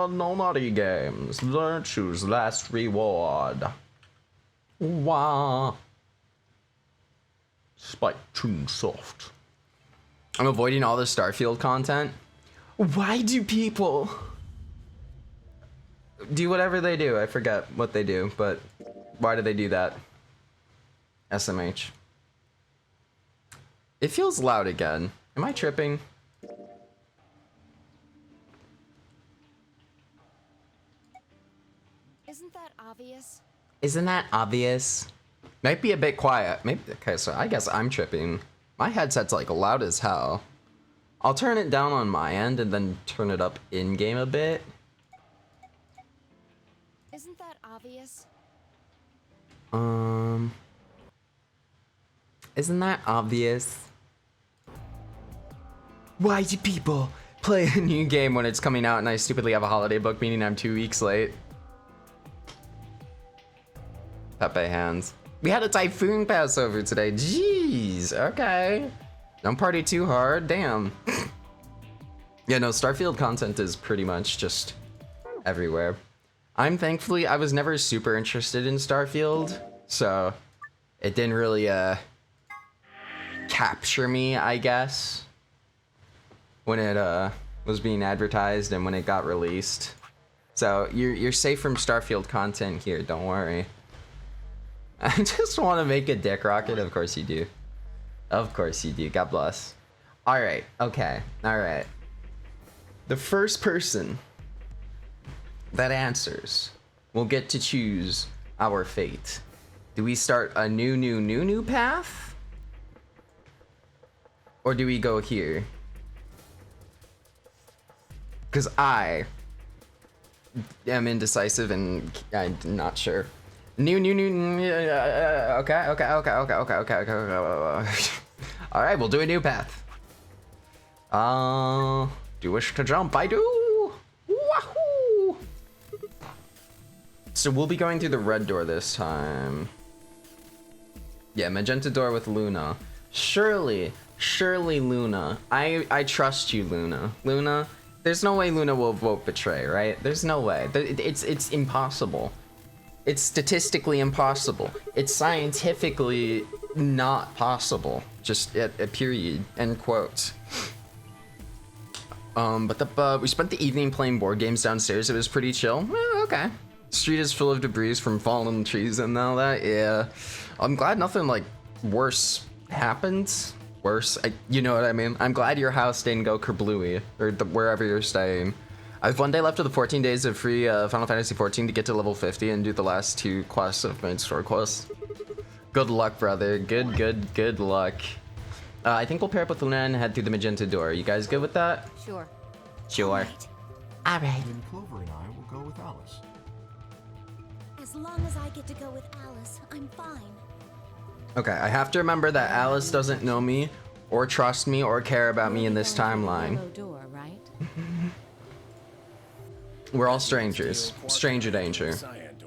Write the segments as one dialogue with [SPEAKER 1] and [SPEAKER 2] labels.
[SPEAKER 1] no naughty games. Learn, choose last reward. Wah. Spike tune soft. I'm avoiding all the Starfield content. Why do people do whatever they do? I forget what they do, but why do they do that? SMH. It feels loud again. Am I tripping?
[SPEAKER 2] Isn't that obvious?
[SPEAKER 1] Isn't that obvious? Might be a bit quiet. Maybe. Okay, so I guess I'm tripping. My headset's like loud as hell. I'll turn it down on my end and then turn it up in game a bit.
[SPEAKER 2] Isn't that obvious?
[SPEAKER 1] Isn't that obvious? Why do people play a new game when it's coming out and I stupidly have a holiday book, meaning I'm 2 weeks late? Pepe hands. We had a typhoon pass over today. Jeez, okay. Don't party too hard, damn. Yeah, no, Starfield content is pretty much just everywhere. Thankfully, I was never super interested in Starfield, so it didn't really capture me, I guess, when it was being advertised and when it got released. So you're safe from Starfield content here, don't worry. I just want to make a dick rocket. Of course you do. Of course you do. God bless. All right. Okay. All right. The first person that answers will get to choose our fate. Do we start a new path? Or do we go here? Because I am indecisive and I'm not sure. Okay. All right, we'll do a new path. Do you wish to jump? I do. Wahoo! So we'll be going through the red door this time. Yeah, magenta door with Luna. Surely Luna. I trust you, Luna. Luna, there's no way Luna will vote betray, right? There's no way. It's impossible. It's statistically impossible. It's scientifically not possible. Just a period. End quote. But we spent the evening playing board games downstairs. It was pretty chill. Okay. Street is full of debris from fallen trees and all that. Yeah. I'm glad nothing like worse happened. Worse. You know what I mean? I'm glad your house didn't go kerblooey or wherever you're staying. I have 1 day left of the 14 days of free Final Fantasy 14 to get to level 50 and do the last 2 quests of main story quests. Good luck, brother. Good luck. I think we'll pair up with Luna and head through the magenta door. You guys good with that?
[SPEAKER 2] Sure.
[SPEAKER 1] Sure. All right.
[SPEAKER 3] Then Clover and I will go with Alice.
[SPEAKER 2] As long as I get to go with Alice, I'm fine.
[SPEAKER 1] Okay, I have to remember that Alice doesn't know me or trust me or care about me in this timeline.
[SPEAKER 2] Door, right?
[SPEAKER 1] We're all strangers. Stranger danger.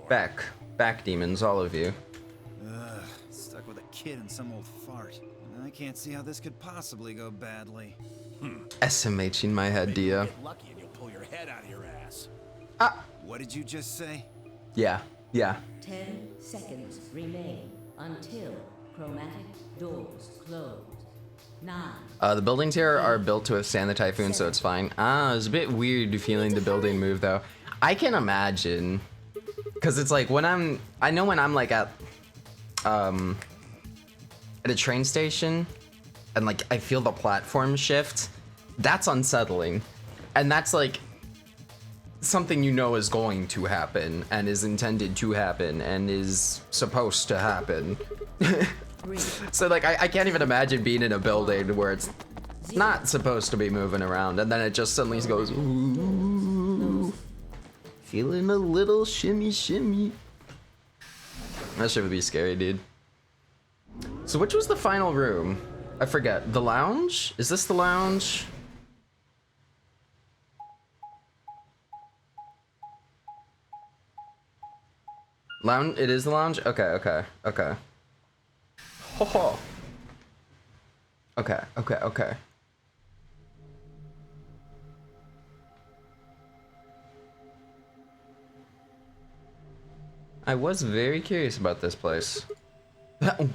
[SPEAKER 1] Back demons, all of you.
[SPEAKER 4] Stuck with a kid and some old fart. I can't see how this could possibly go badly.
[SPEAKER 1] SMH in my head, Dia.
[SPEAKER 5] Get lucky and you'll pull your head out of your ass.
[SPEAKER 4] What did you just say?
[SPEAKER 1] Yeah.
[SPEAKER 6] 10 seconds remain until chromatic doors close. 9.
[SPEAKER 1] The buildings here are built to withstand the typhoon, so it's fine. It's a bit weird feeling the building move though. I can imagine, cause it's like when I'm like at a train station, and like I feel the platform shift. That's unsettling, and that's like something you know is going to happen and is intended to happen and is supposed to happen. So like I can't even imagine being in a building where it's not supposed to be moving around and then it just suddenly goes ooh, feeling a little shimmy. That shit would be scary, dude. So which was the final room? I forget. The lounge? Is this the lounge? Lounge? It is the lounge? Okay. Ho ho. Okay. I was very curious about this place.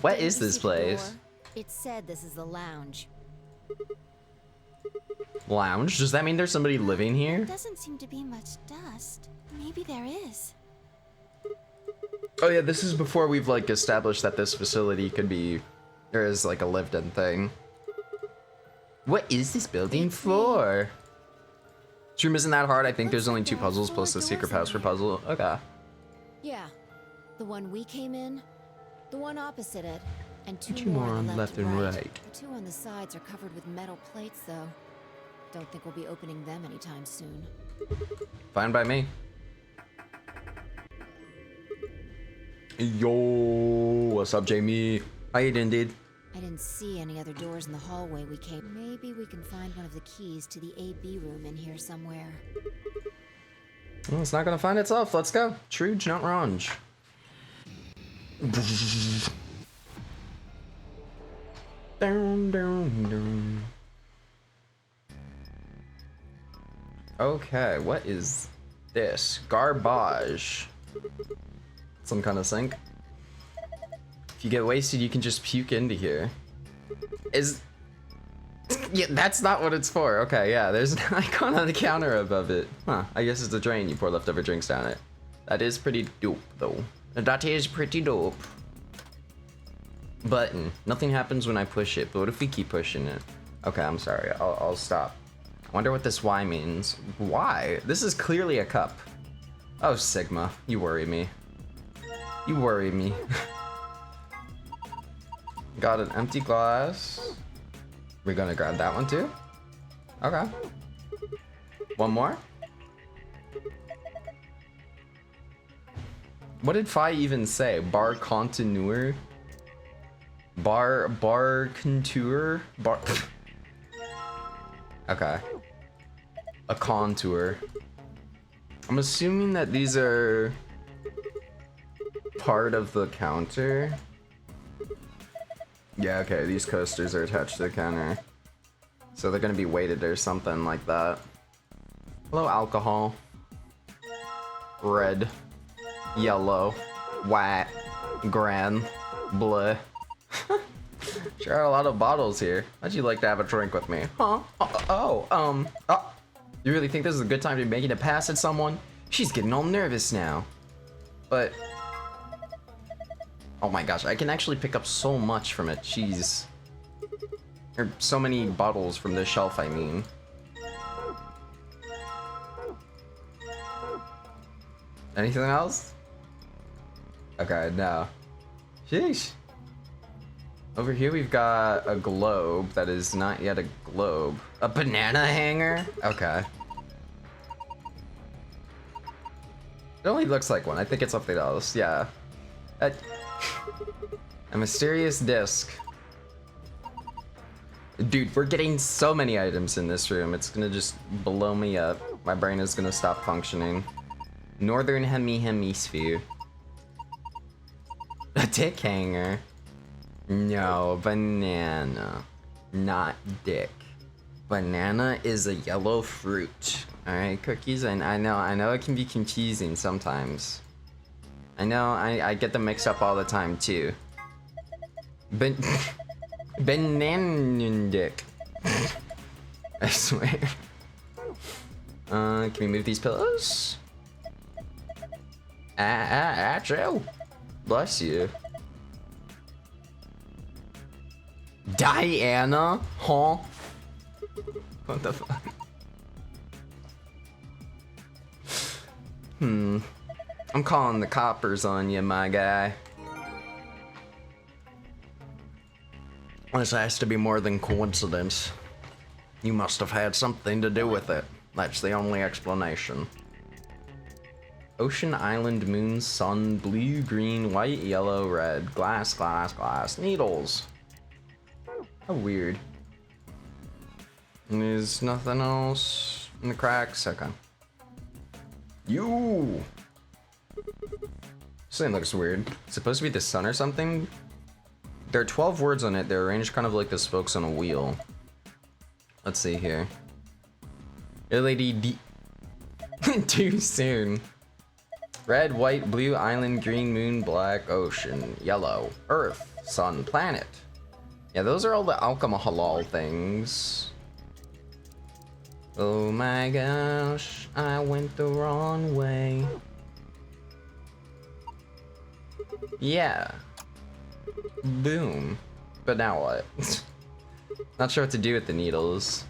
[SPEAKER 1] What is this place?
[SPEAKER 2] It said this is the lounge.
[SPEAKER 1] Lounge? Does that mean there's somebody living here?
[SPEAKER 2] Doesn't seem to be much dust. Maybe there is.
[SPEAKER 1] Oh yeah, this is before we've like established that this facility could be, there is like a lived-in thing. What is this building for? This room isn't that hard. I think there's only 2 puzzles plus the secret password puzzle. Okay.
[SPEAKER 2] Yeah. The one we came in, the one opposite it, and 2
[SPEAKER 1] Two
[SPEAKER 2] more on the left
[SPEAKER 1] and
[SPEAKER 2] right.
[SPEAKER 1] right.
[SPEAKER 2] The 2 on the sides are covered with metal plates, though. Don't think we'll be opening them anytime soon.
[SPEAKER 1] Fine by me. Yo, what's up, Jamie? How you doing, dude?
[SPEAKER 2] I didn't see any other doors in the hallway we came. Maybe we can find one of the keys to the AB room in here somewhere.
[SPEAKER 1] Well, it's not gonna find itself. Let's go. Truge, not wrong. Down, down, down. Okay, what is this? Garbage. Some kind of sink. If you get wasted, you can just puke into here. Yeah, that's not what it's for. Okay, yeah, there's an icon on the counter above it. Huh, I guess it's a drain. You pour leftover drinks down it. That is pretty dope, though. That is pretty dope. Button. Nothing happens when I push it, but what if we keep pushing it? Okay, I'm sorry. I'll stop. I wonder what this Y means. Why? This is clearly a cup. Oh, Sigma. You worry me. You worry me. Got an empty glass. We're gonna grab that one too? Okay. One more? What did Phi even say? Bar contour? Bar contour? Bar... Okay. A contour. I'm assuming that these are part of the counter. Yeah, okay, these coasters are attached to the counter. So they're gonna be weighted or something like that. Hello, alcohol. Red. Yellow. White. Gran. Bleh. Sure are a lot of bottles here. How'd you like to have a drink with me? Huh? You really think this is a good time to be making a pass at someone? She's getting all nervous now. But... oh my gosh, I can actually pick up so much from it. Jeez. Or so many bottles from this shelf, I mean. Anything else? Okay, no. Sheesh. Over here we've got a globe that is not yet a globe. A banana hanger? Okay. It only looks like one. I think it's something else. Yeah. A mysterious disc. Dude, we're getting so many items in this room. It's gonna just blow me up. My brain is gonna stop functioning. Northern hemisphere. A dick hanger. No, banana. Not dick. Banana is a yellow fruit. Alright, cookies, and I know it can be confusing sometimes. I know, I get them mixed up all the time too. Banana dick. I swear. Can we move these pillows? Achoo. Bless you. Diana? Huh? What the fuck? I'm calling the coppers on you, my guy. This has to be more than coincidence. You must have had something to do with it. That's the only explanation. Ocean, island, moon, sun, blue, green, white, yellow, red, glass, glass, glass, needles. How weird. And there's nothing else in the cracks? Okay. You. This thing looks weird. It's supposed to be the sun or something? There are 12 words on it. They're arranged kind of like the spokes on a wheel. Let's see here. LED. Too soon. Red, white, blue, island, green, moon, black, ocean, yellow, earth, sun, planet. Yeah, those are all the alcohol things. Oh my gosh, I went the wrong way. Yeah. Boom. But now what? Not sure what to do with the needles.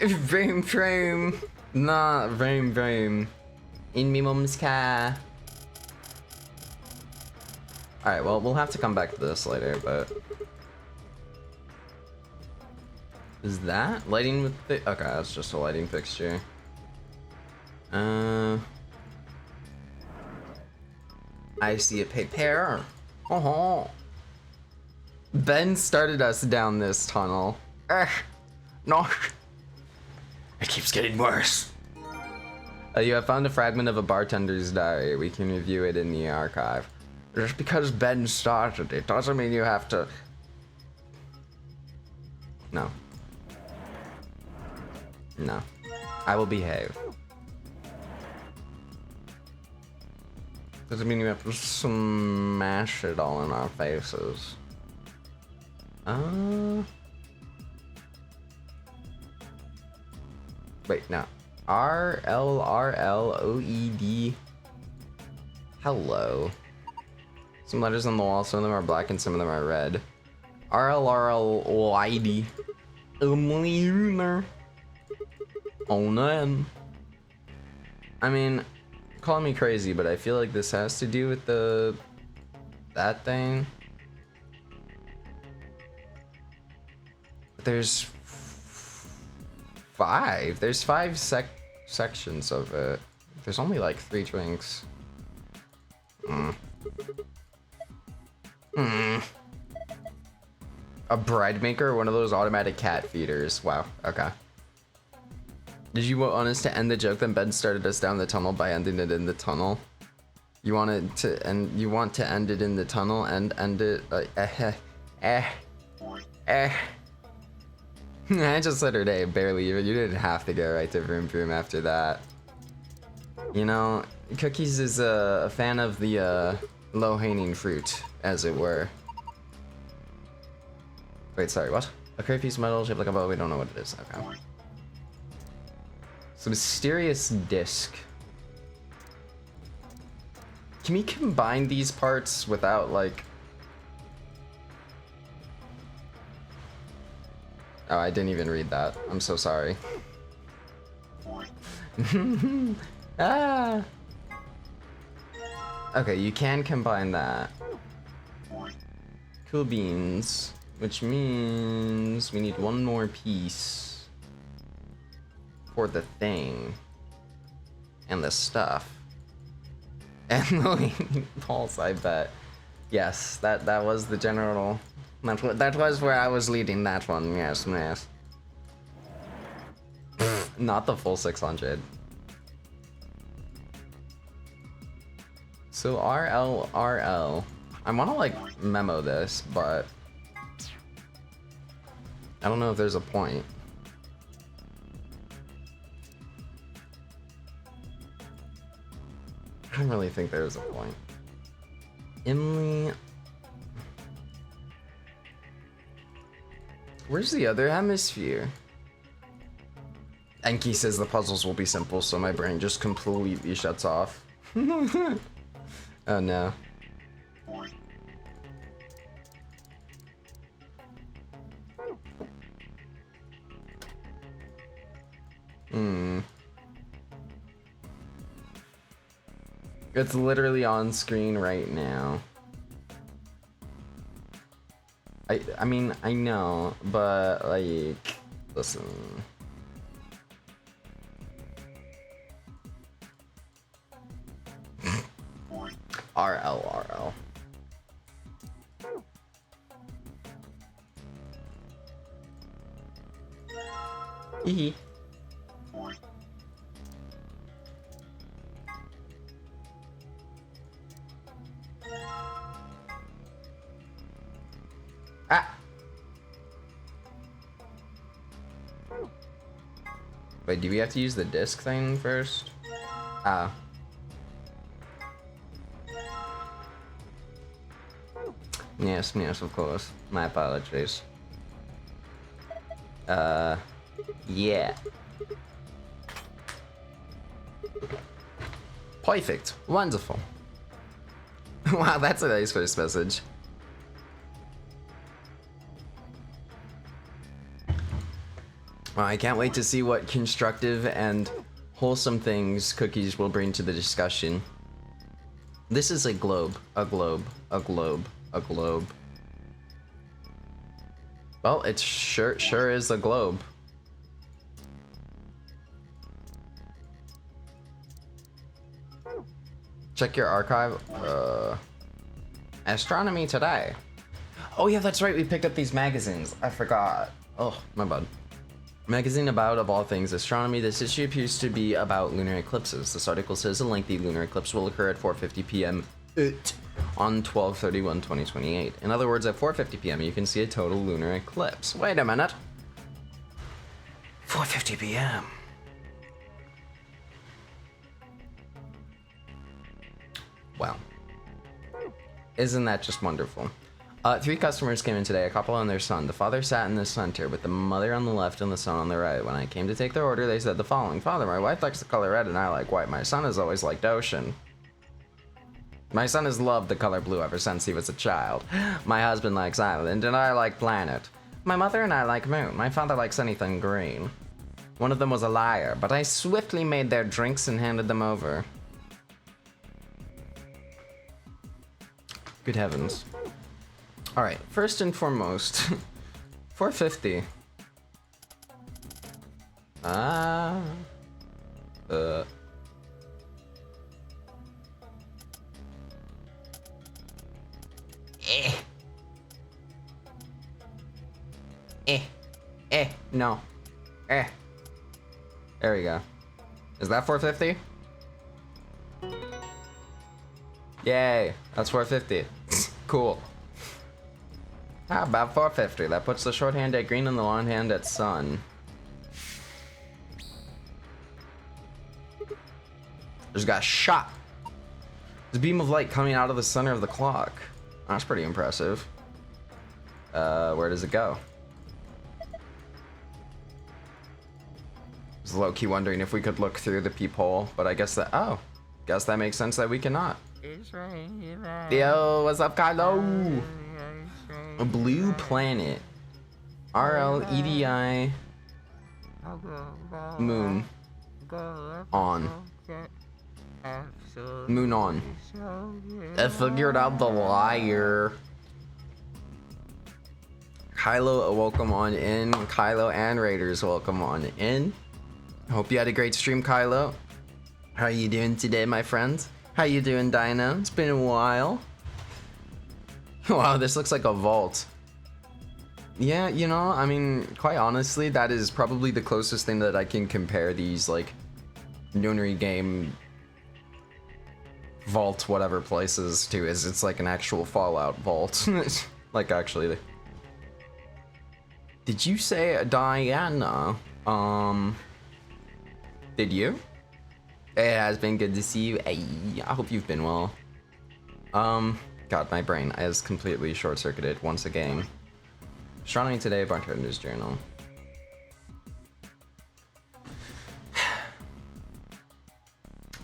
[SPEAKER 1] Vroom vroom. Nah, vroom vroom. In me mum's car. Alright, well, we'll have to come back to this later, but... Is that lighting with the... Okay, that's just a lighting fixture. I see a paper. Oh, Ben started us down this tunnel. No. It keeps getting worse. You have found a fragment of a bartender's diary. We can review it in the archive. Just because Ben started it doesn't mean you have to... No. No. I will behave. Doesn't mean you have to smash it all in our faces. Wait, no. RLRLOED. Hello. Some letters on the wall, some of them are black and some of them are red. RLRLOED. Oh no. I mean, call me crazy, but I feel like this has to do with that thing. There's five. There's five sections of it. There's only like 3 drinks. A bread maker, one of those automatic cat feeders. Wow. Okay. Did you want us to end the joke? Then Ben started us down the tunnel by ending it in the tunnel. You wanted to end. You want to end it in the tunnel and end it. I just said her name, barely even. You didn't have to go right to Vroom Vroom after that. You know, Cookies is a fan of the low-hanging fruit, as it were. Wait, sorry, what? A curved piece of metal shaped like a bow. We don't know what it is. Okay. It's a mysterious disc. Can we combine these parts without, like... Oh, I didn't even read that. I'm so sorry. Ah! Okay, you can combine that. Cool beans. Which means we need one more piece for the thing. And the stuff. And the pulse, I bet. Yes, that was the general... That was where I was leading that one, yes, yes. Not the full 600. So RLRL. I want to like memo this, but I don't know if there's a point. I don't really think there's a point. Emily. Where's the other hemisphere? Enki says the puzzles will be simple, so my brain just completely shuts off. Oh no. It's literally on screen right now. I mean, I know, but like, listen. RL. Hee. Ah. Wait, do we have to use the disc thing first? Ah. Yes, yes, of course. My apologies. Yeah. Perfect. Wonderful. Wow, that's a nice first message. Well, I can't wait to see what constructive and wholesome things Cookies will bring to the discussion. This is a globe, a globe, a globe, a globe. Well, it sure is a globe. Check your archive. Astronomy Today. Oh yeah, that's right. We picked up these magazines. I forgot. Oh, my bad. Magazine about, of all things, astronomy. This issue appears to be about lunar eclipses. This article says a lengthy lunar eclipse will occur at 4:50 p.m. on 12/31/2028. In other words, at 4:50 p.m. you can see a total lunar eclipse. Wait a minute. 4:50 p.m. Wow. Isn't that just wonderful? 3 customers came in today, a couple and their son. The father sat in the center with the mother on the left and the son on the right. When I came to take their order, they said the following. Father, my wife likes the color red and I like white. My son has always liked ocean. My son has loved the color blue ever since he was a child. My husband likes island and I like planet. My mother and I like moon. My father likes anything green. One of them was a liar, but I swiftly made their drinks and handed them over. Good heavens. Alright, first and foremost, 450. No. There we go. Is that 450? Yay, that's 450. Cool. How about 450? That puts the shorthand at green and the longhand at sun. Just got shot. There's a beam of light coming out of the center of the clock. That's pretty impressive. Where does it go? I was low-key wondering if we could look through the peephole, but I guess that, oh, guess that makes sense that we cannot. Yo, what's up, Kylo? A blue planet. RLEDI moon on. Moon on. I figured out the liar. Kylo, welcome on in. Kylo and Raiders, welcome on in. Hope you had a great stream, Kylo. How are you doing today, my friend? How you doing, Dino? It's been a while. Wow, this looks like a vault. Yeah, you know, I mean, quite honestly, that is probably the closest thing that I can compare these, like, lunar game vault whatever places to, is it's like an actual Fallout vault. Like, actually. Did you say Diana? Did you? It has been good to see you. Hey, I hope you've been well. God, my brain is completely short-circuited once again. Astronomy Today, Bartender's Journal.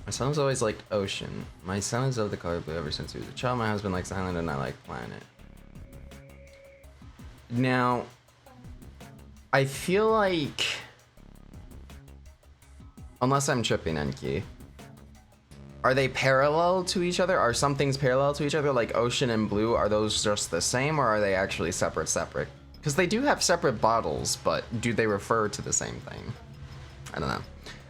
[SPEAKER 1] My son's always liked ocean. My son has loved the color blue ever since he was a child. My husband likes island and I like planet. Now, I feel like, unless I'm tripping, Enki, are they parallel to each other? Are some things parallel to each other, like ocean and blue? Are those just the same, or are they actually separate? Because they do have separate bottles, but do they refer to the same thing? I don't know.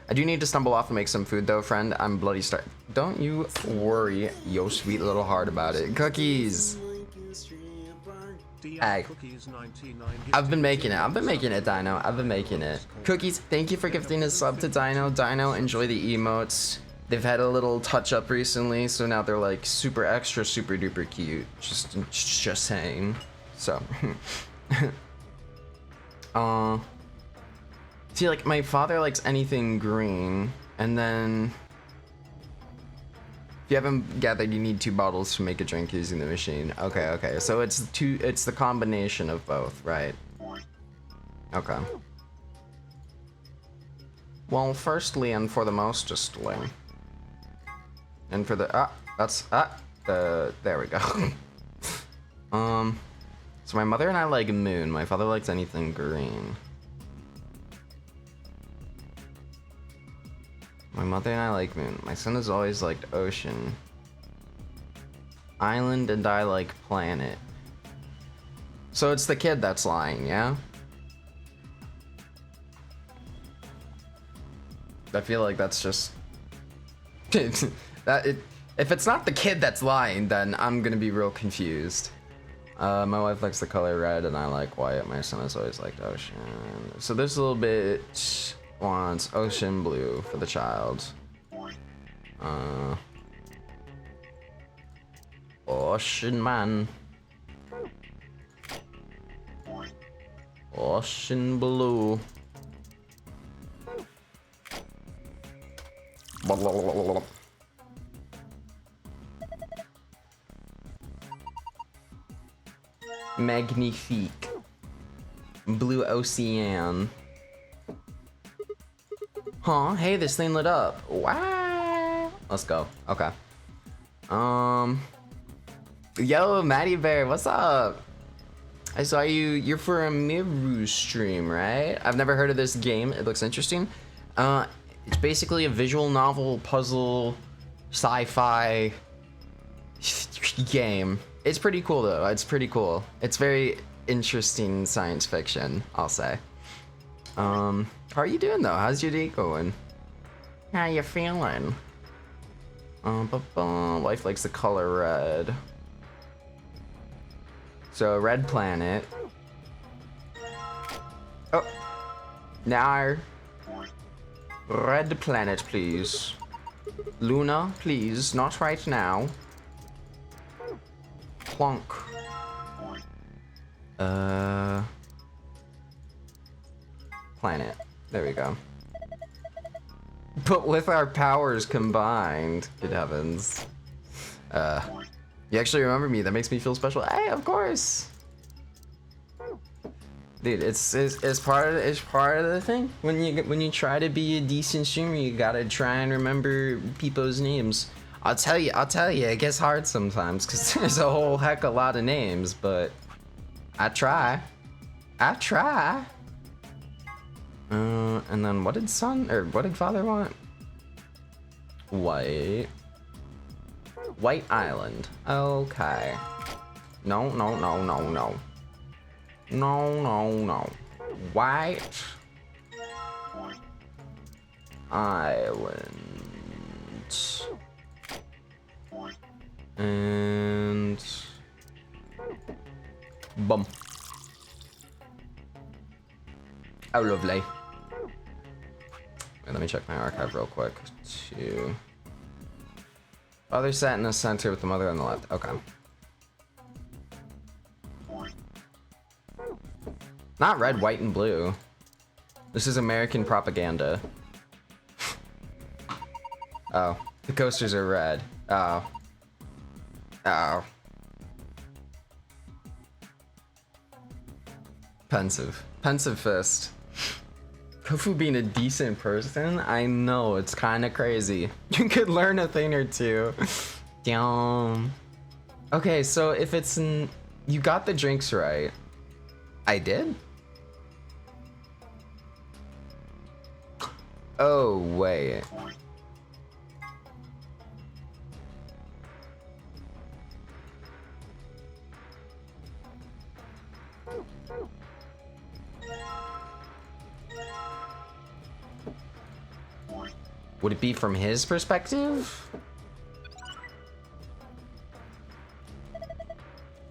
[SPEAKER 1] I do need to stumble off and make some food, though, friend. I'm bloody starved. Don't you worry, yo sweet little heart, about it. Cookies! Hey. I've been making it, Dino. I've been making it. Cookies, thank you for gifting a sub to Dino. Dino, enjoy the emotes. They've had a little touch up recently, so now they're like super extra, super duper cute. Just saying. So, See, like, my father likes anything green, and then... If you haven't gathered, you need 2 bottles to make a drink using the machine. Okay, okay, so it's the combination of both, right? Okay. Well, firstly and for the mostestly. And for the, there we go. So my mother and I like moon, my father likes anything green. My mother and I like moon. My son has always liked ocean. Island, and I like planet. So it's the kid that's lying, yeah? I feel like that's just... if it's not the kid that's lying, then I'm gonna be real confused. My wife likes the color red, and I like white. My son has always liked ocean. So this little bit wants ocean blue for the child. Ocean man. Ocean blue. Magnifique. Blue ocean. Huh? Hey, this thing lit up. Wow. Let's go. Okay. Yo, Maddie Bear, what's up? I saw you. You're for a Miru stream, right? I've never heard of this game. It looks interesting. It's basically a visual novel, puzzle, sci-fi game. It's pretty cool though. It's pretty cool. It's very interesting science fiction, I'll say. How are you doing though? How's your day going? How you feeling? Wife likes the color red. So red planet. Oh, now red planet, please. Luna, please, not right now. Plonk. Planet. There we go. But with our powers combined, good heavens. You actually remember me. That makes me feel special. Hey, of course. Dude, it's part of the thing. When you try to be a decent streamer, you gotta try and remember people's names. I'll tell you, it gets hard sometimes because there's a whole heck of a lot of names, but I try. And then what did father want? White Island. Okay. No. White Island. And bum. Oh, lovely. Wait, let me check my archive real quick. Father sat in the center with the mother on the left. Okay. Not red, white, and blue. This is American propaganda. Oh, the coasters are red. Oh. Pensive fist. Kofu being a decent person? I know, it's kind of crazy. You could learn a thing or two. Damn. Okay, so if it's you got the drinks right. I did? Oh, wait. Would it be from his perspective?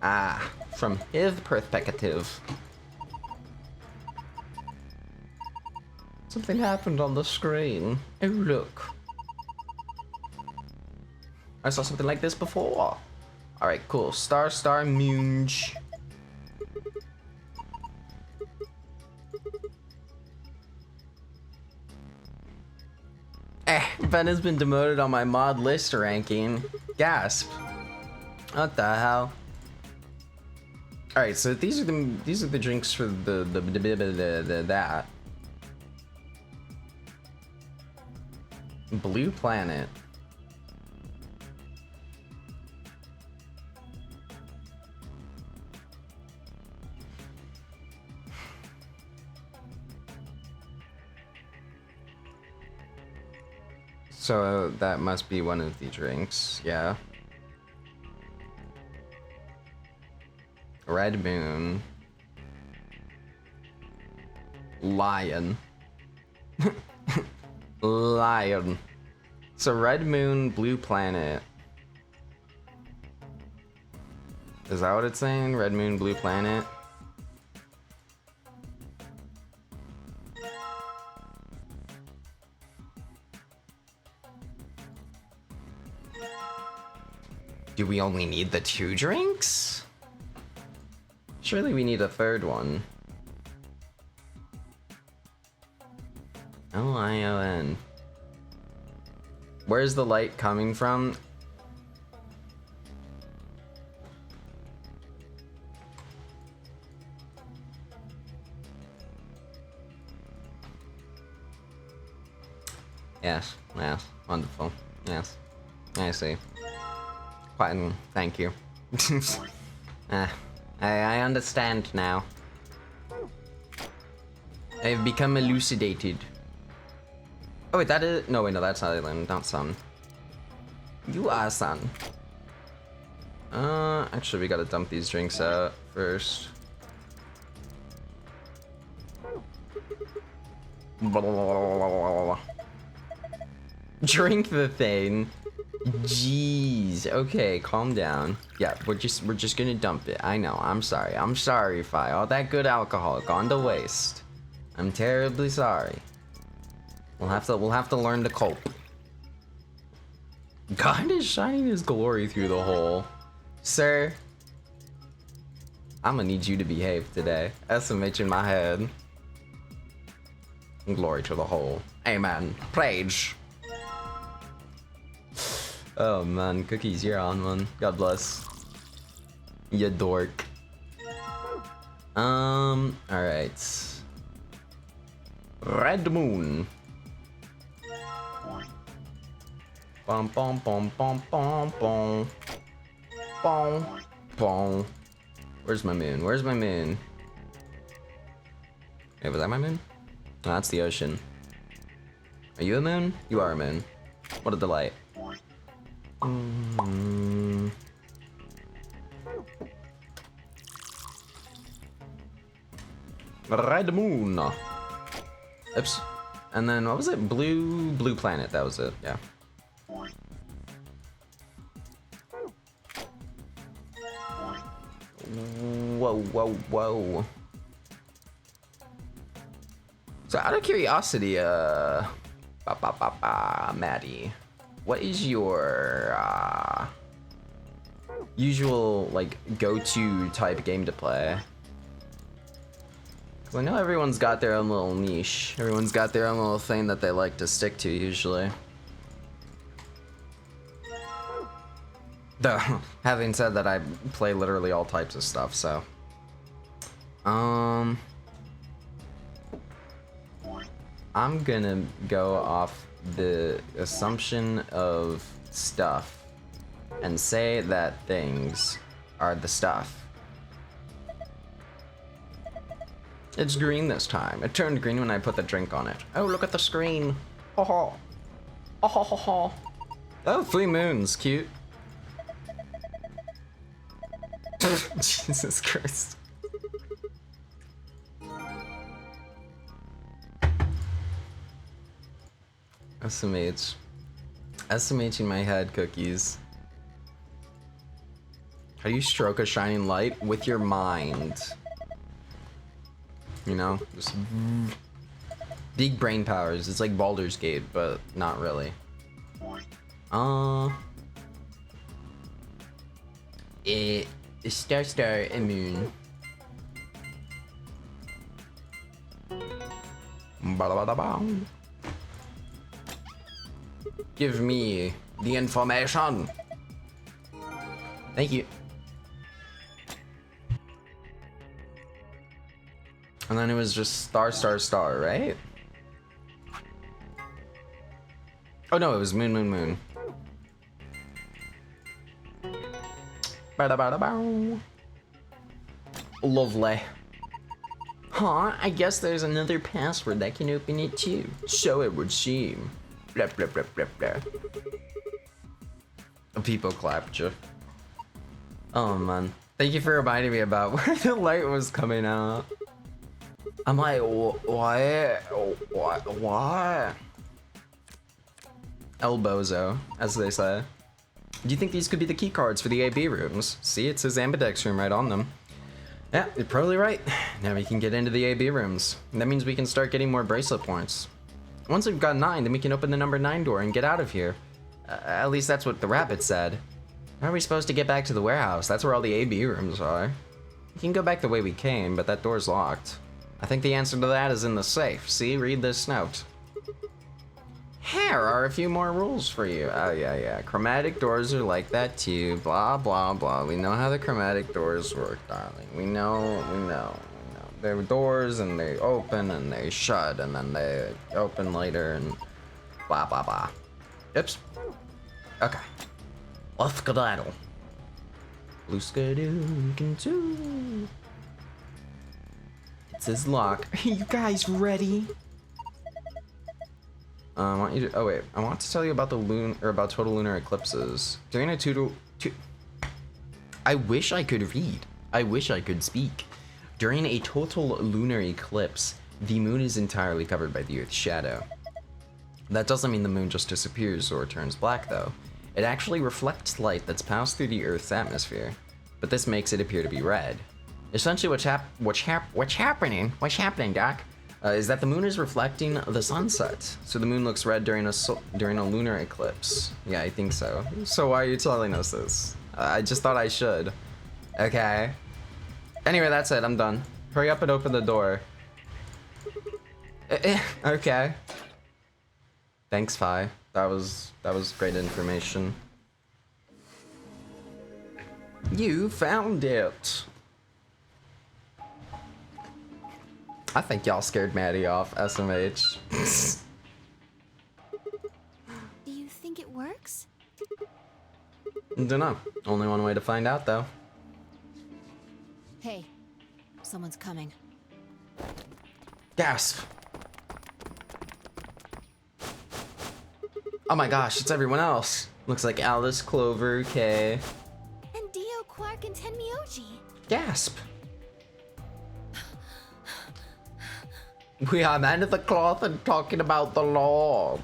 [SPEAKER 1] Ah, from his perspective. Something happened on the screen. Oh, look. I saw something like this before. Alright, cool. Star Munge. Ben has been demoted on my mod list ranking. Gasp. What the hell? All right, so these are the drinks for the that. Blue Planet. So that must be one of the drinks, yeah. Red Moon. Lion. Lion. So Red Moon, Blue Planet. Is that what it's saying? Red Moon, Blue Planet? Do we only need the 2 drinks? Surely we need a third one. Lion. Where's the light coming from? Yes, yes, wonderful. Yes, I see. Quite, thank you. I understand now. I've become elucidated. Oh wait, that is... No, wait, no, that's Island, not Sun. You are Sun. Actually, we gotta dump these drinks out first. Drink the thing. Jeez. Okay, calm down. Yeah, we're just gonna dump it. I know. I'm sorry. I'm sorry, Fi. All that good alcohol gone to waste. I'm terribly sorry. We'll have to learn to cope. God is shining his glory through the hole. Sir, I'm gonna need you to behave today. SMH in my head. Glory to the hole. Amen. Praise. Oh man, Cookies, you're on one. God bless. You dork. Alright. Red Moon. Bom bom bom bom bom bom. Bom bom. Where's my moon? Where's my moon? Wait, was that my moon? No, that's the ocean. Are you a moon? You are a moon. What a delight. Red Moon. Oops. And then what was it? Blue Planet. That was it. Yeah. Whoa, whoa, whoa. So out of curiosity, Maddie, what is your usual like go-to type game to play? Cause I know everyone's got their own little niche. Everyone's got their own little thing that they like to stick to usually. Though, having said that, I play literally all types of stuff, so. I'm gonna go off the assumption of stuff and say that things are the stuff. It's green this time. It turned green when I put the drink on it. Oh, look at the screen. Oh, ho. Oh, ho, ho, ho. Oh, 3 moons. Cute. Jesus Christ. SMH. SMH in my head, Cookies. How do you stroke a shining light? With your mind. You know? Just big brain powers. It's like Baldur's Gate, but not really. Star Immune. Give me the information. Thank you. And then it was just star, star, star, right? Oh no, it was moon, moon, moon. Ba-da-ba-da-bow. Lovely. Huh, I guess there's another password that can open it too. So it would seem. Blah, blah, blah, blah, blah. People clapped you. Oh man. Thank you for reminding me about where the light was coming out. I'm like, what? What? El Bozo, as they say. Do you think these could be the key cards for the AB rooms? See, it says Ambidex room right on them. Yeah, you're probably right. Now we can get into the AB rooms. That means we can start getting more bracelet points. Once we've got 9, then we can open the number 9 door and get out of here. At least that's what the rabbit said. How are we supposed to get back to the warehouse? That's where all the AB rooms are. We can go back the way we came, but that door's locked. I think the answer to that is in the safe. See, read this note. Here are a few more rules for you. Oh, yeah. Chromatic doors are like that too. Blah, blah, blah. We know how the chromatic doors work, darling. We know. They're doors and they open and they shut and then they open later and blah, blah, blah. Oops. Okay. Let's skedaddle. Blue skedaddle too. It says lock. Are you guys ready? I want you to. Oh wait, I want to tell you about about total lunar eclipses. During a I wish I could read. I wish I could speak. During a total lunar eclipse, the moon is entirely covered by the Earth's shadow. That doesn't mean the moon just disappears or turns black, though. It actually reflects light that's passed through the Earth's atmosphere, but this makes it appear to be red. Essentially, what's happening, Doc? Is that the moon is reflecting the sunset, so the moon looks red during a lunar eclipse. Yeah, I think so. So why are you telling us this? I just thought I should. Okay. Anyway, that's it. I'm done. Hurry up and open the door. Okay. Thanks, Fi. That was great information. You found it. I think y'all scared Maddie off, SMH.
[SPEAKER 2] Do you think it works?
[SPEAKER 1] Dunno. Only one way to find out, though.
[SPEAKER 2] Hey, someone's coming.
[SPEAKER 1] Gasp. Oh my gosh, it's everyone else. Looks like Alice, Clover, Kay.
[SPEAKER 2] And Dio, Quark, and Tenmyoji.
[SPEAKER 1] Gasp. We are men of the cloth and talking about the Lord.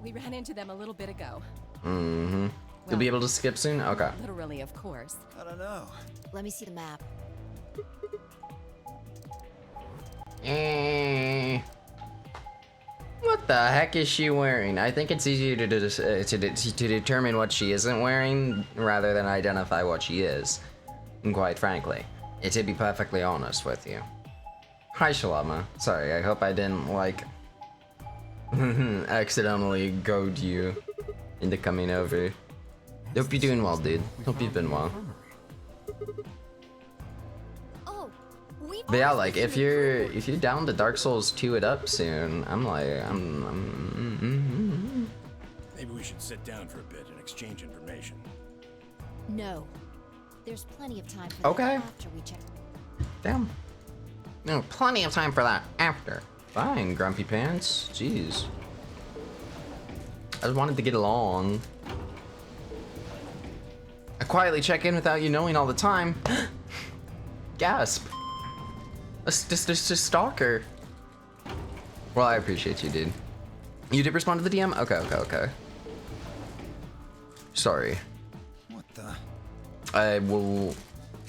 [SPEAKER 7] We ran into them a little bit ago.
[SPEAKER 1] Mm-hmm. You'll be able to skip soon? Okay.
[SPEAKER 7] Literally, of course.
[SPEAKER 4] I don't know.
[SPEAKER 2] Let me see the map.
[SPEAKER 1] What the heck is she wearing? I think it's easier to determine what she isn't wearing rather than identify what she is. And quite frankly, to be perfectly honest with you. Hi, Shalama. Sorry, I hope I didn't, like, accidentally goad you into coming over. Hope you're doing well, dude. Hope you've been well.
[SPEAKER 2] Oh,
[SPEAKER 1] But yeah, like, if you're down to Dark Souls 2 it up soon, I'm like,
[SPEAKER 5] Maybe we should sit down for a bit and exchange information.
[SPEAKER 2] No. There's plenty of time for
[SPEAKER 1] Okay.
[SPEAKER 2] that after we check.
[SPEAKER 1] Damn. No, plenty of time for that after. Fine, Grumpy Pants. Jeez. I just wanted to get along. I quietly check in without you knowing all the time. Gasp. Just a stalker. Well, I appreciate you, dude. You did respond to the DM? Okay. Sorry.
[SPEAKER 4] What the?
[SPEAKER 1] I will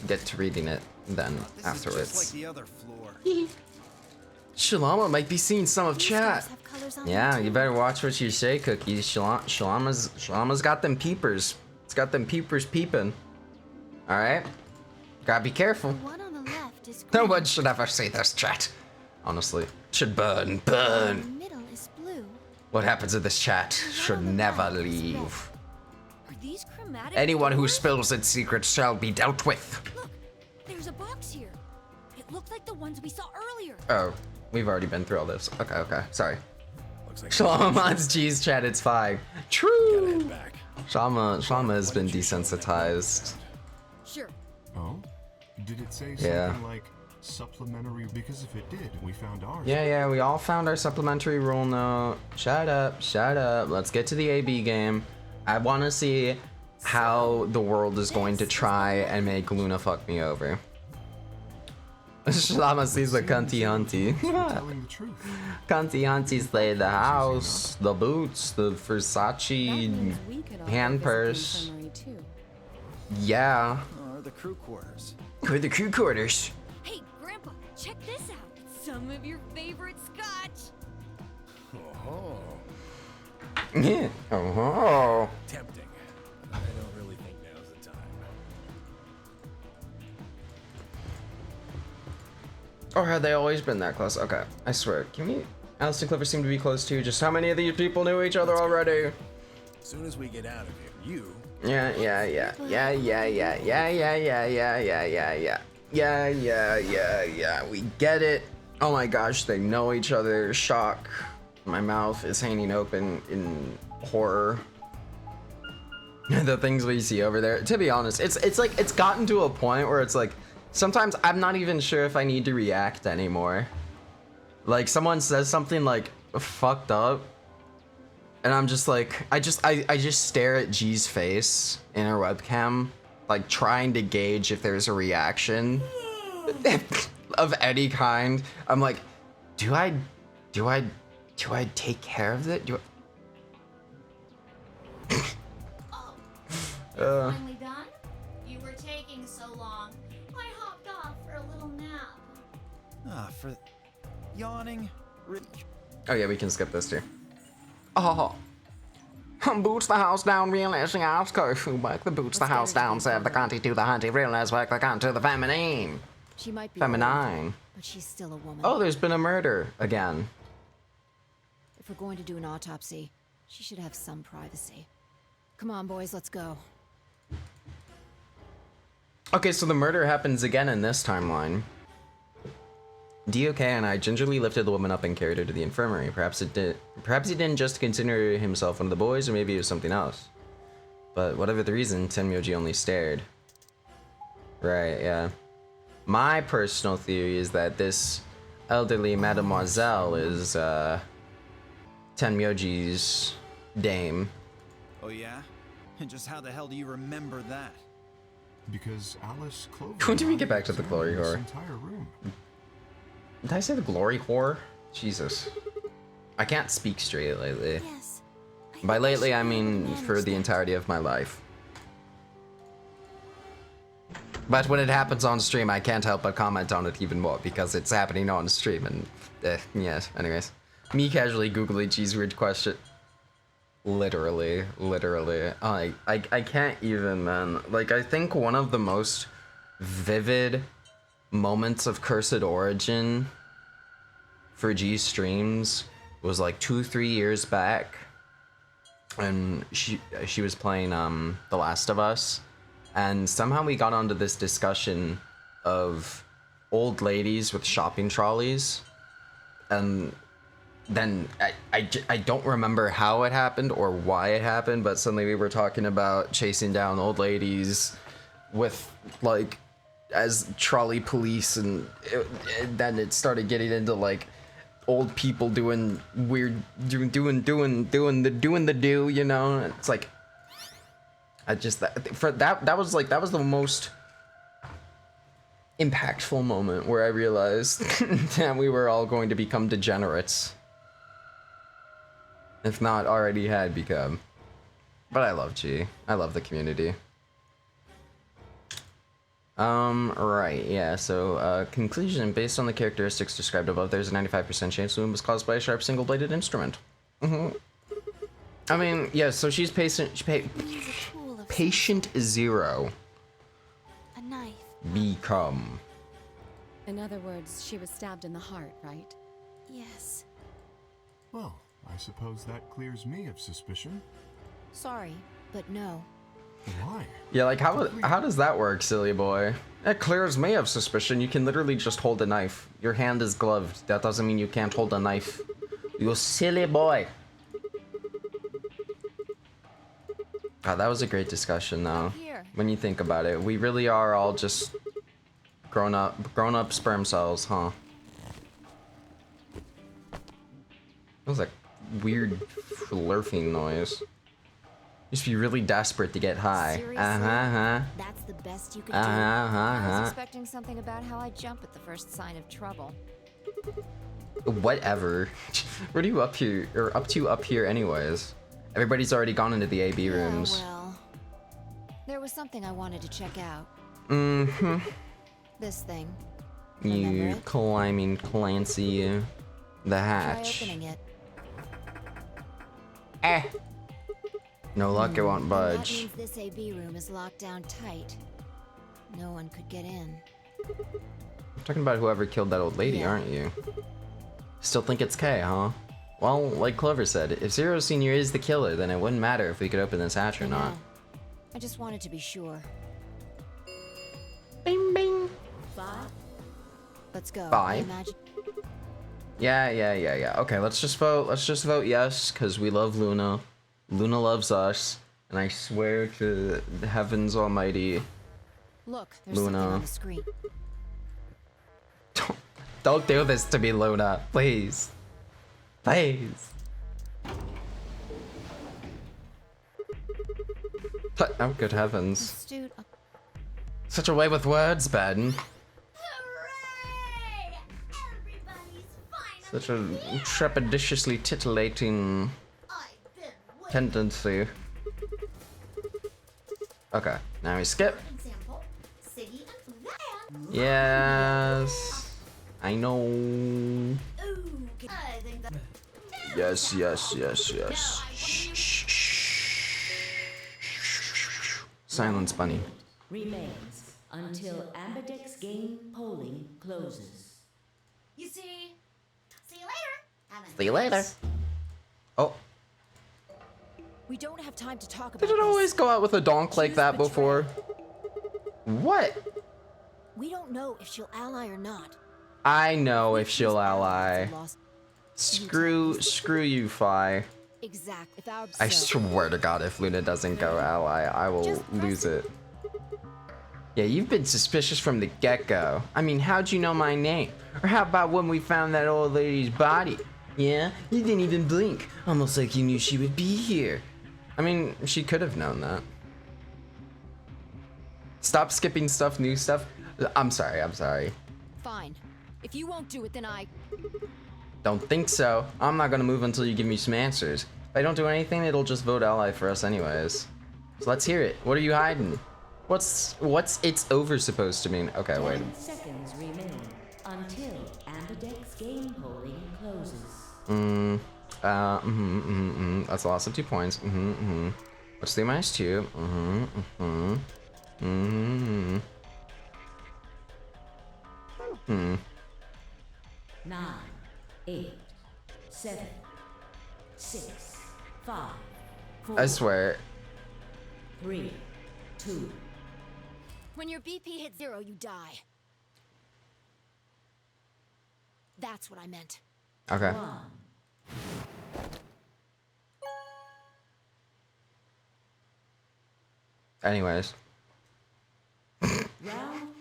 [SPEAKER 1] get to reading it then
[SPEAKER 4] This
[SPEAKER 1] afterwards.
[SPEAKER 4] is just like the other floor.
[SPEAKER 1] Shalama might be seeing some of
[SPEAKER 2] These
[SPEAKER 1] chat.
[SPEAKER 2] doors have colors on
[SPEAKER 1] Yeah,
[SPEAKER 2] them,
[SPEAKER 1] you
[SPEAKER 2] too.
[SPEAKER 1] better watch what you say, Cookies. Shalama's got them peepers. It's got them peepers peeping. Alright? Gotta be careful.
[SPEAKER 2] The one on the left is
[SPEAKER 1] No
[SPEAKER 2] green.
[SPEAKER 1] one should ever see this, chat. Honestly. Should burn.
[SPEAKER 2] The one in the middle is blue.
[SPEAKER 1] What happens in this chat should never leave.
[SPEAKER 2] Are these chromatic
[SPEAKER 1] Anyone who
[SPEAKER 2] doors?
[SPEAKER 1] spills its secrets shall be dealt with.
[SPEAKER 2] Look, there's a box here. It looked like the ones we saw earlier.
[SPEAKER 1] Oh, we've already been through all this. Okay. Sorry.
[SPEAKER 5] Looks like
[SPEAKER 1] Shalom on G's chat, it's fine.
[SPEAKER 5] gotta
[SPEAKER 1] True.
[SPEAKER 5] head back.
[SPEAKER 1] Shama has been desensitized.
[SPEAKER 2] Sure.
[SPEAKER 3] Oh? Did it say
[SPEAKER 1] Yeah.
[SPEAKER 3] something like supplementary? Because if it did, we found ours.
[SPEAKER 1] Yeah, we all found our supplementary rule note. Shut up. Let's get to the AB game. I want to see how the world is going to try and make Luna fuck me over. Shalama sees the cunty hunty.
[SPEAKER 3] Telling the truth.
[SPEAKER 1] Cunty hunty slay the house, the boots, the Versace hand purse. Yeah.
[SPEAKER 4] Or the crew quarters.
[SPEAKER 1] Or the crew quarters.
[SPEAKER 2] Hey, Grandpa, check this out. Some of your favorite scotch.
[SPEAKER 5] Oh,
[SPEAKER 1] Yeah. Oh.
[SPEAKER 5] tempting. I don't really think now's the time.
[SPEAKER 1] Or had they always been that close? Okay, I swear. Can we? Alice and Clifford seem to be close too. Just how many of these people knew each other already?
[SPEAKER 5] As soon as we get out of here, you
[SPEAKER 1] Yeah. We get it. Oh my gosh, they know each other. Shock. My mouth is hanging open in horror. The things we see over there. To be honest, it's like it's gotten to a point where it's like sometimes I'm not even sure if I need to react anymore. Like someone says something like fucked up, and I'm just like I just stare at G's face in her webcam, like trying to gauge if there's a reaction of any kind. I'm like, do I take care of it?
[SPEAKER 8] Finally done? You were taking so long. I hopped off for a little nap.
[SPEAKER 4] For yawning.
[SPEAKER 1] Oh yeah, we can skip this too. Oh. Boots the house down, realizing ask curfew work. The boots the house down, serve the cunty to the hunty, realize work the cunt to the feminine.
[SPEAKER 2] She might be
[SPEAKER 1] Feminine.
[SPEAKER 2] old, but she's still a woman.
[SPEAKER 1] Oh, there's been a murder again.
[SPEAKER 2] If we're going to do an autopsy, she should have some privacy. Come on, boys, let's go.
[SPEAKER 1] Okay, so the murder happens again in this timeline. DOK and I gingerly lifted the woman up and carried her to the infirmary. Perhaps he didn't just consider himself one of the boys, or maybe it was something else. But whatever the reason, Tenmyoji only stared. Right, yeah. My personal theory is that this elderly mademoiselle is Tenmyoji's dame.
[SPEAKER 4] Oh yeah? And just how the hell do you remember that?
[SPEAKER 3] Because Alice Clover.
[SPEAKER 1] When do we get back to the glory
[SPEAKER 3] this
[SPEAKER 1] horror?
[SPEAKER 3] entire room.
[SPEAKER 1] Did I say the glory whore? Jesus. I can't speak straight lately.
[SPEAKER 2] Yes.
[SPEAKER 1] By lately, I mean for the entirety of my life. But when it happens on stream, I can't help but comment on it even more because it's happening on stream and, yes, anyways. Me casually Googling G's weird question. Literally. I can't even, man. Like, I think one of the most vivid moments of Cursed Origin for G streams was like 2-3 years back, and she was playing The Last of Us, and somehow we got onto this discussion of old ladies with shopping trolleys, and then I don't remember how it happened or why it happened, but suddenly we were talking about chasing down old ladies with like as trolley police, and then it started getting into like old people doing weird doing the do, you know. It's like that was the most impactful moment where I realized that we were all going to become degenerates, if not already had become. But I love G. I love the community. Right, yeah, so, conclusion, based on the characteristics described above, there's a 95% chance the wound was caused by a sharp single-bladed instrument. I mean, yeah, so she's patient zero.
[SPEAKER 2] A knife.
[SPEAKER 1] Become.
[SPEAKER 7] In other words, she was stabbed in the heart, right?
[SPEAKER 2] Yes.
[SPEAKER 3] Well, I suppose that clears me of suspicion.
[SPEAKER 2] Sorry, but no.
[SPEAKER 3] Why?
[SPEAKER 1] Yeah, like how does that work, silly boy? It clears me of suspicion. You can literally just hold a knife. Your hand is gloved. That doesn't mean you can't hold a knife. You silly boy. God, that was a great discussion, though. When you think about it, we really are all just grown up sperm cells, huh? That was a weird slurping noise. Used to be really desperate to get high.
[SPEAKER 2] Seriously? That's the best you could do? I was expecting something about how I jump at the first sign of trouble.
[SPEAKER 1] Whatever. What are you up here or up here anyways? Everybody's already gone into the AB rooms.
[SPEAKER 2] Well, there was something I wanted to check out.
[SPEAKER 1] Mm-hmm.
[SPEAKER 2] This thing.
[SPEAKER 1] You
[SPEAKER 2] Remember it?
[SPEAKER 1] climbing Clancy. The hatch.
[SPEAKER 2] Try opening it.
[SPEAKER 1] No luck, it won't
[SPEAKER 2] And that
[SPEAKER 1] budge.
[SPEAKER 2] means this AB room is locked down tight. No one could get in.
[SPEAKER 1] You're talking about whoever killed that old lady,
[SPEAKER 2] Yeah.
[SPEAKER 1] aren't you? Still think it's Kay, huh? Well, like Clover said, if Zero Senior is the killer, then it wouldn't matter if we could open this hatch or not.
[SPEAKER 2] No. I just wanted to be sure.
[SPEAKER 1] Bing bing.
[SPEAKER 6] 5,
[SPEAKER 2] Let's go.
[SPEAKER 1] Bye.
[SPEAKER 2] Imagine
[SPEAKER 1] Yeah. Okay, let's just vote. Let's just vote yes, because we love Luna. Luna loves us. And I swear to the heavens almighty.
[SPEAKER 2] Look, there's
[SPEAKER 1] Luna.
[SPEAKER 2] something on the screen.
[SPEAKER 1] Don't do this to me, Luna. Please. Please. Oh, good heavens.
[SPEAKER 2] Astute.
[SPEAKER 1] Such a way with words, Ben.
[SPEAKER 8] Hooray! Everybody's finally
[SPEAKER 1] Such a
[SPEAKER 8] here.
[SPEAKER 1] trepidatiously titillating
[SPEAKER 8] I've been waiting.
[SPEAKER 1] tendency. Okay, now we skip.
[SPEAKER 8] For example, Siggy and Van.
[SPEAKER 1] Yes. I know.
[SPEAKER 8] Ooh, I think that.
[SPEAKER 1] Yes. Shh, shh, shh. Silence, bunny.
[SPEAKER 6] remains until Amberdex game polling closes.
[SPEAKER 8] You see. See you later. Haven't
[SPEAKER 1] See you later. Oh,
[SPEAKER 2] We don't have time to talk about
[SPEAKER 1] did it
[SPEAKER 2] this.
[SPEAKER 1] always go out with a donk like
[SPEAKER 2] Choose
[SPEAKER 1] that
[SPEAKER 2] betray.
[SPEAKER 1] before? What?
[SPEAKER 2] We don't know if she'll ally or not.
[SPEAKER 1] I know if
[SPEAKER 2] Choose
[SPEAKER 1] she'll
[SPEAKER 2] ally,
[SPEAKER 1] ally.
[SPEAKER 2] it's a loss.
[SPEAKER 1] Screw you, Fi.
[SPEAKER 2] Exact. If our
[SPEAKER 1] I swear to God, if Luna doesn't go ally, I will
[SPEAKER 2] Just press
[SPEAKER 1] lose it. Yeah, you've been suspicious from the get-go. I mean, how'd you know my name? Or how about when we found that old lady's body? Yeah? You didn't even blink. Almost like you knew she would be here. I mean, she could have known that. Stop skipping stuff, new stuff. I'm sorry.
[SPEAKER 2] Fine. If you won't do it, then I.
[SPEAKER 1] Don't think so. I'm not gonna move until you give me some answers. If I don't do anything, it'll just vote ally for us anyways. So let's hear it. What are you hiding? What's it's over supposed to mean? Okay, wait.
[SPEAKER 6] 10 seconds remain until Amberdex game polling closes.
[SPEAKER 1] That's a loss of 2 points. What's the -2?
[SPEAKER 6] 9, 8, 7, 6, 5, 4,
[SPEAKER 1] I swear.
[SPEAKER 6] 3, 2,
[SPEAKER 2] When your BP hits 0, you die. That's what I meant.
[SPEAKER 1] Okay.
[SPEAKER 6] 1.
[SPEAKER 1] Anyways.
[SPEAKER 6] Round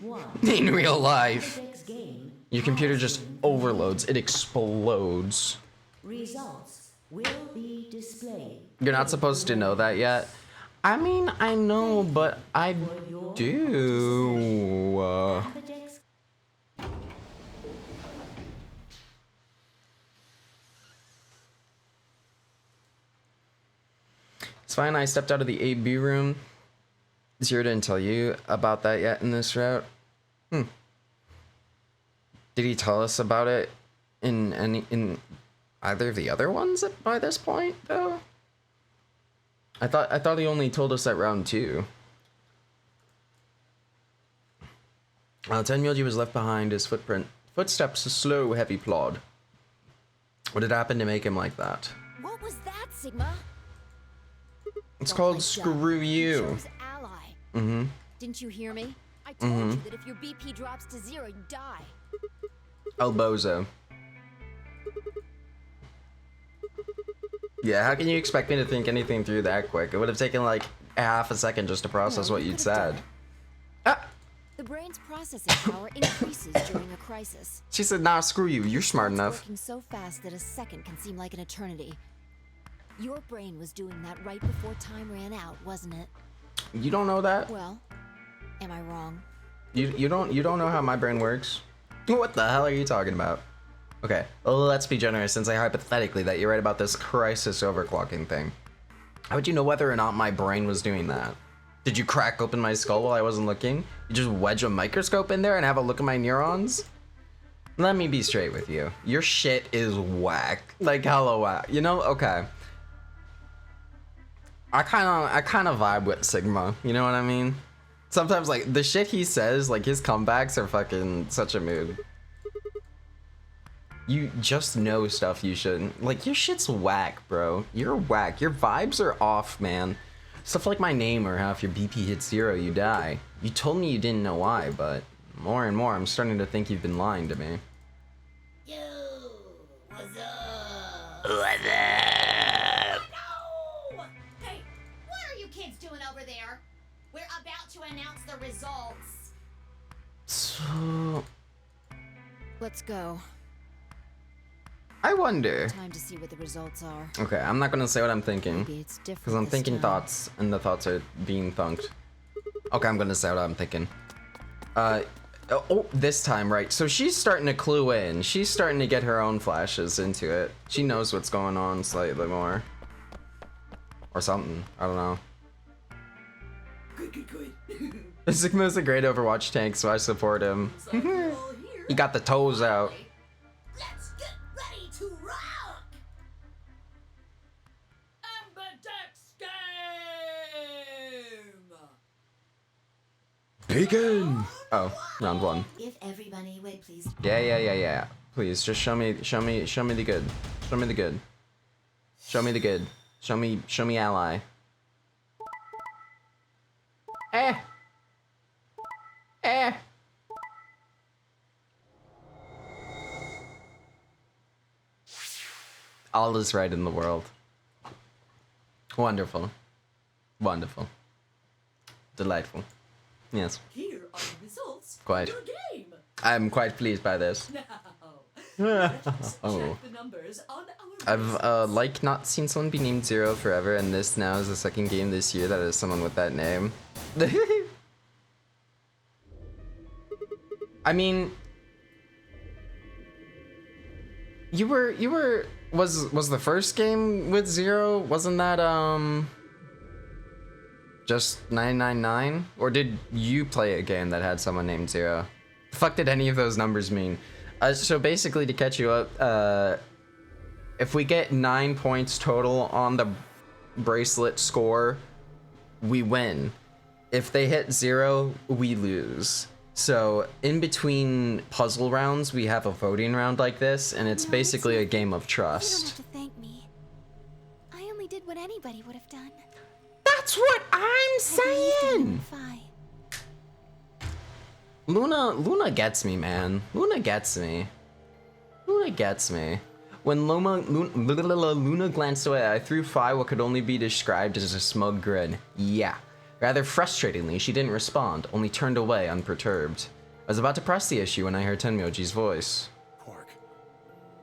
[SPEAKER 6] 1.
[SPEAKER 1] In real life,
[SPEAKER 6] Amberdex game
[SPEAKER 1] your computer just overloads. It explodes.
[SPEAKER 6] results will be displayed.
[SPEAKER 1] You're not supposed to know that yet. I mean, I know, but I do.
[SPEAKER 6] Amberdex
[SPEAKER 1] It's fine. I stepped out of the AB room. Zero didn't tell you about that yet in this route. Did he tell us about it in either of the other ones by this point though? I thought he only told us at round 2. Tenmyoji was left behind. His footsteps a slow, heavy plod. What had happened to make him like that?
[SPEAKER 2] What was that, Sigma?
[SPEAKER 1] It's
[SPEAKER 2] Don't
[SPEAKER 1] called
[SPEAKER 2] play
[SPEAKER 1] Screw
[SPEAKER 2] dumb.
[SPEAKER 1] You.
[SPEAKER 2] chose ally.
[SPEAKER 1] Mm-hmm.
[SPEAKER 2] Didn't you hear me? I told you that if your BP drops to 0, you die.
[SPEAKER 1] El Bozo. Yeah, how can you expect me to think anything through that quick? It would have taken like a half a second just to process
[SPEAKER 2] No,
[SPEAKER 1] what
[SPEAKER 2] you
[SPEAKER 1] you'd
[SPEAKER 2] could have
[SPEAKER 1] said.
[SPEAKER 2] done it.
[SPEAKER 1] Ah!
[SPEAKER 2] The brain's processing power increases during a crisis.
[SPEAKER 1] She said, nah, screw you. You're smart
[SPEAKER 2] It's
[SPEAKER 1] enough.
[SPEAKER 2] working so fast that a second can seem like an eternity. Your brain was doing that right before time ran out, wasn't it?
[SPEAKER 1] You don't know that?
[SPEAKER 2] Well, am I wrong?
[SPEAKER 1] You don't know how my brain works? What the hell are you talking about? Okay, let's be generous and say hypothetically that you're right about this crisis overclocking thing. How would you know whether or not my brain was doing that? Did you crack open my skull while I wasn't looking? You just wedge a microscope in there and have a look at my neurons? Let me be straight with you. Your shit is whack. Like hella whack. You know? Okay. I kind of vibe with Sigma. You know what I mean? Sometimes like the shit he says, like his comebacks are fucking such a mood. You just know stuff you shouldn't. Like, your shit's whack, bro. You're whack. Your vibes are off, man. Stuff like my name or how if your BP hits 0, you die. You told me you didn't know why, but more and more, I'm starting to think you've been lying to me.
[SPEAKER 8] Yo, what's up?
[SPEAKER 1] What's up?
[SPEAKER 8] No! Hey, what are you kids doing over there? We're about to announce the results.
[SPEAKER 1] So,
[SPEAKER 2] Let's go.
[SPEAKER 1] I wonder.
[SPEAKER 2] Time to see what the results are.
[SPEAKER 1] Okay, I'm not gonna say what I'm thinking.
[SPEAKER 2] Maybe it's different.
[SPEAKER 1] Because I'm
[SPEAKER 2] this
[SPEAKER 1] thinking
[SPEAKER 2] time.
[SPEAKER 1] thoughts, and the thoughts are being thunked. Okay, I'm gonna say what I'm thinking. Oh, this time, right. So she's starting to clue in. She's starting to get her own flashes into it. She knows what's going on slightly more. Or something. I don't know.
[SPEAKER 9] Good.
[SPEAKER 1] Sigma's a great Overwatch tank, so I support him. He got the toes out.
[SPEAKER 8] Let's get ready to rock! Amberdex game!
[SPEAKER 1] Begin! Oh, round 1.
[SPEAKER 6] If everybody would please.
[SPEAKER 1] Yeah. Please, just show me the good. Show me the good. Show me the good. Show me ally. All is right in the world. Wonderful. Wonderful. Delightful. Yes.
[SPEAKER 9] Here are the results
[SPEAKER 1] Quite.
[SPEAKER 9] of your game.
[SPEAKER 1] I'm quite pleased by this.
[SPEAKER 9] Now, let's
[SPEAKER 1] Oh.
[SPEAKER 9] check the numbers on our
[SPEAKER 1] I've like not seen someone be named 0 forever, and this now is the second game this year that is someone with that name. I mean, was the first game with 0? Wasn't that just 999? Or did you play a game that had someone named 0? The fuck did any of those numbers mean? So basically, to catch you up, if we get 9 points total on the bracelet score, we win. If they hit 0, we lose. So in between puzzle rounds, we have a voting round like this, and it's
[SPEAKER 2] No,
[SPEAKER 1] basically
[SPEAKER 2] it's
[SPEAKER 1] a game of
[SPEAKER 2] You don't
[SPEAKER 1] trust.
[SPEAKER 2] have to thank me. I only did what anybody would have done.
[SPEAKER 1] That's what I'm
[SPEAKER 2] I believed in
[SPEAKER 1] saying!
[SPEAKER 2] Fi.
[SPEAKER 1] Luna gets me, man. Luna gets me. When Luna glanced away, I threw Fi what could only be described as a smug grin. Yeah. Rather frustratingly, she didn't respond, only turned away unperturbed. I was about to press the issue when I heard Tenmyoji's voice.
[SPEAKER 5] Quark,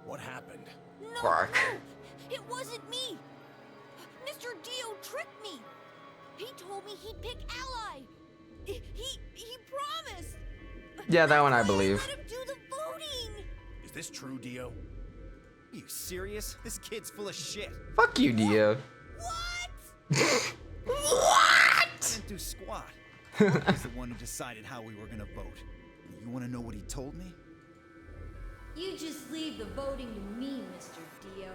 [SPEAKER 5] what happened?
[SPEAKER 2] No,
[SPEAKER 1] Quark.
[SPEAKER 2] no, it wasn't me. Mr. Dio tricked me. He told me he'd pick ally. He promised.
[SPEAKER 1] Yeah, that one I
[SPEAKER 2] That's why
[SPEAKER 1] believe.
[SPEAKER 2] let him do the voting.
[SPEAKER 5] Is this true, Dio?
[SPEAKER 4] Are you serious? This kid's full of shit.
[SPEAKER 1] Fuck you, Dio.
[SPEAKER 2] What?
[SPEAKER 4] Didn't do squat. He's the one who decided how we were gonna vote. You wanna know what he told me?
[SPEAKER 6] You just leave the voting to me, Mr. Dio.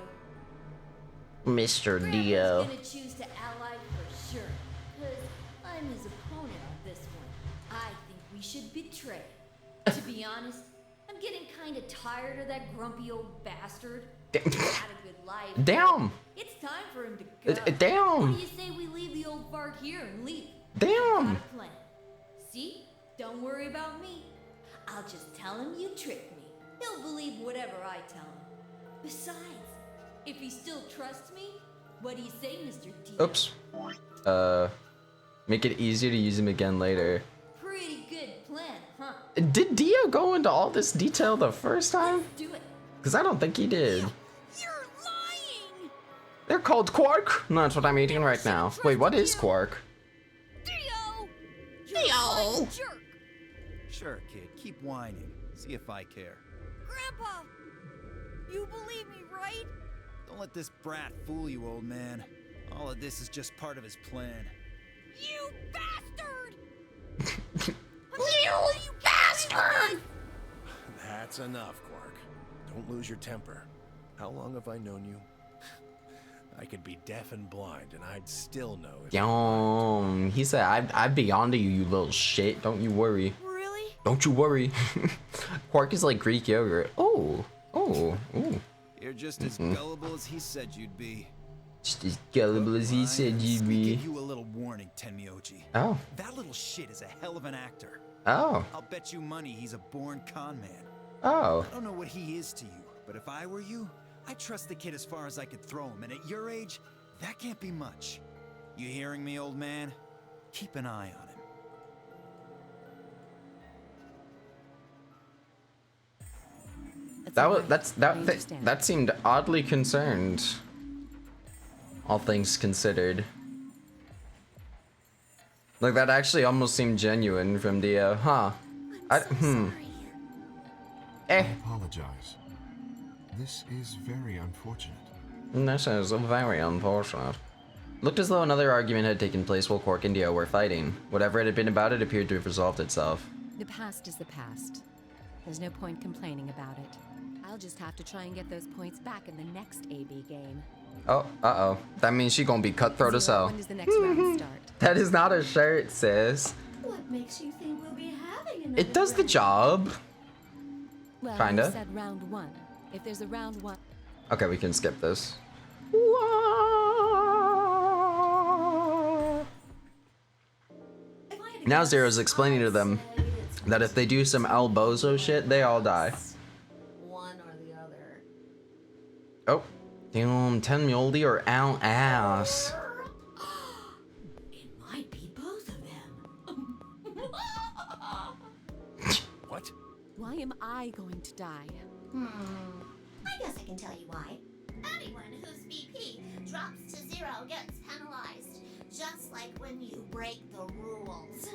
[SPEAKER 1] Mr.
[SPEAKER 6] Grandma's
[SPEAKER 1] Dio.
[SPEAKER 6] gonna choose to ally for sure, because I'm his opponent on this one. I think we should betray. To be honest, I'm getting kinda tired of that grumpy old bastard. He's had a good life.
[SPEAKER 1] Damn.
[SPEAKER 6] It's time for him to go. What
[SPEAKER 1] Damn.
[SPEAKER 6] do you say we leave the old fart here and leave?
[SPEAKER 1] Damn.
[SPEAKER 6] Got a plan. See? Don't worry about me. I'll just tell him you tricked me. He'll believe whatever I tell him. Besides, if he still trusts me, what do you say, Mr. D?
[SPEAKER 1] Oops. Make it easier to use him again later.
[SPEAKER 6] Pretty good plan, huh?
[SPEAKER 1] Did Dio go into all this detail the first time?
[SPEAKER 6] Do it.
[SPEAKER 1] Because I don't think he did.
[SPEAKER 2] You're lying!
[SPEAKER 1] They're called quark. No, that's what I'm eating right now. Wait, what is quark?
[SPEAKER 2] Dio!
[SPEAKER 1] Dio!
[SPEAKER 2] Jerk!
[SPEAKER 4] Sure, kid, keep whining. See if I care.
[SPEAKER 2] Grandpa! You believe me, right?
[SPEAKER 4] Don't let this brat fool you, old man. All of this is just part of his plan.
[SPEAKER 2] You bastard!
[SPEAKER 1] You bastard!
[SPEAKER 5] That's enough, Quark. Don't lose your temper. How long have I known you? I could be deaf and blind, and I'd still know if...
[SPEAKER 1] Yum. He said, I'd be onto you, you little shit. Don't you worry.
[SPEAKER 2] Really?
[SPEAKER 1] Don't you worry. Quark is like Greek yogurt. Oh. Oh. Ooh.
[SPEAKER 4] You're just as gullible as he said you'd be.
[SPEAKER 1] Just as gullible as he said you'd
[SPEAKER 4] Let me
[SPEAKER 1] be.
[SPEAKER 4] give you a little warning, Tenmyoji.
[SPEAKER 1] Oh.
[SPEAKER 4] That little shit is a hell of an actor.
[SPEAKER 1] Oh.
[SPEAKER 4] I'll bet you money he's a born con man.
[SPEAKER 1] Oh.
[SPEAKER 4] I don't know what he is to you, but if I were you, I'd trust the kid as far as I could throw him, and at your age, that can't be much. You hearing me, old man? Keep an eye on him.
[SPEAKER 1] That seemed oddly concerned. All things considered. Like that actually almost seemed genuine from Dio, huh?
[SPEAKER 2] Sorry.
[SPEAKER 3] I apologize. This is very unfortunate.
[SPEAKER 1] This is very unfortunate. Looked as though another argument had taken place while Quark and Dio were fighting. Whatever it had been about, it appeared to have resolved itself.
[SPEAKER 7] The past is the past. There's no point complaining about it. I'll just have to try and get those points back in the next AB game.
[SPEAKER 1] Oh, uh-oh. That means she gonna be cutthroat as hell.
[SPEAKER 7] When does the next round start?
[SPEAKER 1] That is not a shirt, sis.
[SPEAKER 6] What makes you think we'll be having another
[SPEAKER 1] It does the
[SPEAKER 6] round?
[SPEAKER 1] job.
[SPEAKER 7] Well,
[SPEAKER 1] Kinda.
[SPEAKER 7] you said round one. If there's a round one...
[SPEAKER 1] Okay, we can skip this. Now Zero's explaining to them that if they do some El Bozo shit, they all die.
[SPEAKER 6] One or the other.
[SPEAKER 1] Oh. Damn, 10 Muldy or Al Ass.
[SPEAKER 6] It might be both of them.
[SPEAKER 5] What?
[SPEAKER 7] Why am I going to die?
[SPEAKER 8] I guess I can tell you why. Anyone whose BP drops to 0 gets penalized, just like when you break the rules.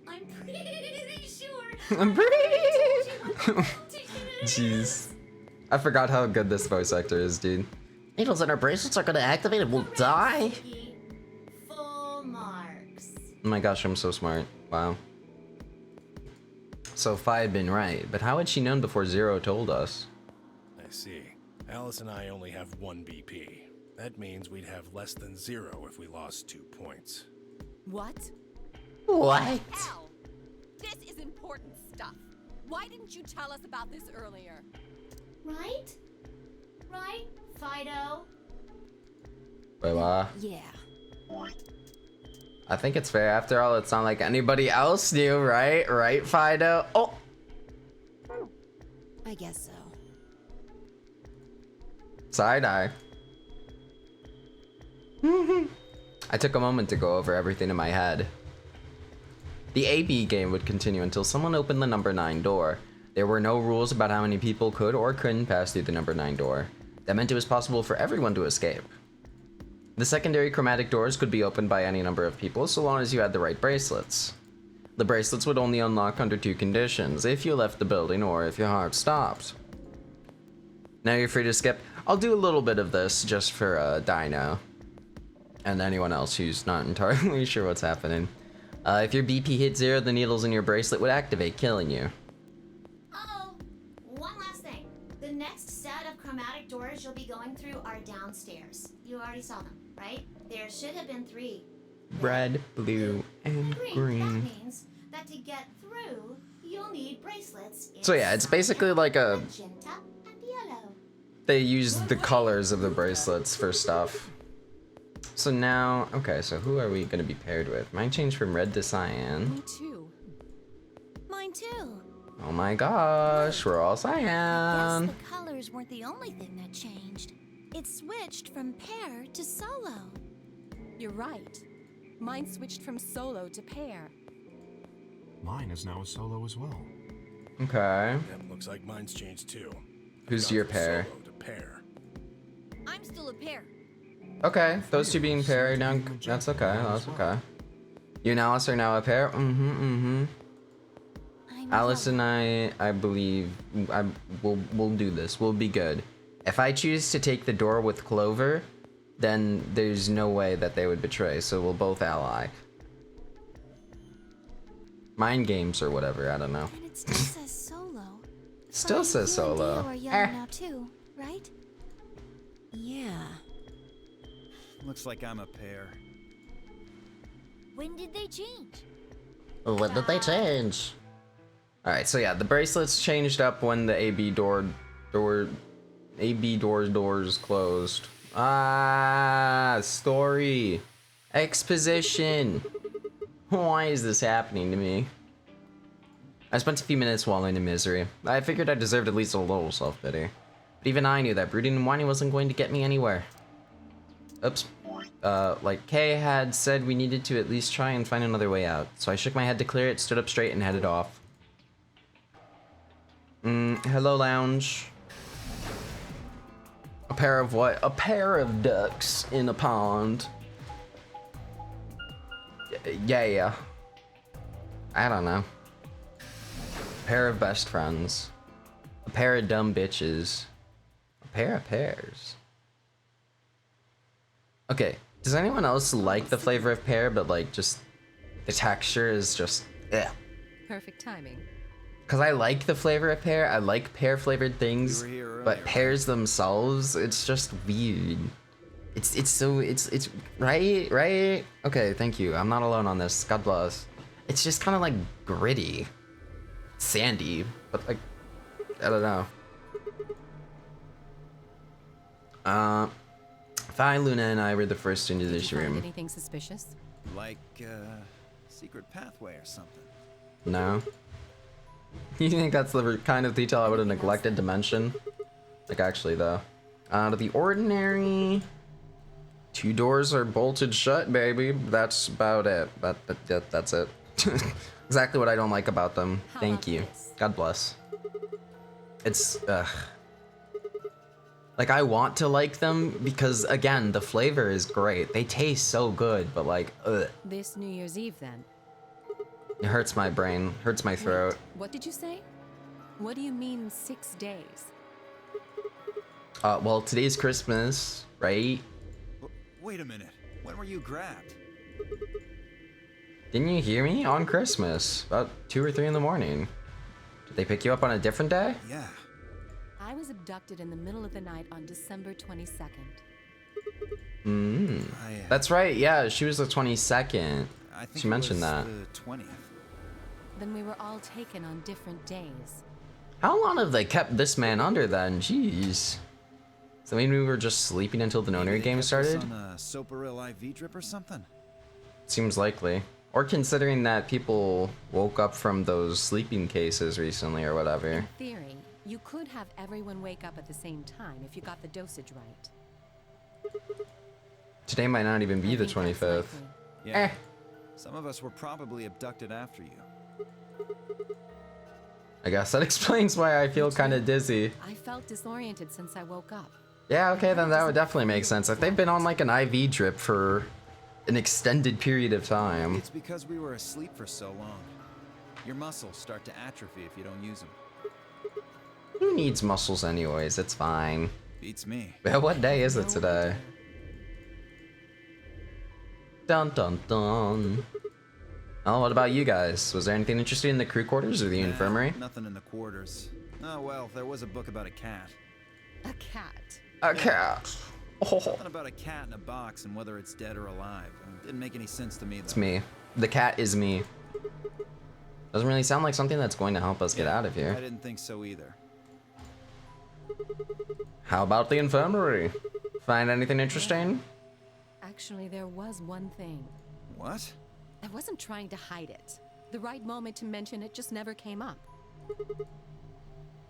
[SPEAKER 8] I'm pretty sure.
[SPEAKER 1] I'm pretty. Jeez. I forgot how good this voice actor is, dude. Needles in our bracelets are gonna activate and we'll die.
[SPEAKER 8] Full marks.
[SPEAKER 1] Oh my gosh, I'm so smart. Wow. So Phi had been right, but how had she known before Zero told us?
[SPEAKER 5] I see. Alice and I only have 1 BP. That means we'd have less than 0 if we lost 2 points.
[SPEAKER 7] What?
[SPEAKER 1] What?
[SPEAKER 7] Al! This is important stuff. Why didn't you tell us about this earlier?
[SPEAKER 8] Right? Right, Fido?
[SPEAKER 1] Wait, what?
[SPEAKER 7] Yeah.
[SPEAKER 1] I think it's fair. After all, it's not like anybody else knew, right? Right, Fido? Oh!
[SPEAKER 7] I guess so.
[SPEAKER 1] Side-eye. I took a moment to go over everything in my head. The AB game would continue until someone opened the number 9 door. There were no rules about how many people could or couldn't pass through the number 9 door. That meant it was possible for everyone to escape. The secondary chromatic doors could be opened by any number of people so long as you had the right bracelets. The bracelets would only unlock under 2 conditions: if you left the building or if your heart stopped. Now you're free to skip. I'll do a little bit of this just for Dino and anyone else who's not entirely sure what's happening. If your BP hit 0, the needles in your bracelet would activate, killing you.
[SPEAKER 8] Oh, one last thing. The next set of chromatic doors you'll be going through are downstairs. You already saw them, right? There should have been 3.
[SPEAKER 1] Red, blue, and green.
[SPEAKER 8] That means that to get through, you'll need bracelets.
[SPEAKER 1] So yeah, it's basically like a...
[SPEAKER 8] magenta and yellow.
[SPEAKER 1] They use the colors of the bracelets for stuff. So now, okay, so who are we gonna be paired with? Mine changed from red to cyan.
[SPEAKER 7] Me too.
[SPEAKER 2] Mine too.
[SPEAKER 1] Oh my gosh, we're all
[SPEAKER 2] Guess
[SPEAKER 1] cyan.
[SPEAKER 2] the colors weren't the only thing that changed. It switched from pair to solo.
[SPEAKER 7] You're right. Mine switched from solo to pair.
[SPEAKER 3] Mine is now a solo as well.
[SPEAKER 1] Okay.
[SPEAKER 5] That looks like mine's changed too.
[SPEAKER 1] Who's
[SPEAKER 5] Gone
[SPEAKER 1] your
[SPEAKER 5] from
[SPEAKER 1] pair?
[SPEAKER 5] solo to pair.
[SPEAKER 6] I'm still a pair.
[SPEAKER 1] Okay, those two being paired now, that's okay, that's okay. You and Alice are now a pair? Mm-hmm.
[SPEAKER 2] I'm
[SPEAKER 1] Alice
[SPEAKER 2] yellow.
[SPEAKER 1] and I believe, we'll do this, we'll be good. If I choose to take the door with Clover, then there's no way that they would betray, so we'll both ally. Mind games or whatever, I don't know.
[SPEAKER 2] And it still says solo.
[SPEAKER 1] Still
[SPEAKER 2] But
[SPEAKER 1] says
[SPEAKER 2] you and
[SPEAKER 1] solo.
[SPEAKER 2] Dio are yellow now too, right?
[SPEAKER 7] Yeah.
[SPEAKER 4] Looks like I'm a pair.
[SPEAKER 2] When did they change?
[SPEAKER 1] What did they change? Alright, so yeah, the bracelets changed up when the AB doors closed. Ah, story. Exposition. Why is this happening to me? I spent a few minutes wallowing in misery. I figured I deserved at least a little self-pity. But even I knew that brooding and whining wasn't going to get me anywhere. Oops. Like Kay had said, we needed to at least try and find another way out. So I shook my head to clear it, stood up straight, and headed off. Hello, lounge. A pair of what? A pair of ducks in a pond. Yeah. I don't know. A pair of best friends. A pair of dumb bitches. A pair of pears. Okay, does anyone else like the flavor of pear, but like just the texture is just
[SPEAKER 7] Perfect timing.
[SPEAKER 1] Cause I like the flavor of pear, I like pear flavored things,
[SPEAKER 4] You were here
[SPEAKER 1] but
[SPEAKER 4] earlier.
[SPEAKER 1] pears themselves, it's just weird. It's right? Okay, thank you. I'm not alone on this. God bless. It's just kind of like gritty, sandy, but like I don't know. Phi, Luna, and I were the first into
[SPEAKER 7] Did
[SPEAKER 1] this
[SPEAKER 7] you find
[SPEAKER 1] room.
[SPEAKER 7] anything suspicious?
[SPEAKER 4] Like, secret pathway or something.
[SPEAKER 1] No. You think that's the kind of detail I would have neglected to mention? Like actually though. Out of the ordinary. 2 doors are bolted shut, baby. That's about it. That's it. Exactly what I don't like about them.
[SPEAKER 7] How
[SPEAKER 1] Thank
[SPEAKER 7] about
[SPEAKER 1] you.
[SPEAKER 7] this?
[SPEAKER 1] God bless. It's like I want to like them because again, the flavor is great. They taste so good, but like
[SPEAKER 7] This New Year's Eve, then.
[SPEAKER 1] it hurts my brain, hurts my throat.
[SPEAKER 7] Wait, what did you say? What do you mean 6 days?
[SPEAKER 1] Well, today's Christmas, right?
[SPEAKER 4] Wait a minute. When were you grabbed?
[SPEAKER 1] Didn't you hear me? On Christmas, about 2 or 3 in the morning. Did they pick you up on a different day?
[SPEAKER 4] Yeah.
[SPEAKER 7] I was abducted in the middle of the night on December 22nd.
[SPEAKER 1] That's right, yeah, she was the 22nd.
[SPEAKER 4] I think
[SPEAKER 1] She mentioned
[SPEAKER 4] it was
[SPEAKER 1] that.
[SPEAKER 4] the 20th.
[SPEAKER 7] Then we were all taken on different days.
[SPEAKER 1] How long have they kept this man under then? Jeez. Does that mean we were just sleeping until the
[SPEAKER 4] Maybe
[SPEAKER 1] nonary
[SPEAKER 4] they
[SPEAKER 1] game
[SPEAKER 4] kept us
[SPEAKER 1] started?
[SPEAKER 4] on a Soparil IV drip or something?
[SPEAKER 1] Seems likely. Or considering that people woke up from those sleeping cases recently or whatever.
[SPEAKER 7] In theory, you could have everyone wake up at the same time if you got the dosage right.
[SPEAKER 1] Today might not even be
[SPEAKER 7] I
[SPEAKER 1] the
[SPEAKER 7] think that's
[SPEAKER 1] 25th.
[SPEAKER 7] likely.
[SPEAKER 4] Yeah. Some of us were probably abducted after you.
[SPEAKER 1] I guess that explains why I feel kind of dizzy.
[SPEAKER 7] I felt disoriented since I woke up.
[SPEAKER 1] Yeah, okay, then that would definitely make sense. If they've been on like an IV drip for an extended period of time.
[SPEAKER 4] It's because we were asleep for so long. Your muscles start to atrophy if you don't use them.
[SPEAKER 1] Who needs muscles anyways? It's fine.
[SPEAKER 4] Beats me.
[SPEAKER 1] Well, what day is it today? Dun dun dun. Oh, what about you guys? Was there anything interesting in the crew quarters or the
[SPEAKER 4] Nah,
[SPEAKER 1] infirmary?
[SPEAKER 4] Nothing in the quarters. Oh well, there was a book about a cat.
[SPEAKER 7] A cat.
[SPEAKER 1] A cat. Oh,
[SPEAKER 4] Something about a cat in a box and whether it's dead or alive. Didn't make any sense to me though.
[SPEAKER 1] it's me. The cat is me. Doesn't really sound like something that's going to help us get out of
[SPEAKER 4] I
[SPEAKER 1] here.
[SPEAKER 4] didn't think so either.
[SPEAKER 1] How about the infirmary? Find anything interesting?
[SPEAKER 7] Actually, there was one thing.
[SPEAKER 4] What?
[SPEAKER 7] I wasn't trying to hide it. The right moment to mention it just never came up.
[SPEAKER 1] You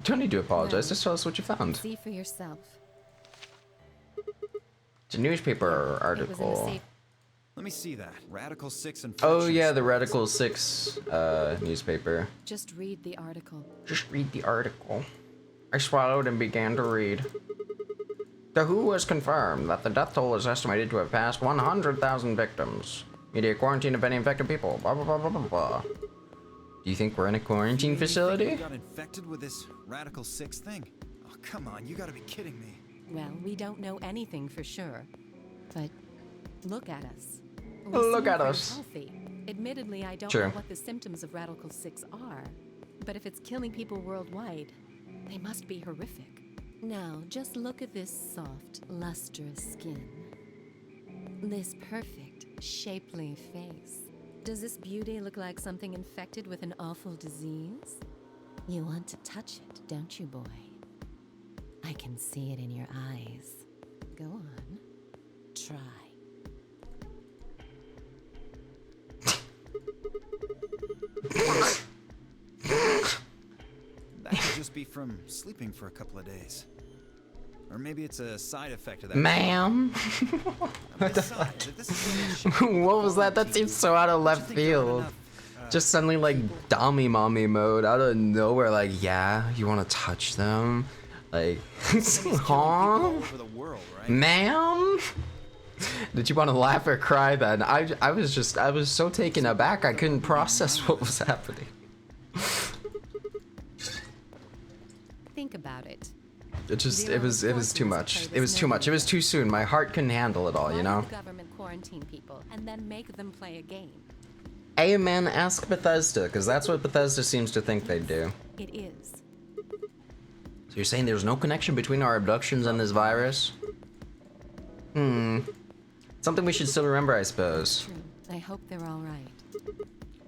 [SPEAKER 1] don't need to apologize. Just tell us what you found.
[SPEAKER 7] See for yourself.
[SPEAKER 1] It's a newspaper
[SPEAKER 7] It was in the
[SPEAKER 1] article.
[SPEAKER 7] safe.
[SPEAKER 4] Let me see that. Radical 6 and
[SPEAKER 1] Oh yeah, the Radical 6 newspaper.
[SPEAKER 7] Just read the article.
[SPEAKER 1] Just read the article. I swallowed and began to read. The WHO has confirmed that the death toll is estimated to have passed 100,000 victims. Immediate quarantine of any infected people. Blah blah blah blah blah blah. Do you think we're in a quarantine
[SPEAKER 4] You
[SPEAKER 1] facility?
[SPEAKER 4] got infected with this Radical 6 thing? Oh, come on, you gotta be kidding me.
[SPEAKER 7] Well, we don't know anything for sure. But look at us. We
[SPEAKER 1] Look
[SPEAKER 7] seem
[SPEAKER 1] at
[SPEAKER 7] pretty
[SPEAKER 1] us.
[SPEAKER 7] Healthy. Admittedly, I don't
[SPEAKER 1] Sure.
[SPEAKER 7] know what the symptoms of Radical 6 are. But if it's killing people worldwide, they must be horrific. Now, just look at this soft, lustrous skin. This perfect, shapely face. Does this beauty look like something infected with an awful disease? You want to touch it, don't you, boy? I can see it in your eyes. Go on. Try.
[SPEAKER 4] That could just be from sleeping for a couple of days. Or maybe it's a side effect of that.
[SPEAKER 1] Ma'am?
[SPEAKER 4] Besides, if this is what it should
[SPEAKER 1] What was that? That seems so out of left
[SPEAKER 4] think there aren't
[SPEAKER 1] field.
[SPEAKER 4] enough,
[SPEAKER 1] Just suddenly like dummy mommy mode out of nowhere. Like, yeah, you want to touch them? Like,
[SPEAKER 4] people all
[SPEAKER 1] huh?
[SPEAKER 4] over the world, right?
[SPEAKER 1] Ma'am? Did you want to laugh or cry then? I was so taken aback I couldn't process what was happening.
[SPEAKER 7] Think about it.
[SPEAKER 1] It was too much. It was too much. It was too soon. My heart couldn't handle it all, you
[SPEAKER 7] Why
[SPEAKER 1] know?
[SPEAKER 7] would the government quarantine people and then make them play a game?
[SPEAKER 1] Amen, ask Bethesda, because that's what Bethesda seems to think they do.
[SPEAKER 7] It is.
[SPEAKER 1] So you're saying there's no connection between our abductions and this virus? Something we should still remember, I suppose.
[SPEAKER 7] True. I hope they're all right.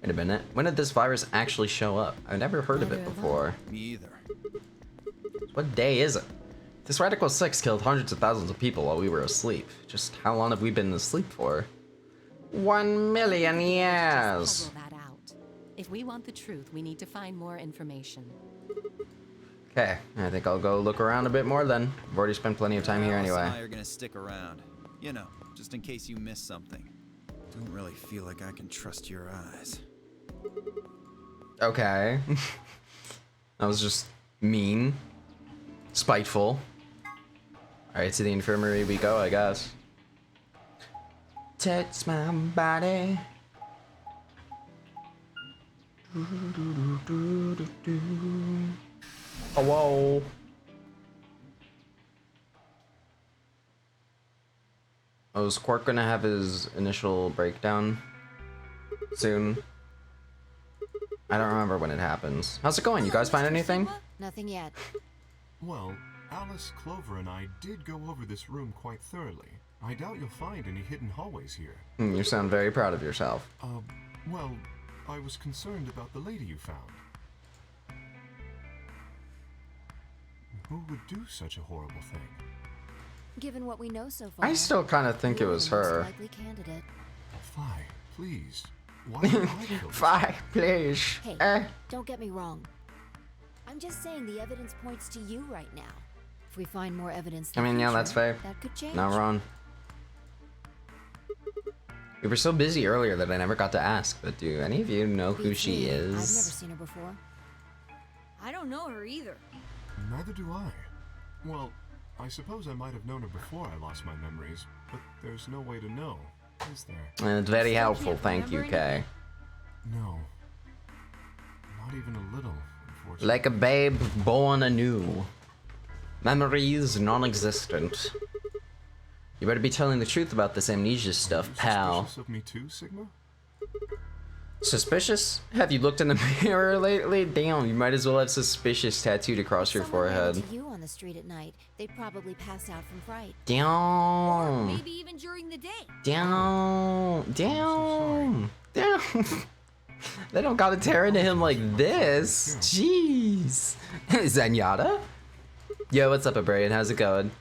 [SPEAKER 1] Wait a minute. When did this virus actually show up? I've never heard of it
[SPEAKER 7] Neither have I.
[SPEAKER 1] before.
[SPEAKER 4] Me either.
[SPEAKER 1] What day is it? This Radical 6 killed hundreds of thousands of people while we were asleep. Just how long have we been asleep for? 1 million years!
[SPEAKER 7] Puzzle that out. If we want the truth, we need to find more information.
[SPEAKER 1] Okay, I think I'll go look around a bit more then. I've already spent plenty of time here
[SPEAKER 4] Alice and
[SPEAKER 1] anyway.
[SPEAKER 4] I are gonna stick around. You know, just in case you miss something. Don't really feel like I can trust your eyes.
[SPEAKER 1] Okay. That was just mean. Spiteful. Alright, to the infirmary we go, I guess. Touch my body. Oh, whoa. Oh, is Quark gonna have his initial breakdown soon? I don't remember when it happens. How's it going? You guys find anything?
[SPEAKER 2] Nothing yet.
[SPEAKER 3] Well, Alice, Clover, and I did go over this room quite thoroughly. I doubt you'll find any hidden hallways here.
[SPEAKER 1] You sound very proud of yourself.
[SPEAKER 3] Well, I was concerned about the lady you found. Who would do such a horrible thing?
[SPEAKER 2] Given what we know so far,
[SPEAKER 1] I still kind of think it was
[SPEAKER 2] you're the most
[SPEAKER 1] her.
[SPEAKER 2] likely candidate.
[SPEAKER 3] Fi, please. Why did I kill this?
[SPEAKER 1] Fi, please.
[SPEAKER 2] Hey, don't get me wrong. I'm just saying the evidence points to you right now. If we find more evidence, in
[SPEAKER 1] I mean,
[SPEAKER 2] the
[SPEAKER 1] yeah,
[SPEAKER 2] future,
[SPEAKER 1] that's fair.
[SPEAKER 2] That could change.
[SPEAKER 1] Not wrong. We were so busy earlier that I never got to ask, but do any of you know who
[SPEAKER 2] Beats
[SPEAKER 1] she
[SPEAKER 2] me. I've never
[SPEAKER 1] is?
[SPEAKER 2] seen her before.
[SPEAKER 6] I don't know her either.
[SPEAKER 3] Neither do I. Well, I suppose I might have known her before I lost my memories, but there's no way to know, is there?
[SPEAKER 1] And it's very
[SPEAKER 6] Still
[SPEAKER 1] helpful,
[SPEAKER 6] can't
[SPEAKER 1] thank you,
[SPEAKER 6] remember
[SPEAKER 1] Kay.
[SPEAKER 3] No. Not even a little, unfortunately.
[SPEAKER 1] Like a babe born anew. Memories non-existent. You better be telling the truth about this amnesia stuff,
[SPEAKER 3] Are you
[SPEAKER 1] pal.
[SPEAKER 3] suspicious of me too, Sigma?
[SPEAKER 1] Suspicious? Have you looked in the mirror lately? Damn, you might as well have suspicious tattooed across your
[SPEAKER 2] Someone ran
[SPEAKER 1] forehead.
[SPEAKER 2] into you on the street at night. They'd probably pass out from fright.
[SPEAKER 1] Damn.
[SPEAKER 6] Maybe even during the day.
[SPEAKER 1] Down, down, down. They don't gotta tear into him like this. Jeez. Zenyatta? Yo, what's up, Abrarian? How's it going?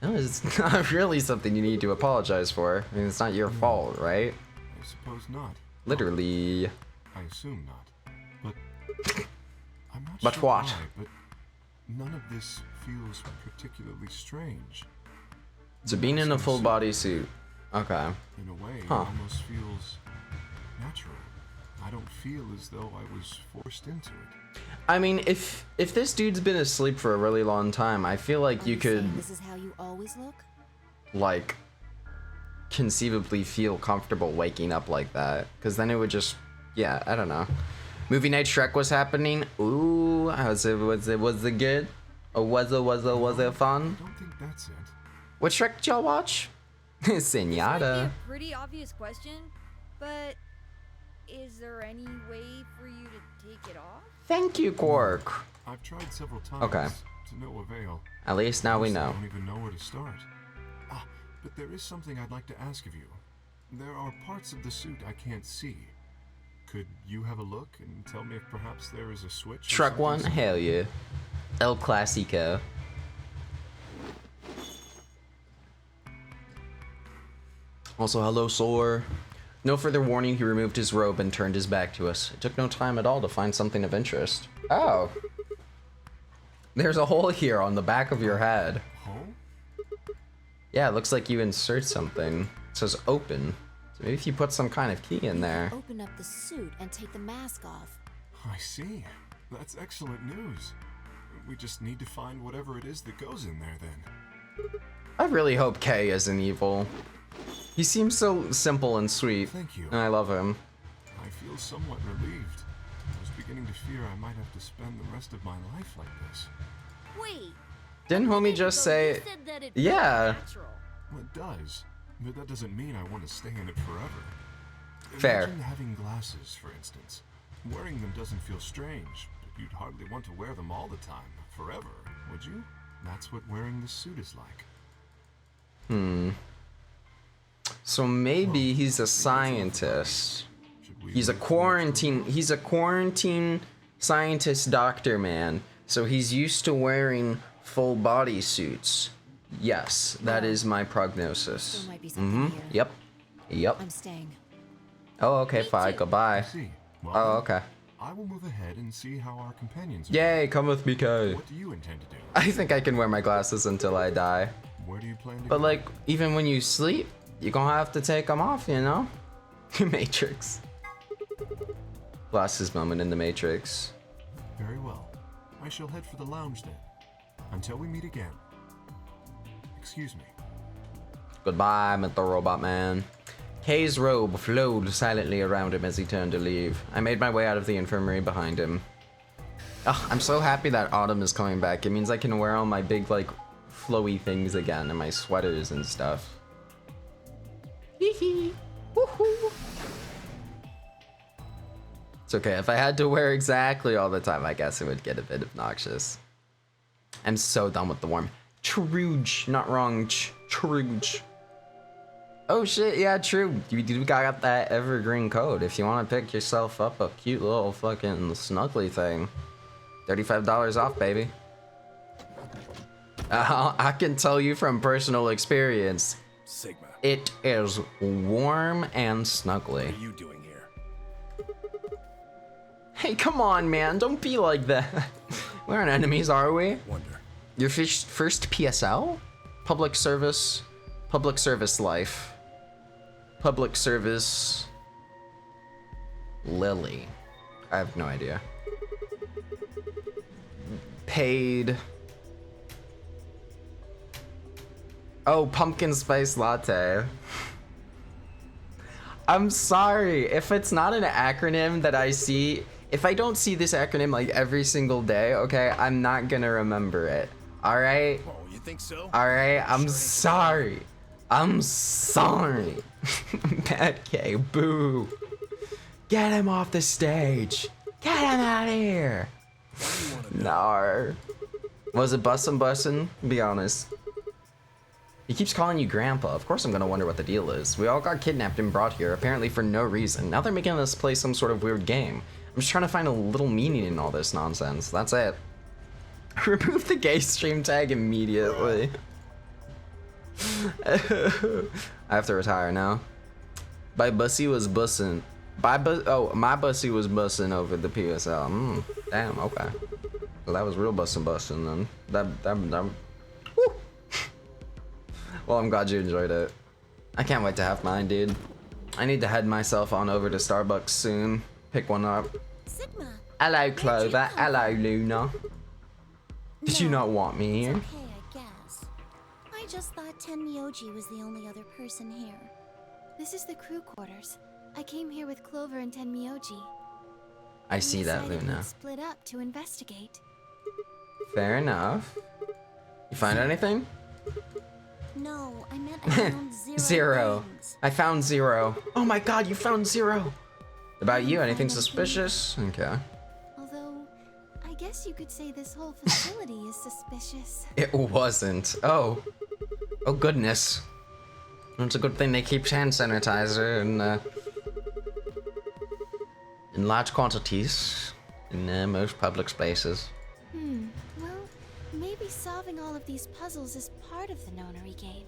[SPEAKER 1] No, it's not really something you need to apologize for. I mean, it's not your fault, right?
[SPEAKER 3] I suppose not.
[SPEAKER 1] Literally.
[SPEAKER 3] I assume not. But I'm not
[SPEAKER 1] But
[SPEAKER 3] sure
[SPEAKER 1] what?
[SPEAKER 3] why, but none of this feels particularly strange.
[SPEAKER 1] So being in a full body suit. Okay.
[SPEAKER 3] In a way,
[SPEAKER 1] Huh.
[SPEAKER 3] it almost feels natural. I don't feel as though I was forced into it.
[SPEAKER 1] I mean, if this dude's been asleep for a really long time, I feel like you could,
[SPEAKER 2] saying this is how you always look?
[SPEAKER 1] like, conceivably feel comfortable waking up like that. Because then it would just, yeah, I don't know. Movie night Shrek was happening. Ooh, was it good? Or was it fun?
[SPEAKER 3] I don't think that's it.
[SPEAKER 1] What Shrek did y'all watch?
[SPEAKER 2] This might be
[SPEAKER 1] Senora.
[SPEAKER 2] a pretty obvious question, but is there any way for you to take it off?
[SPEAKER 1] Thank you, Quark.
[SPEAKER 3] I've tried several times.
[SPEAKER 1] Okay.
[SPEAKER 3] To no avail.
[SPEAKER 1] At least now we
[SPEAKER 3] Honestly,
[SPEAKER 1] know.
[SPEAKER 3] I don't even know where to start. Ah, but there is something I'd like to ask of you. There are parts of the suit I can't see. Could you have a look and tell me if perhaps there is a switch? or
[SPEAKER 1] Shrek 1?
[SPEAKER 3] something?
[SPEAKER 1] Hell yeah. El Clasico. Also, hello, Sor. No further warning, he removed his robe and turned his back to us. It took no time at all to find something of interest. Oh. There's a hole here on the back of your head.
[SPEAKER 3] Hole?
[SPEAKER 1] Yeah, it looks like you insert something. It says open. So maybe if you put some kind of key in there.
[SPEAKER 2] Open up the suit and take the mask off.
[SPEAKER 3] I see. That's excellent news. We just need to find whatever it is that goes in there then.
[SPEAKER 1] I really hope Kay isn't evil. He seems so simple and sweet.
[SPEAKER 3] Thank you.
[SPEAKER 1] And I love him.
[SPEAKER 3] I feel somewhat relieved. I was beginning to fear I might have to spend the rest of my life like this.
[SPEAKER 2] Wait.
[SPEAKER 1] Didn't homie just
[SPEAKER 2] so you
[SPEAKER 1] say...
[SPEAKER 2] said that it
[SPEAKER 1] Yeah.
[SPEAKER 2] felt natural.
[SPEAKER 3] Well, it does, but that doesn't mean I want to stay in it forever.
[SPEAKER 1] Fair.
[SPEAKER 3] Imagine having glasses, for instance. Wearing them doesn't feel strange, but you'd hardly want to wear them all the time, forever, would you? That's what wearing this suit is like.
[SPEAKER 1] So maybe he's a scientist.
[SPEAKER 3] Should we
[SPEAKER 1] He's a quarantine scientist doctor man. So he's used to wearing full body suits. Yes, that is my prognosis.
[SPEAKER 2] There might be something here.
[SPEAKER 1] Yep. Yep.
[SPEAKER 2] I'm staying.
[SPEAKER 1] Oh, okay, fine. Goodbye.
[SPEAKER 3] see? Well,
[SPEAKER 1] Oh,
[SPEAKER 3] then,
[SPEAKER 1] okay.
[SPEAKER 3] I will move ahead and see how our companions are.
[SPEAKER 1] Yay, come with me, Kay.
[SPEAKER 3] What do you intend to do?
[SPEAKER 1] I think I can wear my glasses until I die.
[SPEAKER 3] Where do you plan to
[SPEAKER 1] But
[SPEAKER 3] go?
[SPEAKER 1] like, even when you sleep, you're gonna have to take them off, you know? Matrix. Glasses moment in the Matrix.
[SPEAKER 3] Very well. I shall head for the lounge then. Until we meet again. Excuse me.
[SPEAKER 1] Goodbye, Mr. Robot Man. Kay's robe flowed silently around him as he turned to leave. I made my way out of the infirmary behind him. Oh, I'm so happy that autumn is coming back. It means I can wear all my big, like, flowy things again and my sweaters and stuff. Hee hee. Woohoo. It's okay. If I had to wear exactly all the time, I guess it would get a bit obnoxious. I'm so done with the warm. Truge, not wrong. Truge. Oh shit, yeah, true. You do got that evergreen code. If you want to pick yourself up a cute little fucking snuggly thing, $35 off, baby. I can tell you from personal experience,
[SPEAKER 5] Sigma,
[SPEAKER 1] it is warm and
[SPEAKER 5] what
[SPEAKER 1] snuggly.
[SPEAKER 5] are you doing here?
[SPEAKER 1] Hey, come on, man. Don't be like that. We aren't enemies, are we?
[SPEAKER 5] Wonder.
[SPEAKER 1] Your first PSL? Public service life. Public service Lily. I have no idea. Paid. Oh, pumpkin spice latte. I'm sorry if it's not an acronym that I see. If I don't see this acronym like every single day, okay, I'm not gonna remember it. All right?
[SPEAKER 5] Oh, you think so?
[SPEAKER 1] All right, I'm sorry. I'm sorry. Bad K, boo. Get him off the stage. Get him out of here. No. Was it bussin'? Be honest. He keeps calling you grandpa. Of course I'm gonna wonder what the deal is. We all got kidnapped and brought here, apparently for no reason. Now they're making us play some sort of weird game. I'm just trying to find a little meaning in all this nonsense. That's it. Remove the gay stream tag immediately. I have to retire now. My bussy was bussin'. My bussy was bussin' over the PSL. Damn, okay. Well, that was real bussin' then. Woo. Well, I'm glad you enjoyed it. I can't wait to have mine, dude. I need to head myself on over to Starbucks soon. Pick one up.
[SPEAKER 8] Sigma.
[SPEAKER 1] Hello, Clover. Hello, Luna. Did you not want me here?
[SPEAKER 8] It's okay, I guess. I just thought Tenmyoji was the only other person here.
[SPEAKER 10] This is the crew quarters. I came here with Clover and Tenmyoji.
[SPEAKER 1] I see that, Luna.
[SPEAKER 10] We'd split up to investigate.
[SPEAKER 1] Fair enough. You find anything?
[SPEAKER 8] No, I meant I found
[SPEAKER 1] Zero.
[SPEAKER 8] things.
[SPEAKER 1] I found 0. Oh my god, you found 0. About you, anything suspicious? Okay.
[SPEAKER 10] Although, I guess you could say this whole facility is suspicious.
[SPEAKER 1] It wasn't. Oh. Oh goodness. It's a good thing they keep hand sanitizer in large quantities in most public spaces.
[SPEAKER 10] Well, maybe solving all of these puzzles is part of the Nonary game.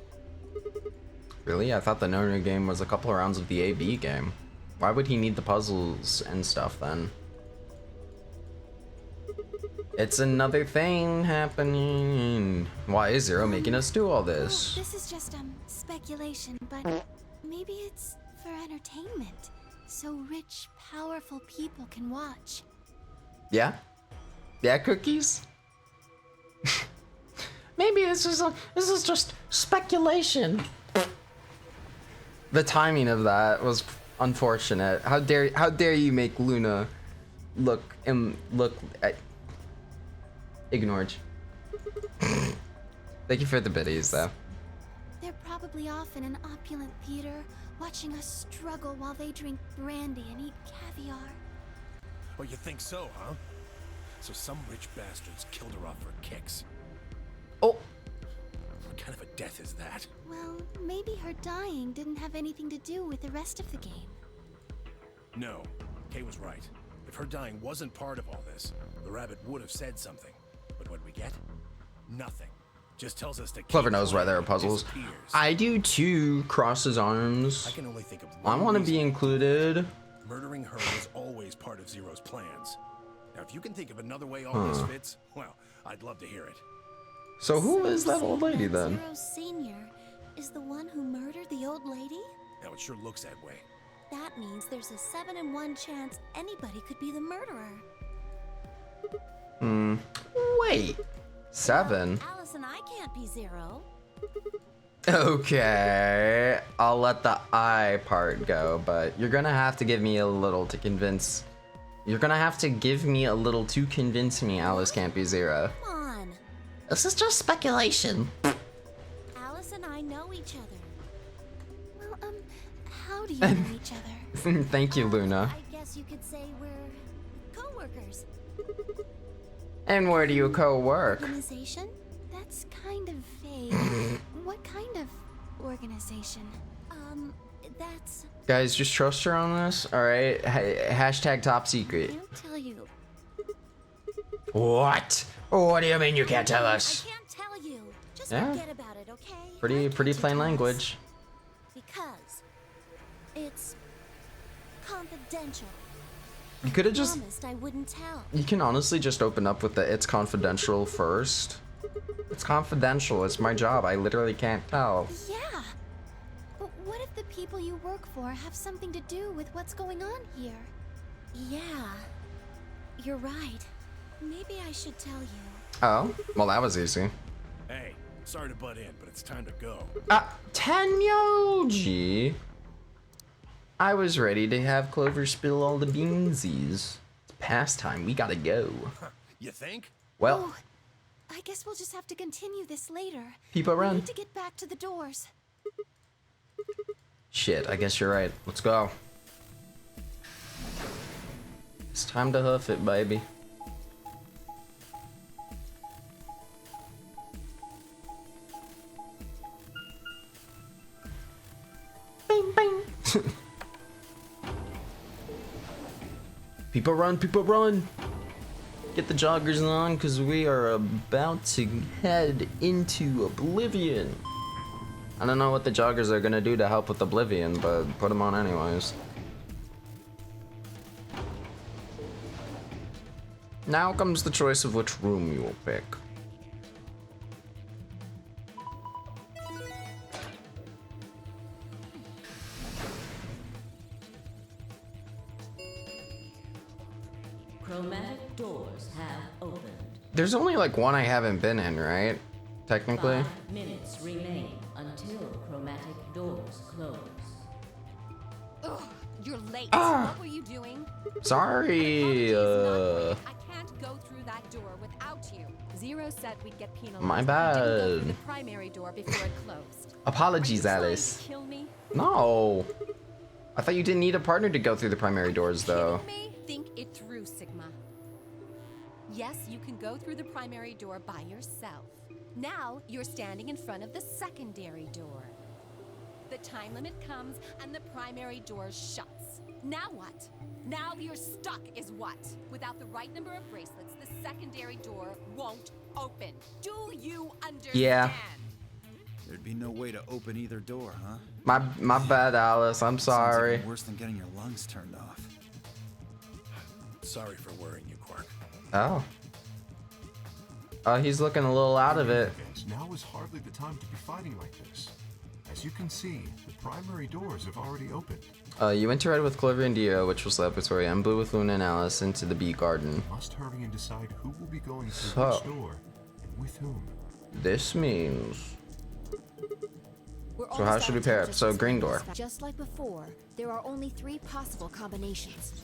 [SPEAKER 1] Really? I thought the Nonary game was a couple of rounds of the AB game. Why would he need the puzzles and stuff then? It's another thing happening. Why is Zero making us do all this?
[SPEAKER 10] Well, this is just speculation, but maybe it's for entertainment, so rich, powerful people can watch.
[SPEAKER 1] Yeah? Yeah, cookies? Maybe this is just speculation. The timing of that was unfortunate. How dare you make Luna look ignored. Thank you for the biddies though.
[SPEAKER 10] They're probably off in an opulent theater, watching us struggle while they drink brandy and eat caviar.
[SPEAKER 5] Oh, you think so, huh? So some rich bastards killed her off for kicks.
[SPEAKER 1] Oh.
[SPEAKER 5] What kind of a death is that?
[SPEAKER 10] Well, maybe her dying didn't have anything to do with the rest of the game.
[SPEAKER 5] No, Kay was right. If her dying wasn't part of all this, the rabbit would have said something. But what we get? Nothing. Just tells us to
[SPEAKER 1] Clover knows why there are puzzles. I do too. Cross his arms.
[SPEAKER 5] I can only think of
[SPEAKER 1] I want to be included.
[SPEAKER 5] Murdering her was always part of Zero's plans. Now, if you can think of another way all this fits, well, I'd love to hear it.
[SPEAKER 1] So who is that old lady then?
[SPEAKER 8] Zero Senior is the one who murdered the old lady?
[SPEAKER 5] Now, it sure looks that way.
[SPEAKER 8] That means there's a 7 in 1 chance anybody could be the murderer.
[SPEAKER 1] Wait. 7?
[SPEAKER 8] Alice and I can't be Zero.
[SPEAKER 1] Okay. I'll let the I part go, but you're gonna have to give me a little to convince. You're gonna have to give me a little to convince me Alice can't be Zero.
[SPEAKER 8] Come on.
[SPEAKER 1] This is just speculation.
[SPEAKER 8] Alice and I know each other.
[SPEAKER 10] Well, how do you know each other?
[SPEAKER 1] Thank you, Luna.
[SPEAKER 8] I guess you could say we're co-workers.
[SPEAKER 1] And where do you co-work?
[SPEAKER 10] Organization? That's kind of vague. What kind of organization?
[SPEAKER 8] That's...
[SPEAKER 1] Guys, just trust her on this, alright? Hashtag top secret.
[SPEAKER 8] I can't tell you.
[SPEAKER 1] What? What do you mean you can't tell us?
[SPEAKER 8] I can't tell you. Just
[SPEAKER 1] Yeah.
[SPEAKER 8] forget about it, okay?
[SPEAKER 1] Pretty
[SPEAKER 8] Why can't you
[SPEAKER 1] plain
[SPEAKER 8] tell us?
[SPEAKER 1] language.
[SPEAKER 8] Because it's confidential.
[SPEAKER 1] You could have just...
[SPEAKER 8] Promised I wouldn't tell.
[SPEAKER 1] You can honestly just open up with the "it's confidential" first. It's confidential. It's my job. I literally can't tell.
[SPEAKER 10] Yeah. But what if the people you work for have something to do with what's going on here?
[SPEAKER 8] Yeah. You're right. Maybe I should tell you.
[SPEAKER 1] Oh, well that was easy.
[SPEAKER 5] Hey, sorry to butt in, but it's time to go.
[SPEAKER 1] Tenmyoji. I was ready to have Clover spill all the beansies. It's past time. We gotta go.
[SPEAKER 5] You think?
[SPEAKER 1] Well,
[SPEAKER 10] Oh, I guess we'll just have to continue this later.
[SPEAKER 1] people
[SPEAKER 10] We
[SPEAKER 1] run.
[SPEAKER 10] need to get back to the doors.
[SPEAKER 1] Shit, I guess you're right. Let's go. It's time to hoof it, baby. Bing, bing. People run, people run. Get the joggers on, because we are about to head into oblivion. I don't know what the joggers are gonna do to help with Oblivion, but put them on anyways. Now comes the choice of which room you will pick.
[SPEAKER 11] Chromatic doors have opened.
[SPEAKER 1] There's only like one I haven't been in, right? Technically.
[SPEAKER 11] 5 minutes remain until chromatic doors close.
[SPEAKER 7] Ugh, you're late.
[SPEAKER 1] Ah.
[SPEAKER 7] What were you doing?
[SPEAKER 1] Sorry.
[SPEAKER 7] I can't go through that door without you. Zero said we'd get penalized.
[SPEAKER 1] My
[SPEAKER 7] if we didn't go through
[SPEAKER 1] bad.
[SPEAKER 7] the primary door before it closed.
[SPEAKER 1] Apologies,
[SPEAKER 7] Are you trying
[SPEAKER 1] Alice.
[SPEAKER 7] to kill me?
[SPEAKER 1] No. I thought you didn't need a partner to go through the primary doors, though.
[SPEAKER 7] Kidding me? Think it through, Sigma. Yes, you can go through the primary door by yourself. Now you're standing in front of the secondary door. The time limit comes and the primary door shuts. Now what? Now you're stuck is what? Without the right number of bracelets, the secondary door won't open. Do you understand?
[SPEAKER 1] Yeah.
[SPEAKER 4] There'd be no way to open either door, huh?
[SPEAKER 1] My bad, Alice. I'm
[SPEAKER 4] Sounds
[SPEAKER 1] sorry.
[SPEAKER 4] even worse than getting your lungs turned off.
[SPEAKER 5] Sorry for worrying you, Quark.
[SPEAKER 1] Oh. He's looking a little out of it.
[SPEAKER 3] Now is hardly the time to be fighting like this. As you can see, the primary doors have already opened.
[SPEAKER 1] You went to red with Clover and Dio, which was laboratory, and blue with Luna and Alice into the bee garden.
[SPEAKER 3] You must hurry and decide who will be going through
[SPEAKER 1] So.
[SPEAKER 3] which door and with whom.
[SPEAKER 1] This means...
[SPEAKER 10] We're
[SPEAKER 1] So how
[SPEAKER 10] almost
[SPEAKER 1] should
[SPEAKER 10] out
[SPEAKER 1] we
[SPEAKER 10] of
[SPEAKER 1] pair
[SPEAKER 10] time
[SPEAKER 1] up?
[SPEAKER 10] to
[SPEAKER 1] So
[SPEAKER 10] suspend
[SPEAKER 1] green
[SPEAKER 10] this
[SPEAKER 1] door.
[SPEAKER 10] fact. Just like before, there are only 3 possible combinations.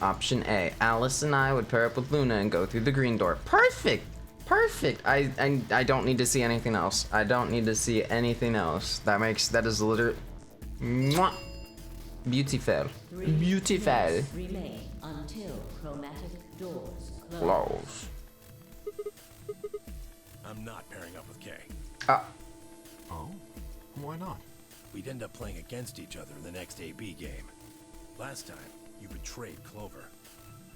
[SPEAKER 1] Option A. Alice and I would pair up with Luna and go through the green door. Perfect! Perfect! I don't need to see anything else. I don't need to see anything else. That is literally... Mwah! Beautiful.
[SPEAKER 11] 3
[SPEAKER 1] Beautiful.
[SPEAKER 11] minutes remain until chromatic doors close.
[SPEAKER 1] Close.
[SPEAKER 5] I'm not pairing up with Kay.
[SPEAKER 3] Oh? Why not?
[SPEAKER 5] We'd end up playing against each other in the next AB game. Last time, you betrayed Clover.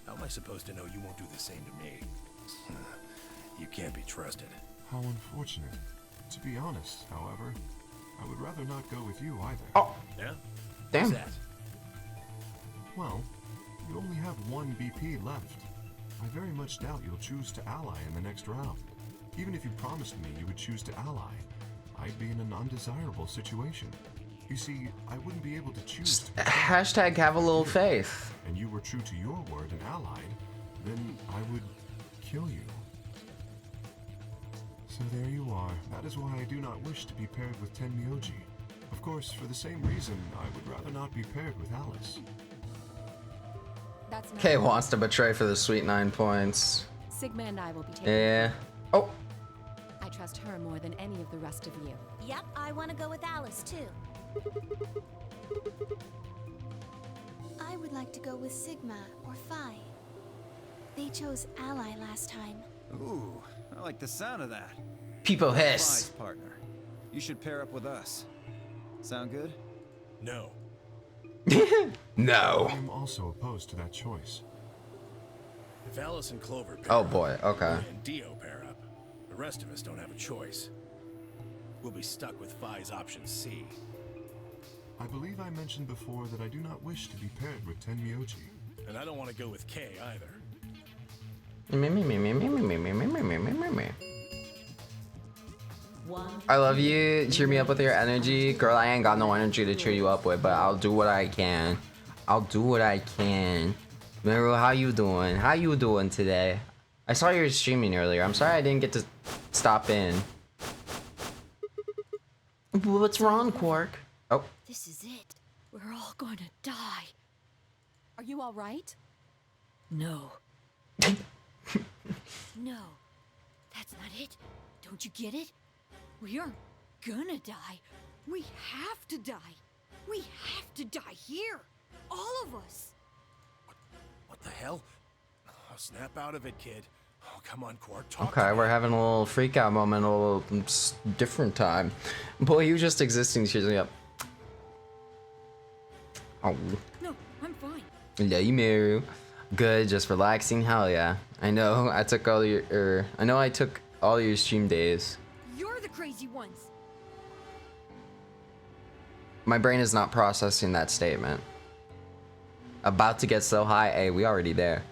[SPEAKER 5] How am I supposed to know you won't do the same to me? You can't be trusted.
[SPEAKER 3] How unfortunate. To be honest, however, I would rather not go with you either.
[SPEAKER 1] Oh,
[SPEAKER 5] Yeah?
[SPEAKER 1] damn.
[SPEAKER 5] What's that?
[SPEAKER 3] Well, you only have 1 BP left. I very much doubt you'll choose to ally in the next round. Even if you promised me you would choose to ally, I'd be in an undesirable situation. You see, I wouldn't be able to choose to
[SPEAKER 1] Hashtag have a little faith.
[SPEAKER 3] and you were true to your word and allied, then I would kill you. So there you are. That is why I do not wish to be paired with Tenmyoji. Of course, for the same reason, I would rather not be paired with Alice.
[SPEAKER 7] That's not
[SPEAKER 1] Kay wants to betray for the sweet 9 points.
[SPEAKER 7] Sigma and I will be taking.
[SPEAKER 1] Yeah. Oh.
[SPEAKER 7] I trust her more than any of the rest of you.
[SPEAKER 10] Yep, I want to go with Alice too. I would like to go with Sigma or Phi. They chose Ally last time.
[SPEAKER 4] Ooh, I like the sound of that.
[SPEAKER 1] People
[SPEAKER 4] Fi's
[SPEAKER 1] hiss.
[SPEAKER 4] partner. You should pair up with us. Sound good?
[SPEAKER 5] No.
[SPEAKER 1] No.
[SPEAKER 3] I am also opposed to that choice.
[SPEAKER 5] If Alice and Clover pair
[SPEAKER 1] Oh
[SPEAKER 5] up,
[SPEAKER 1] boy, okay.
[SPEAKER 5] and Dio pair up, the rest of us don't have a choice. We'll be stuck with Phi's option C.
[SPEAKER 3] I believe I mentioned before that I do not wish to be paired with Tenmyoji.
[SPEAKER 5] And I don't want to go with Kay either.
[SPEAKER 1] I love you. Cheer me up with your energy. Girl, I ain't got no energy to cheer you up with, but I'll do what I can. I'll do what I can. Meru, how you doing? How you doing today? I saw you were streaming earlier. I'm sorry I didn't get to stop in. What's wrong, Quark? Oh.
[SPEAKER 10] This is it. We're all gonna die.
[SPEAKER 7] Are you all right?
[SPEAKER 10] No. No. That's not it. Don't you get it? We aren't gonna die. We have to die. We have to die here. All of us.
[SPEAKER 5] What the hell? Oh, snap out of it, kid. Oh, come on, Quark. Talk
[SPEAKER 1] Okay,
[SPEAKER 5] to
[SPEAKER 1] we're
[SPEAKER 5] me.
[SPEAKER 1] having a little freak out moment, a little different time. Boy, you just existing cheers me up. Oh.
[SPEAKER 10] No, I'm fine.
[SPEAKER 1] Yeah, you Meru. Good, just relaxing. Hell yeah. I know I took all your I took all your stream days.
[SPEAKER 10] the crazy ones.
[SPEAKER 1] My brain is not processing that statement. About to get so high, hey, we already there.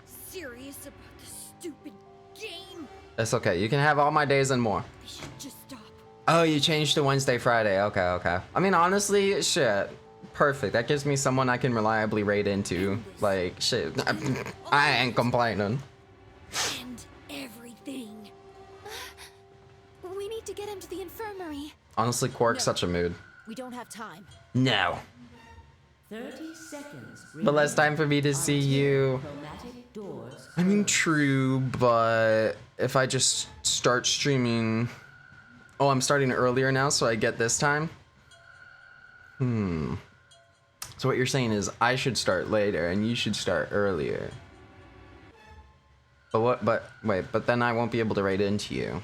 [SPEAKER 10] Serious about the stupid game?
[SPEAKER 1] It's okay. You can have all my days and more.
[SPEAKER 10] They should just stop.
[SPEAKER 1] Oh, you changed to Wednesday, Friday. Okay, okay. I mean, honestly, shit. Perfect. That gives me someone I can reliably raid into. Like, shit. I ain't complaining.
[SPEAKER 10] And everything.
[SPEAKER 2] We need to get him to the infirmary.
[SPEAKER 1] Honestly, Quark's
[SPEAKER 10] No.
[SPEAKER 1] such a mood.
[SPEAKER 10] We don't have time.
[SPEAKER 1] No.
[SPEAKER 11] 30 seconds.
[SPEAKER 1] But less time for me to see you.
[SPEAKER 11] Chromatic doors.
[SPEAKER 1] I mean, true, but if I just start streaming... Oh, I'm starting earlier now, so I get this time? So what you're saying is I should start later and you should start earlier. But then I won't be able to raid into you.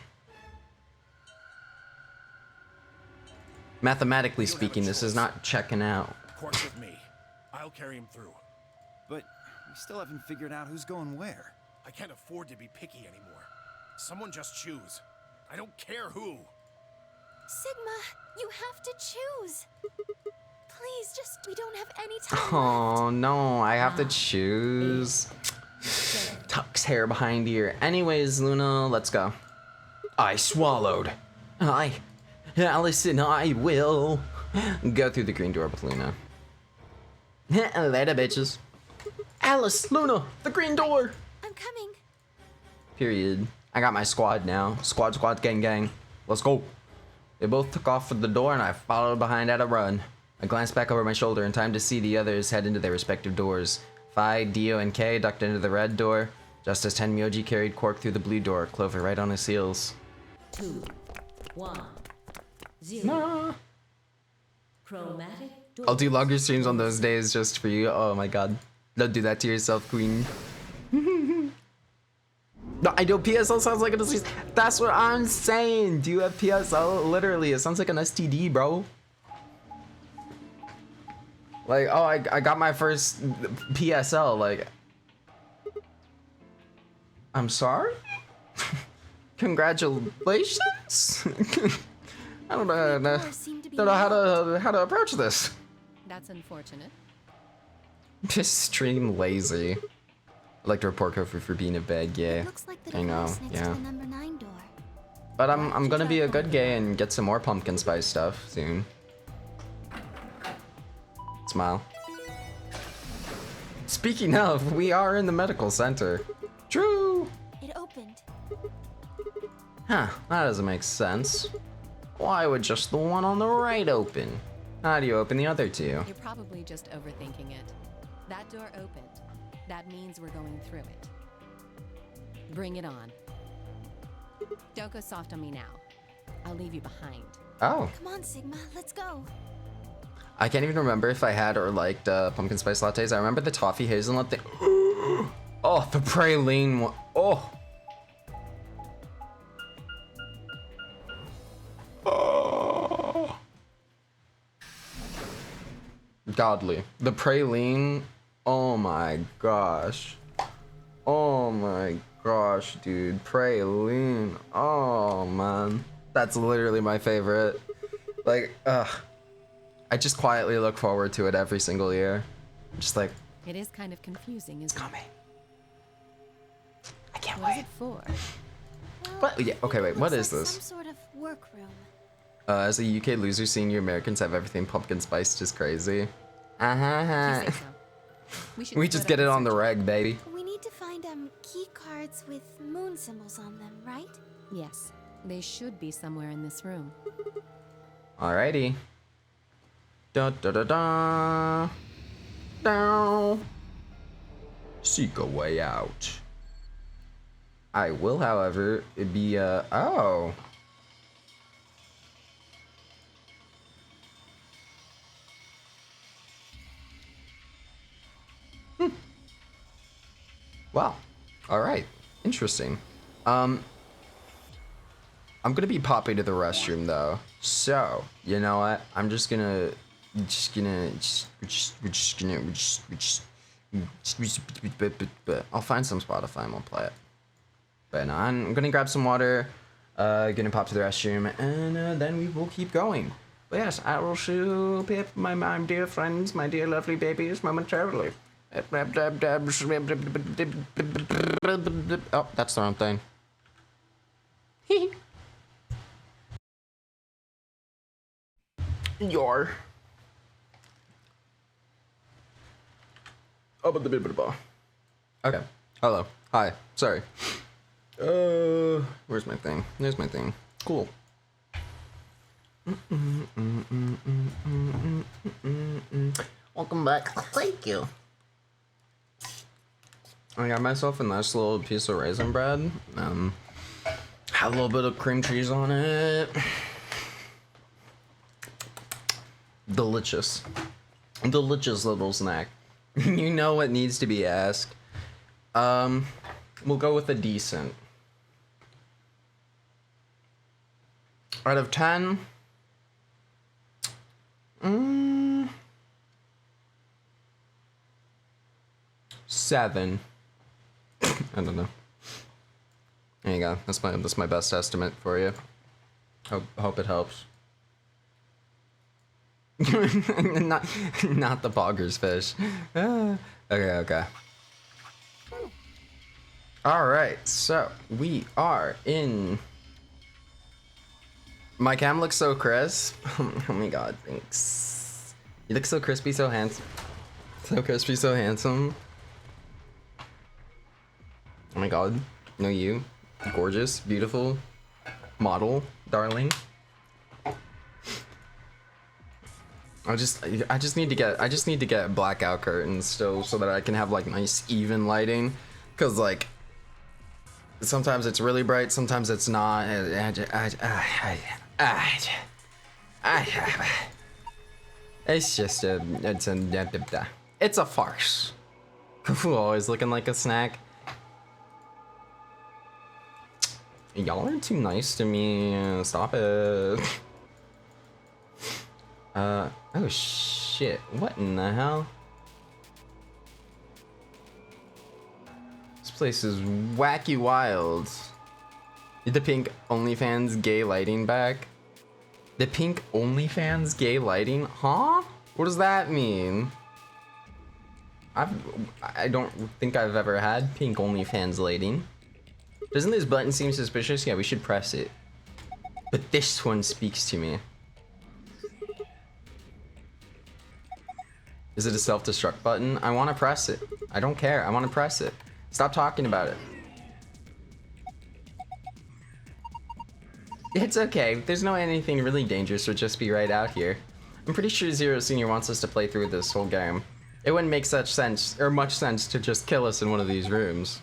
[SPEAKER 1] Mathematically speaking, this is not checking out.
[SPEAKER 5] Quark's with me. I'll carry him through.
[SPEAKER 4] But we still haven't figured out who's going where.
[SPEAKER 5] I can't afford to be picky anymore. Someone just choose. I don't care who.
[SPEAKER 2] Sigma, you have to choose. Please, we don't have any time.
[SPEAKER 1] Oh no, I have to choose. Tucks hair behind ear. Anyways, Luna, let's go. I swallowed. Allison, I will go through the green door with Luna. Later, bitches. Alice, Luna, the green door.
[SPEAKER 2] I'm coming.
[SPEAKER 1] Period. I got my squad now. Squad, gang, gang. Let's go. They both took off for the door and I followed behind at a run. I glanced back over my shoulder in time to see the others head into their respective doors. Phi, Dio, and Kay ducked into the red door, just as Tenmyoji carried Quark through the blue door, Clover right on his heels.
[SPEAKER 11] 2, 1, 0.
[SPEAKER 1] Nah.
[SPEAKER 11] Chromatic doors.
[SPEAKER 1] I'll do longer streams on those days just for you. Oh my god. Don't do that to yourself, queen. No, I know PSL sounds like a disease. That's what I'm saying. Do you have PSL? Literally, it sounds like an STD, bro. Like, oh, I got my first PSL. Like, I'm sorry? Congratulations? I don't know how to approach this.
[SPEAKER 7] That's unfortunate.
[SPEAKER 1] Just stream lazy. I'd like to report Kofu for being a bad gay.
[SPEAKER 2] Looks like the
[SPEAKER 1] I know,
[SPEAKER 2] device next
[SPEAKER 1] yeah.
[SPEAKER 2] to the number 9 door.
[SPEAKER 1] But I'm gonna be a good gay and get some more pumpkin spice stuff soon. Smile. Speaking of, we are in the medical center. True.
[SPEAKER 2] It opened.
[SPEAKER 1] Huh, that doesn't make sense. Why would just the one on the right open? How do you open the other two?
[SPEAKER 7] You're probably just overthinking it. That door opened. That means we're going through it. Bring it on. Don't go soft on me now. I'll leave you behind.
[SPEAKER 1] Oh.
[SPEAKER 2] Come on, Sigma, let's go.
[SPEAKER 1] I can't even remember if I had or liked pumpkin spice lattes. I remember the toffee hazelnut thing. Oh, the praline one. Oh. Oh. Godly. The praline. Oh my gosh. Oh my gosh, dude. Praline. Oh man. That's literally my favorite. Like, ugh. I just quietly look forward to it every single year. Just like,
[SPEAKER 7] It is kind of confusing, isn't
[SPEAKER 1] coming. I can't
[SPEAKER 7] What is
[SPEAKER 1] wait.
[SPEAKER 7] it for?
[SPEAKER 1] What? Yeah, okay, wait, what is
[SPEAKER 2] Looks like
[SPEAKER 1] this?
[SPEAKER 2] some sort of workroom.
[SPEAKER 1] As a UK loser, seeing you Americans have everything pumpkin spiced is crazy.
[SPEAKER 7] If
[SPEAKER 1] Uh-huh.
[SPEAKER 7] you say so. We should
[SPEAKER 1] We
[SPEAKER 7] split
[SPEAKER 1] just
[SPEAKER 7] up
[SPEAKER 1] get it
[SPEAKER 7] and
[SPEAKER 1] on the
[SPEAKER 7] search
[SPEAKER 1] reg, baby.
[SPEAKER 2] We need to find key cards with moon symbols on them, right?
[SPEAKER 7] Yes, they should be somewhere in this room.
[SPEAKER 1] Alrighty. Da da da da. Down. Seek a way out. I will, however, be oh. Wow. All right. Interesting. I'm gonna be popping to the restroom though. So, you know what? I'm just gonna I'll find some Spotify and we'll play it. But no, I'm gonna grab some water. Gonna pop to the restroom, and then we will keep going. But yes, I will see Pip, my dear friends, my dear lovely babies, momentarily. Oh, that's the wrong thing. Your. Okay. Hello. Hi. Sorry. Where's my thing? There's my thing. Cool. Welcome back. Thank you. I got myself a nice little piece of raisin bread. Had a little bit of cream cheese on it. Delicious. Delicious little snack. You know what needs to be asked. We'll go with a decent. Out of 10, 7. I don't know. There you go. That's my best estimate for you. Hope it helps. not the Boggers fish. Okay. All right, so we are in. My cam looks so crisp. Oh my god, thanks. You look so crispy, so handsome. So crispy, so handsome. Oh my god. No, you. Gorgeous, beautiful, model, darling. I just need to get blackout curtains still so that I can have like nice even lighting, cause like sometimes it's really bright, sometimes it's not. It's a farce. Kufu always looking like a snack. Y'all are too nice to me. Stop it. Oh shit. What in the hell? This place is wacky wild. Did the pink OnlyFans gay lighting back? The pink OnlyFans gay lighting? Huh? What does that mean? I don't think I've ever had pink OnlyFans lighting. Doesn't this button seem suspicious? Yeah, we should press it. But this one speaks to me. Is it a self-destruct button? I want to press it. I don't care. I want to press it. Stop talking about it. It's okay. There's no anything really dangerous or just be right out here. I'm pretty sure Zero Senior wants us to play through this whole game. It wouldn't make much sense to just kill us in one of these rooms.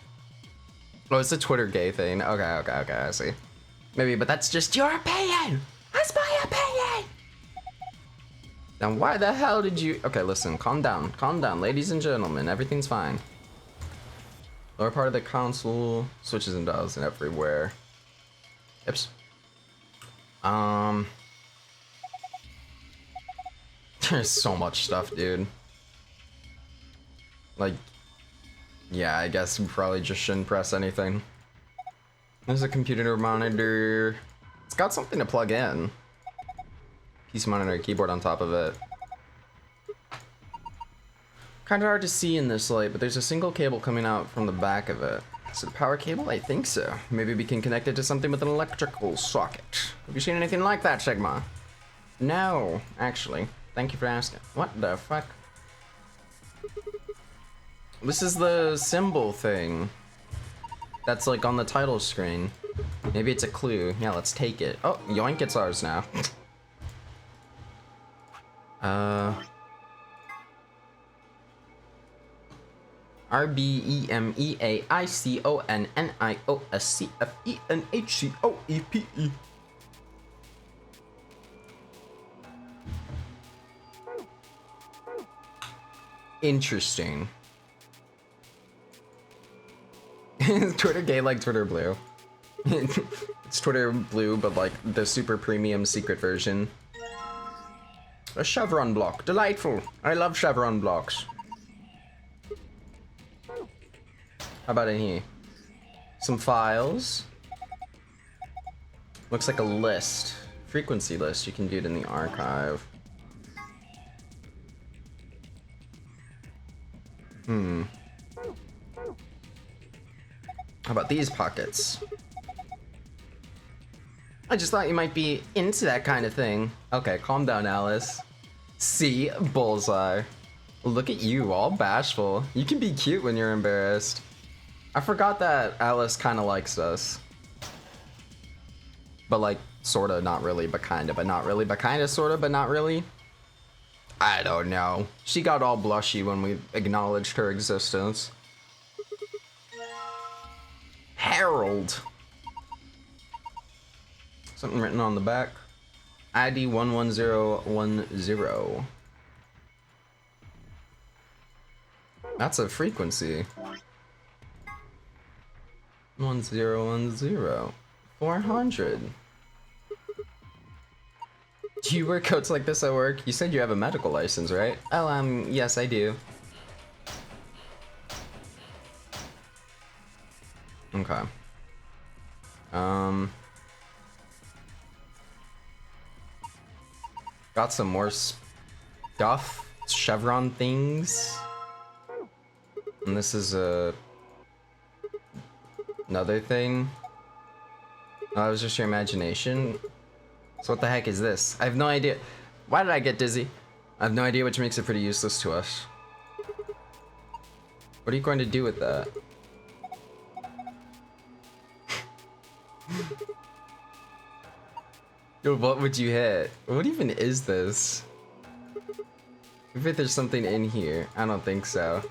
[SPEAKER 1] Oh, it's a Twitter gay thing. Okay, I see. Maybe, but that's just your opinion! That's my opinion! Then why the hell did you... Okay, listen, calm down, ladies and gentlemen, everything's fine. Lower part of the console, switches and dials and everywhere. Oops. There's so much stuff, dude. Like... Yeah, I guess we probably just shouldn't press anything. There's a computer monitor. It's got something to plug in. PC monitor, keyboard on top of it. Kind of hard to see in this light, but there's a single cable coming out from the back of it. Is it a power cable? I think so. Maybe we can connect it to something with an electrical socket. Have you seen anything like that, Sigma? No, actually. Thank you for asking. What the fuck? This is the symbol thing that's like on the title screen. Maybe it's a clue. Yeah, let's take it. Oh, yoink, it's ours now. RBEMEAICONNIOSCFENHCOEPE. Interesting. Is Twitter gay like Twitter blue? It's Twitter blue, but like the super premium secret version. A chevron block, delightful. I love chevron blocks. How about in here? Some files. Looks like a list. Frequency list. You can do it in the archive. How about these pockets? I just thought you might be into that kind of thing. Okay, calm down, Alice. See? Bullseye. Look at you, all bashful. You can be cute when you're embarrassed. I forgot that Alice kind of likes us. But like, sorta, not really, but kinda, but not really, but kinda, sorta, but not really. I don't know. She got all blushy when we acknowledged her existence. Harold. Something written on the back. ID 11010. That's a frequency. 1010. 400. Do you wear coats like this at work? You said you have a medical license, right? Oh, yes, I do. Okay. Got some more stuff. Chevron things. And this is another thing. Oh, it was just your imagination. So what the heck is this? I have no idea. Why did I get dizzy? I have no idea, which makes it pretty useless to us. What are you going to do with that? Yo, what would you hit? What even is this? Maybe there's something in here. I don't think so.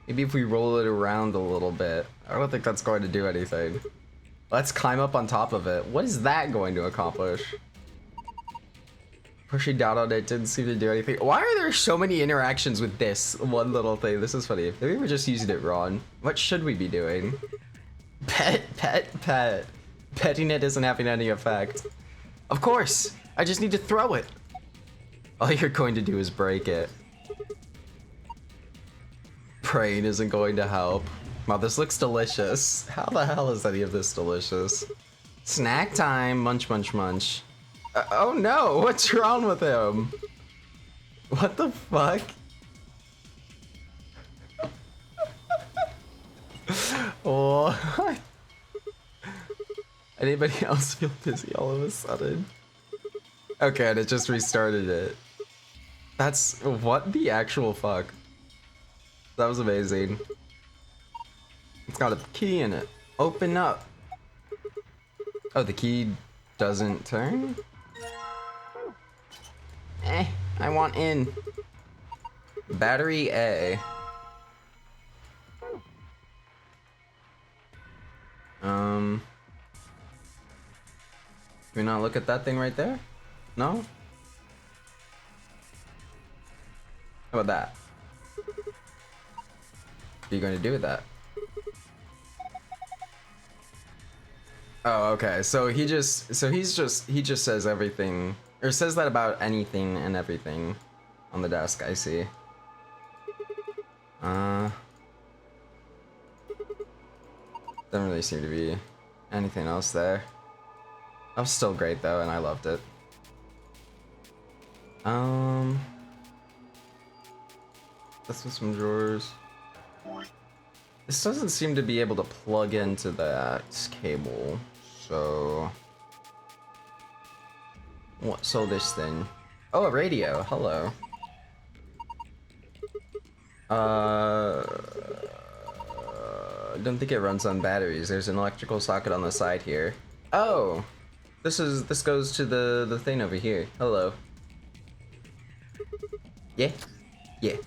[SPEAKER 1] Maybe if we roll it around a little bit. I don't think that's going to do anything. Let's climb up on top of it. What is that going to accomplish? Pushing down on it didn't seem to do anything. Why are there so many interactions with this one little thing? This is funny. Maybe we're just using it wrong. What should we be doing? Pet. Petting it isn't having any effect. Of course! I just need to throw it! All you're going to do is break it. Praying isn't going to help. Wow, this looks delicious. How the hell is any of this delicious? Snack time! Munch, munch, munch. Oh no! What's wrong with him? What the fuck? What? Anybody else feel dizzy all of a sudden? Okay, and it just restarted it. That's... what the actual fuck? That was amazing. It's got a key in it. Open up. Oh, the key doesn't turn? I want in. Battery A. Can we not look at that thing right there? No? How about that? What are you going to do with that? Oh, okay. So he just says everything, or says that about anything and everything on the desk, I see. Doesn't really seem to be anything else there. That was still great though, and I loved it. This was some drawers. This doesn't seem to be able to plug into that cable, so... What? So this thing. Oh, a radio. Hello. I don't think it runs on batteries. There's an electrical socket on the side here. Oh! This goes to the thing over here. Hello. Yeah? Yeah.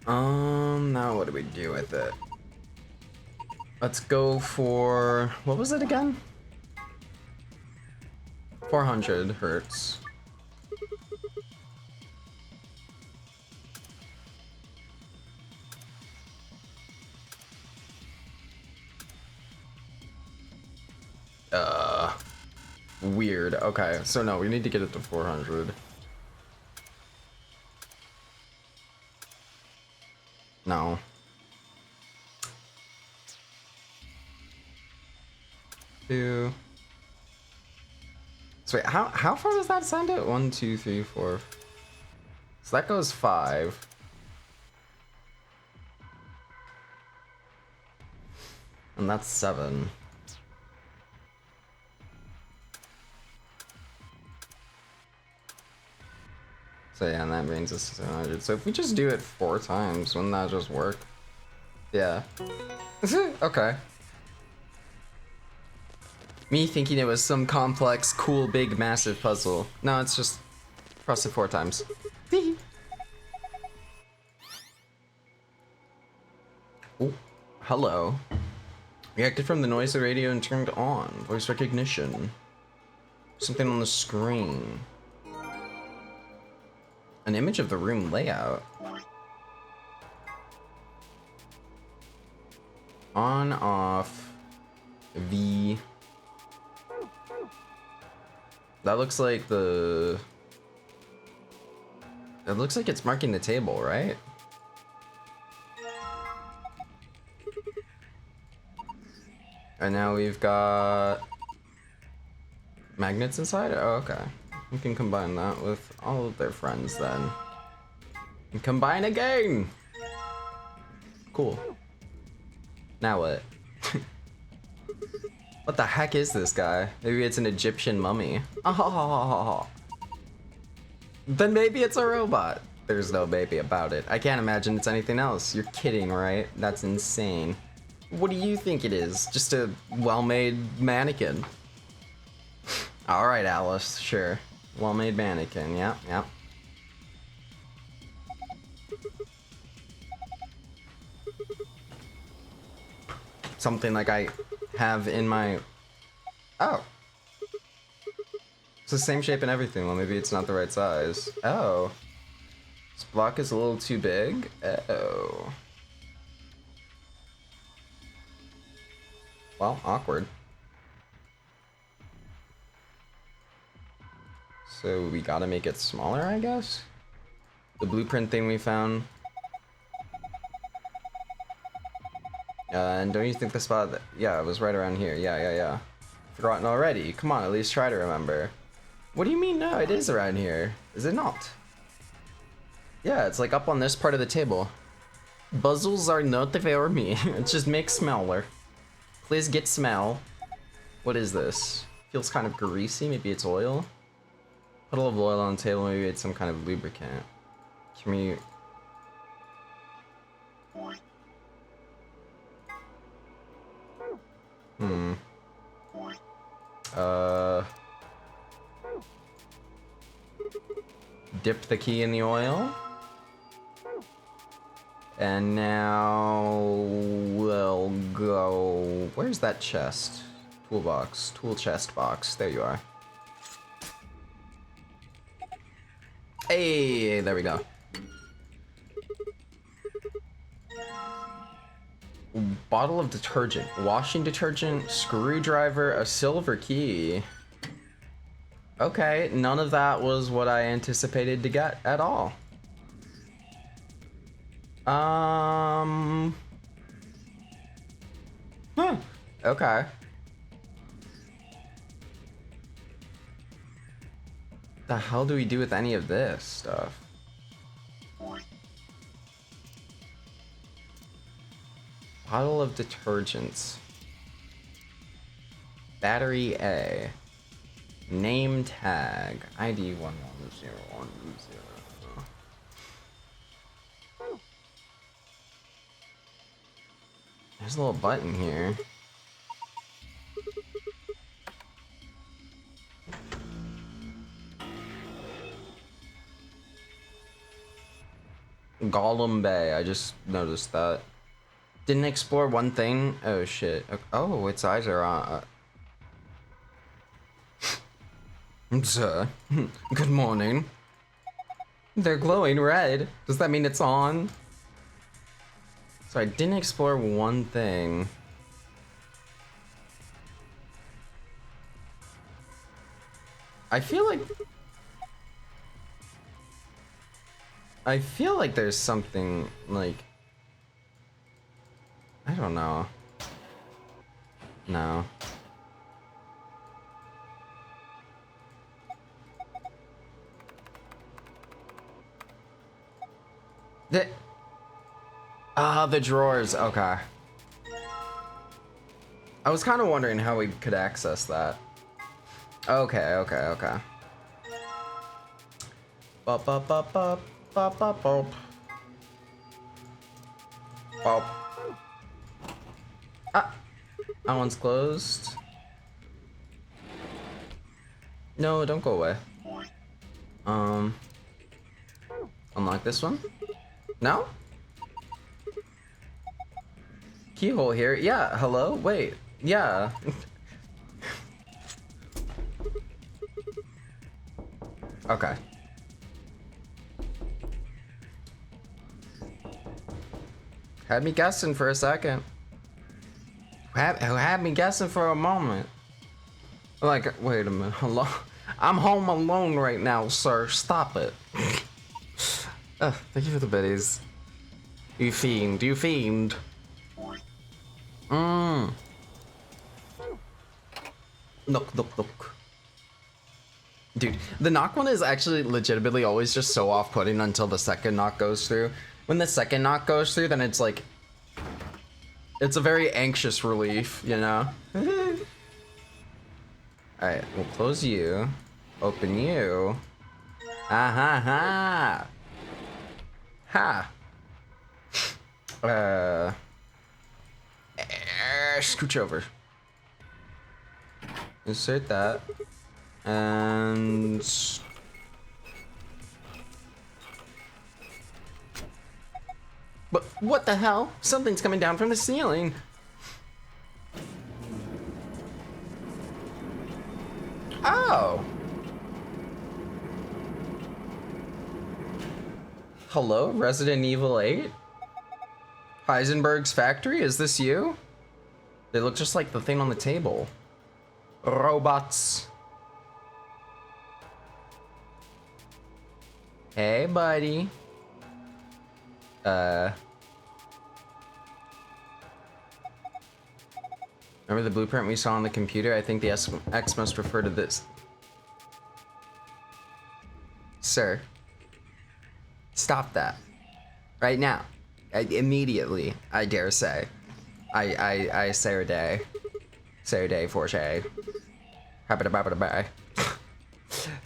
[SPEAKER 1] Now what do we do with it? Let's go for... what was it again? 400 hertz. Weird. Okay, so no, we need to get it to 400. No. Two. So wait, how far does that send it? 1, 2, 3, 4. So that goes 5. And that's 7. So yeah, and that brings us to 700. So if we just do it 4 times, wouldn't that just work? Yeah. Okay. Me thinking it was some complex, cool, big, massive puzzle. No, it's just press it 4 times. Oh, hello. Reacted from the noise of the radio and turned on. Voice recognition. Something on the screen. An image of the room layout. On, off, V. That looks like the... It looks like it's marking the table, right? And now we've got magnets inside? Oh, okay. We can combine that with all of their friends then. And combine again! Cool. Now what? What the heck is this guy? Maybe it's an Egyptian mummy. Oh. Then maybe it's a robot. There's no maybe about it. I can't imagine it's anything else. You're kidding, right? That's insane. What do you think it is? Just a well-made mannequin. Alright, Alice, sure. Well-made mannequin, yep, yep. Something like I have in my... Oh. It's the same shape and everything. Well, maybe it's not the right size. Oh. This block is a little too big? Oh. Well, awkward. So we gotta make it smaller, I guess? The blueprint thing we found. And don't you think the spot that... Yeah, it was right around here. Yeah. Forgotten already. Come on, at least try to remember. What do you mean? No, it is around here. Is it not? Yeah, it's like up on this part of the table. Puzzles are not for me. Just make smaller. Please get smell. What is this? Feels kind of greasy. Maybe it's oil. Puddle of oil on the table. Maybe it's some kind of lubricant. Can we... Dip the key in the oil. And now we'll go... Where's that chest? Toolbox. Tool chest box. There you are. Hey, there we go. Bottle of detergent, washing detergent, screwdriver, a silver key. Okay, none of that was what I anticipated to get at all. Okay. The hell do we do with any of this stuff? Bottle of detergents. Battery A. Name tag. ID 110110. There's a little button here. Gollum Bay, I just noticed that. Didn't explore one thing? Oh shit. Oh, its eyes are on. Sir, good morning. They're glowing red. Does that mean it's on? So I didn't explore one thing. I feel like there's something like... I don't know. No. The drawers. Okay. I was kind of wondering how we could access that. Okay. Bop, bop, bop, bop, bop, bop, bop. Bop. Ah! That one's closed. No, don't go away. Unlock this one? No? Keyhole here? Yeah, hello? Wait. Yeah. Okay. Had me guessing for a second. Had me guessing for a moment. Like, wait a minute. Hello? I'm home alone right now, sir. Stop it. Thank you for the biddies. You fiend. You fiend. Knock. Dude, the knock one is actually legitimately always just so off-putting until the second knock goes through. When the second knock goes through, then it's like... It's a very anxious relief, you know? Alright, we'll close you. Open you. Ha. Scooch over. Insert that. And... But what the hell? Something's coming down from the ceiling. Oh. Hello, Resident Evil 8? Heisenberg's factory? Is this you? They look just like the thing on the table. Robots. Hey, buddy. Remember the blueprint we saw on the computer? I think the X must refer to this. Sir. Stop that. Right now. Immediately, I dare say. I say a day. Say a day for Shay. Habba-da-babba-da-bye.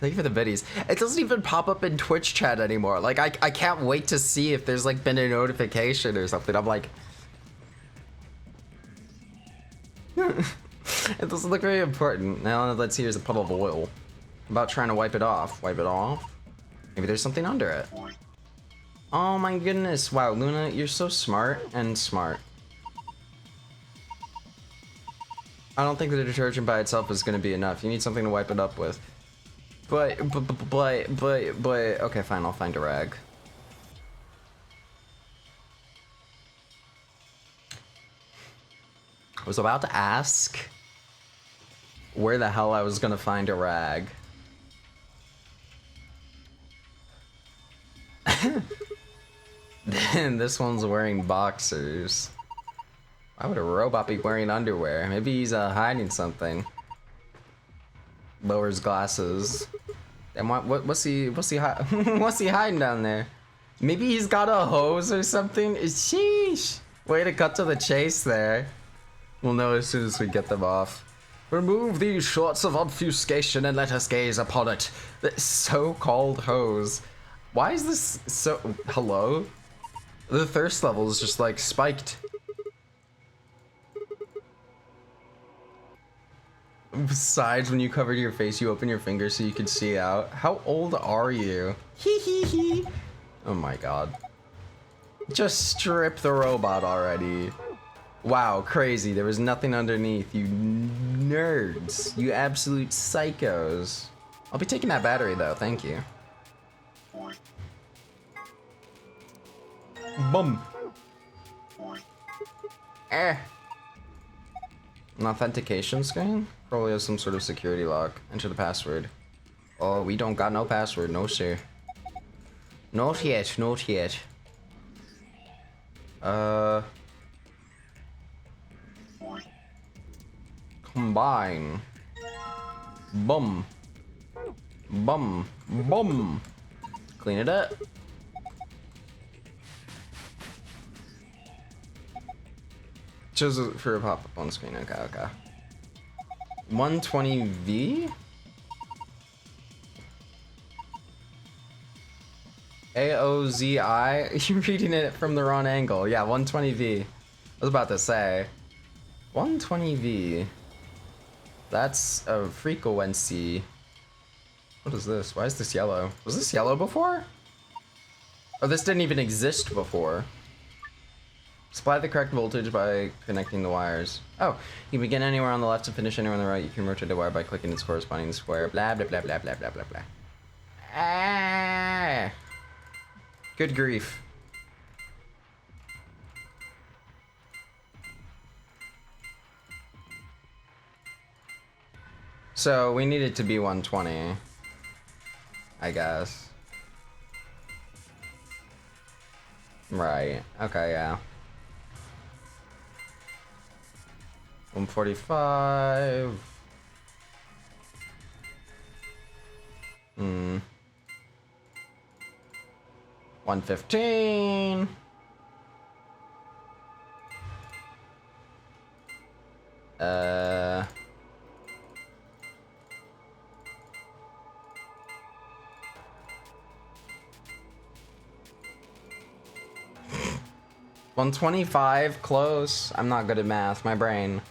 [SPEAKER 1] Thank you for the biddies. It doesn't even pop up in Twitch chat anymore. Like, I can't wait to see if there's, like, been a notification or something. I'm like... It doesn't look very important. Now, let's see, here's a puddle of oil. I'm about trying to wipe it off. Wipe it off? Maybe there's something under it. Oh my goodness. Wow, Luna, you're so smart and smart. I don't think the detergent by itself is going to be enough. You need something to wipe it up with. But, okay, fine, I'll find a rag. I was about to ask where the hell I was gonna find a rag. Then this one's wearing boxers. Why would a robot be wearing underwear? Maybe he's hiding something. Lowers glasses. And what's he what's he hiding down there? Maybe he's got a hose or something. Sheesh. Way to cut to the chase there. We'll know as soon as we get them off. Remove these shorts of obfuscation and let us gaze upon it. The so-called hose. Why is this so... Hello? The thirst level is just like spiked. Besides, when you covered your face, you open your fingers so you can see out. How old are you? Hee hee hee. Oh my god. Just strip the robot already. Wow, crazy. There was nothing underneath. You nerds. You absolute psychos. I'll be taking that battery though, thank you. Boom. An authentication screen? Probably has some sort of security lock. Enter the password. Oh, we don't got no password, no sir. Not yet, not yet. Combine. Bum. Bum. Bum. Clean it up. Chose it for a pop-up on screen. Okay, okay. 120V? AOZI? You're reading it from the wrong angle. Yeah, 120V. I was about to say. 120V. That's a frequency. What is this? Why is this yellow? Was this yellow before? Oh, this didn't even exist before. Supply the correct voltage by connecting the wires. Oh, you begin anywhere on the left and finish anywhere on the right. You can rotate the wire by clicking its corresponding square. Blah, blah, blah, blah, blah, blah, blah, blah. Ah! Good grief. So, we need it to be 120. I guess. Right. Okay, yeah. 145. 115. Uh. 125, close. I'm not good at math. My brain.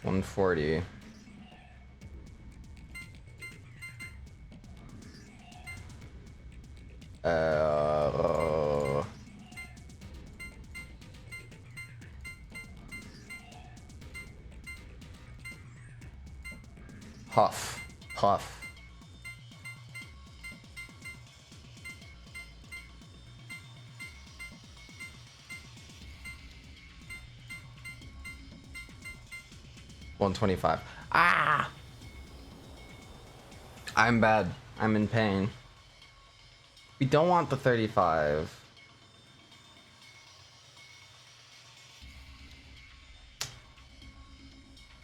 [SPEAKER 1] 140. Huff. Huff. $125. Ah! I'm bad. I'm in pain. We don't want the 35.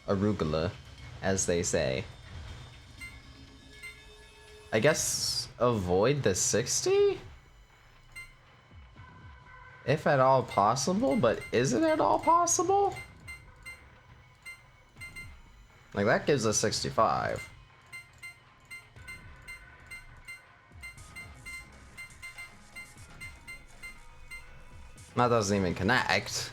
[SPEAKER 1] Arugula, as they say. I guess avoid the 60? If at all possible, but is it at all possible? Like, that gives us 65. That doesn't even connect.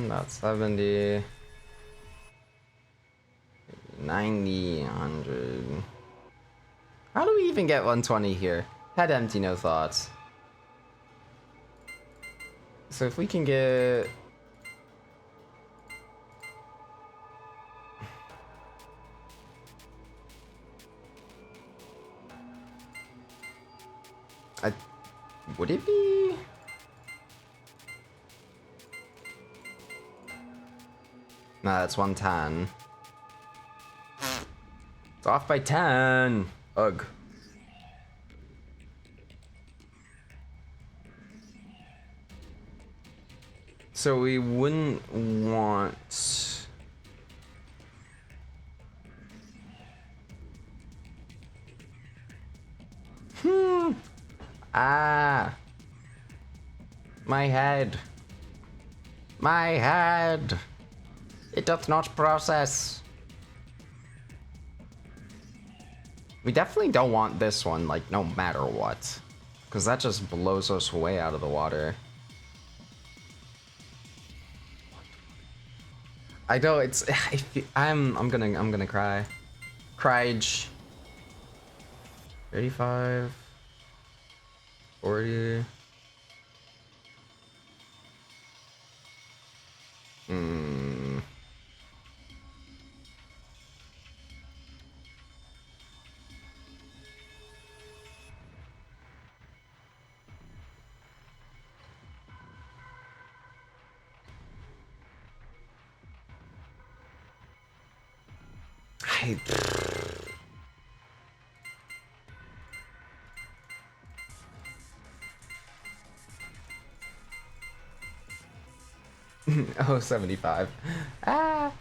[SPEAKER 1] That's 70. 90, 100. How do we even get 120 here? Head empty, no thoughts. So if we can get... Would it be? Nah, that's 110. It's off by 10. Ugh. So we wouldn't want... Ah. My head. My head. It doth not process. We definitely don't want this one, like, no matter what. Because that just blows us way out of the water. I know, it's... I'm gonna cry. Cryge. 35. 40. I. Oh, 75. Ah.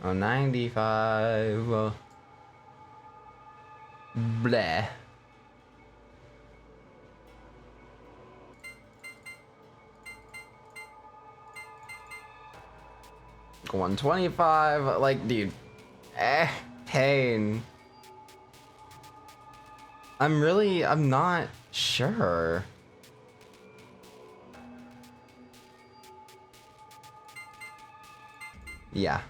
[SPEAKER 1] Oh, 95. Bleh. Go 125. Like, dude. Pain. I'm not sure. Yeah.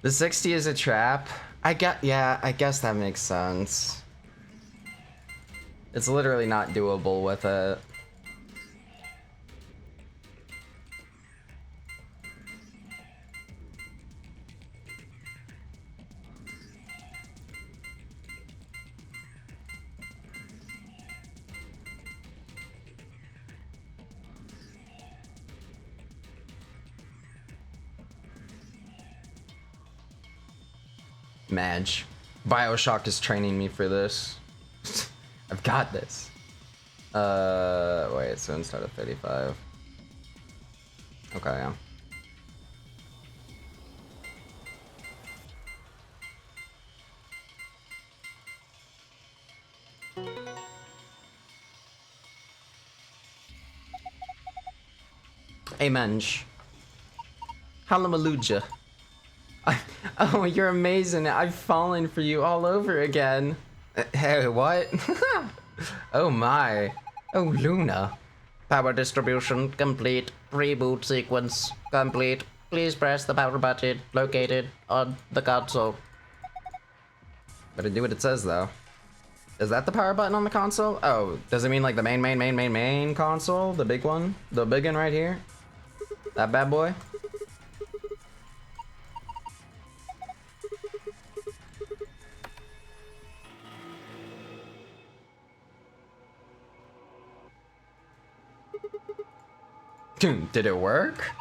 [SPEAKER 1] The 60 is a trap. I guess that makes sense. It's literally not doable with it. Madge. BioShock is training me for this. I've got this. Wait, so instead of 35. Okay, yeah. Hey, Mensch. Hallelujah. Oh, you're amazing. I've fallen for you all over again. Hey, what? Oh my. Oh, Luna. Power distribution complete. Reboot sequence complete. Please press the power button located on the console. Better do what it says, though. Is that the power button on the console? Oh, does it mean like the main console? The big one? The big one right here? That bad boy? Did it work?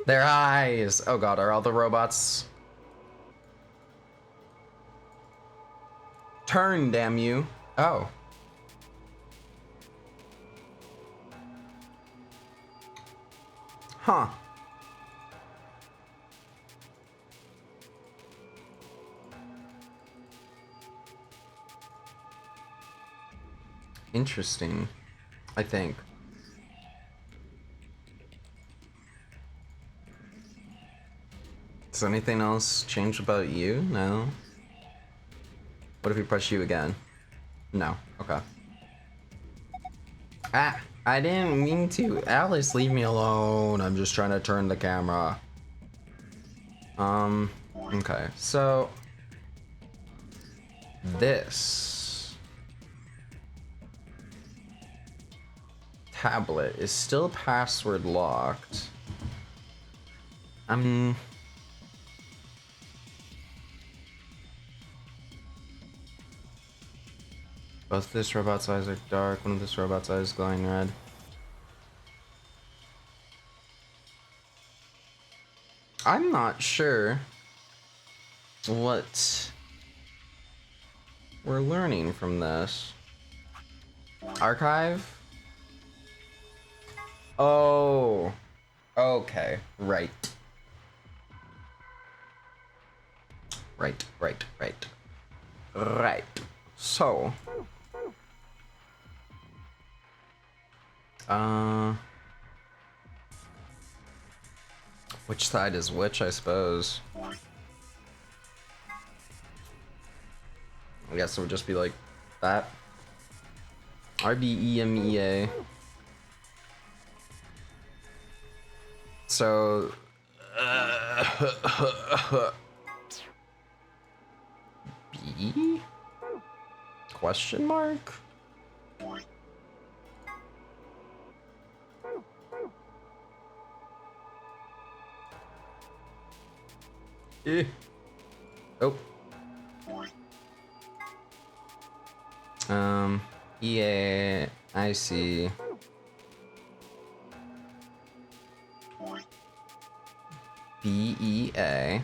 [SPEAKER 1] Their eyes! Oh god, are all the robots... Turn, damn you. Oh. Huh. Interesting, I think. Does anything else change about you? No? What if we press you again? No. Okay. Ah! I didn't mean to. Alice, leave me alone. I'm just trying to turn the camera. Okay. So... this... tablet is still password locked. Both this robot's eyes are dark, one of this robot's eyes is glowing red. I'm not sure what we're learning from this. Archive? Oh, okay, right. Right. So, which side is which, I suppose? I guess it would just be like that. RBEMEA. So, B? Question mark? Eh. Oh. EA, I see. BEA.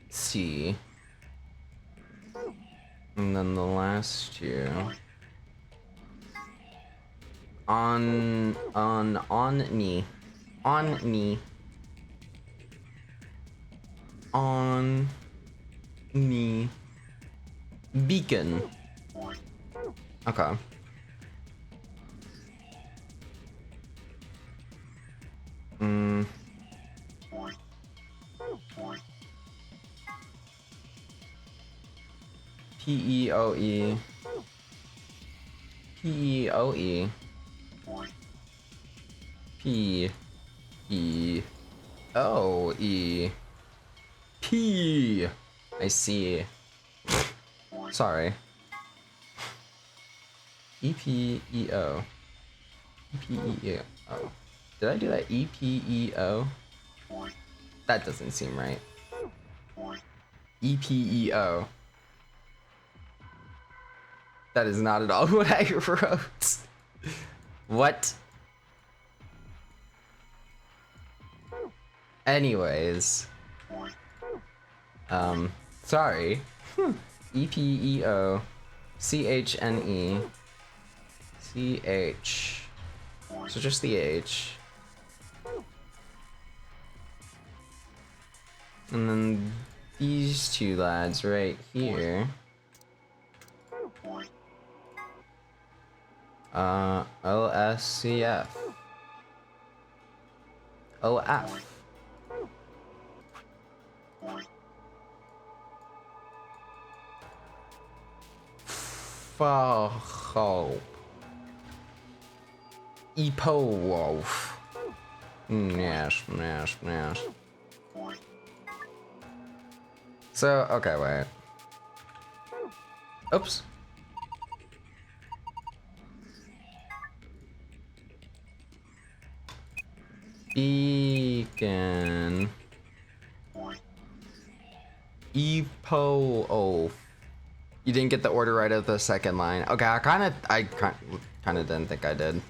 [SPEAKER 1] C. And then the last two. On knee. On knee. On knee. Beacon. Okay. PEOE. PEOE. PEOE. P. I see. Sorry. EPEO. EPEO. Did I do that? EPEO? That doesn't seem right. EPEO. That is not at all what I wrote. What? Anyways. Sorry. EPEO. CHNE. CH. So just the H. And then these two lads right here. OSCF. OF. Hope. Wolf. Yes. So, okay, wait. Oops. Beacon. Wolf. You didn't get the order right of the second line. Okay, I kind of didn't think I did.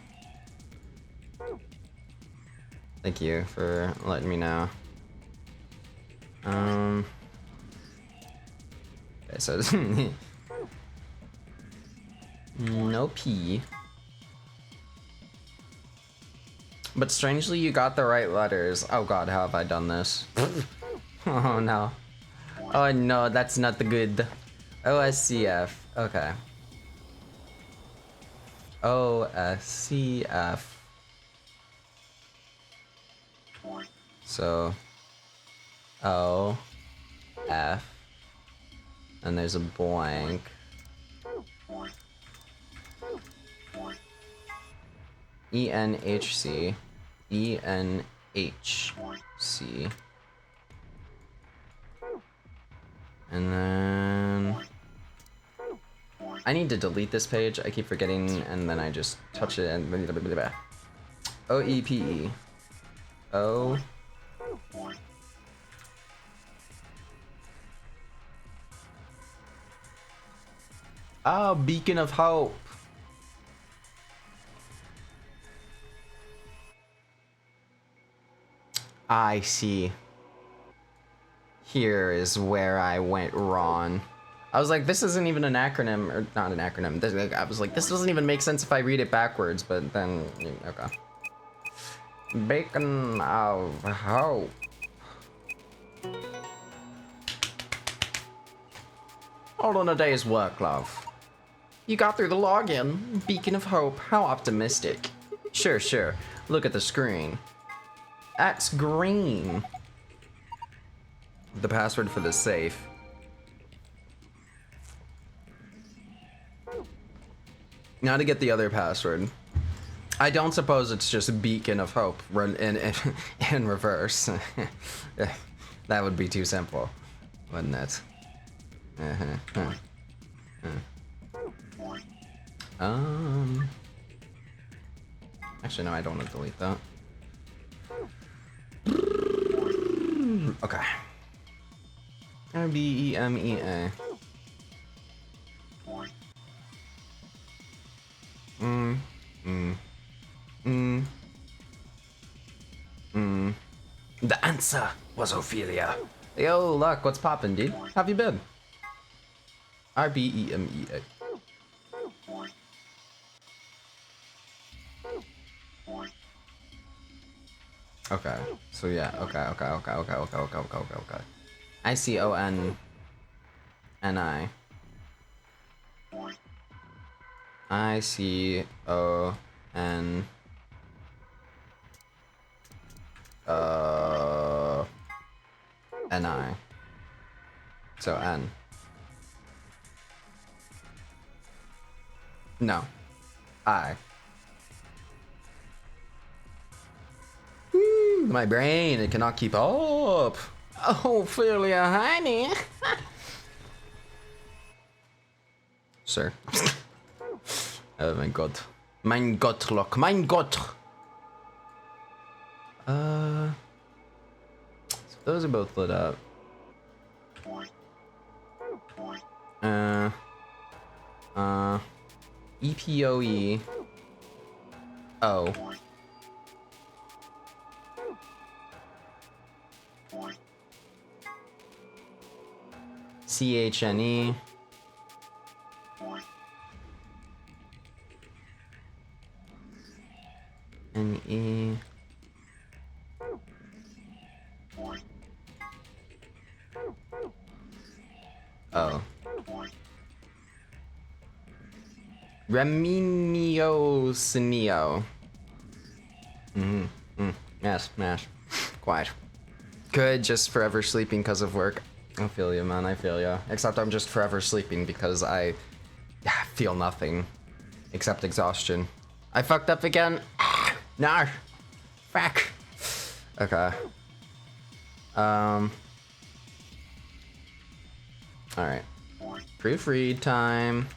[SPEAKER 1] Thank you for letting me know. Okay, so no P. But strangely, you got the right letters. Oh god, how have I done this? Oh no. Oh no, that's not the good. OSCF. Okay. OSCF. So O F, and there's a blank. ENHC. ENHC. And then I need to delete this page. I keep forgetting, and then I just touch it and OEPE. O. Oh, Beacon of Hope. I see. Here is where I went wrong. I was like, this isn't even an acronym, or not an acronym. I was like, this doesn't even make sense if I read it backwards, but then, okay. Beacon of Hope. All on a day's work, love. You got through the login. Beacon of Hope. How optimistic. Sure. Look at the screen. That's green. The password for the safe. Now to get the other password. I don't suppose it's just Beacon of Hope in reverse. That would be too simple, wouldn't it? Actually, no, I don't want to delete that. Okay. RBEMEA. Mm. Mm. Mm. Mm. The answer was Ophelia. Yo, Luck, what's poppin', dude? How have you been? RBEMEA. Okay, so yeah, okay. ICONNI. ICON. NI. So N. No. I. Woo, my brain, it cannot keep up. Oh, Ophelia, honey. Sir. Oh my god. Mein Gott, Lock. Mein Gott. So those are both lit up. EPOE. O. CHNE. NE. Oh. Reminio Sinio. Yes, mash. Quiet. Good, just forever sleeping because of work. I feel you, man, I feel you. Except I'm just forever sleeping because I feel nothing. Except exhaustion. I fucked up again? No. Fuck. Okay. Alright. Proofread time.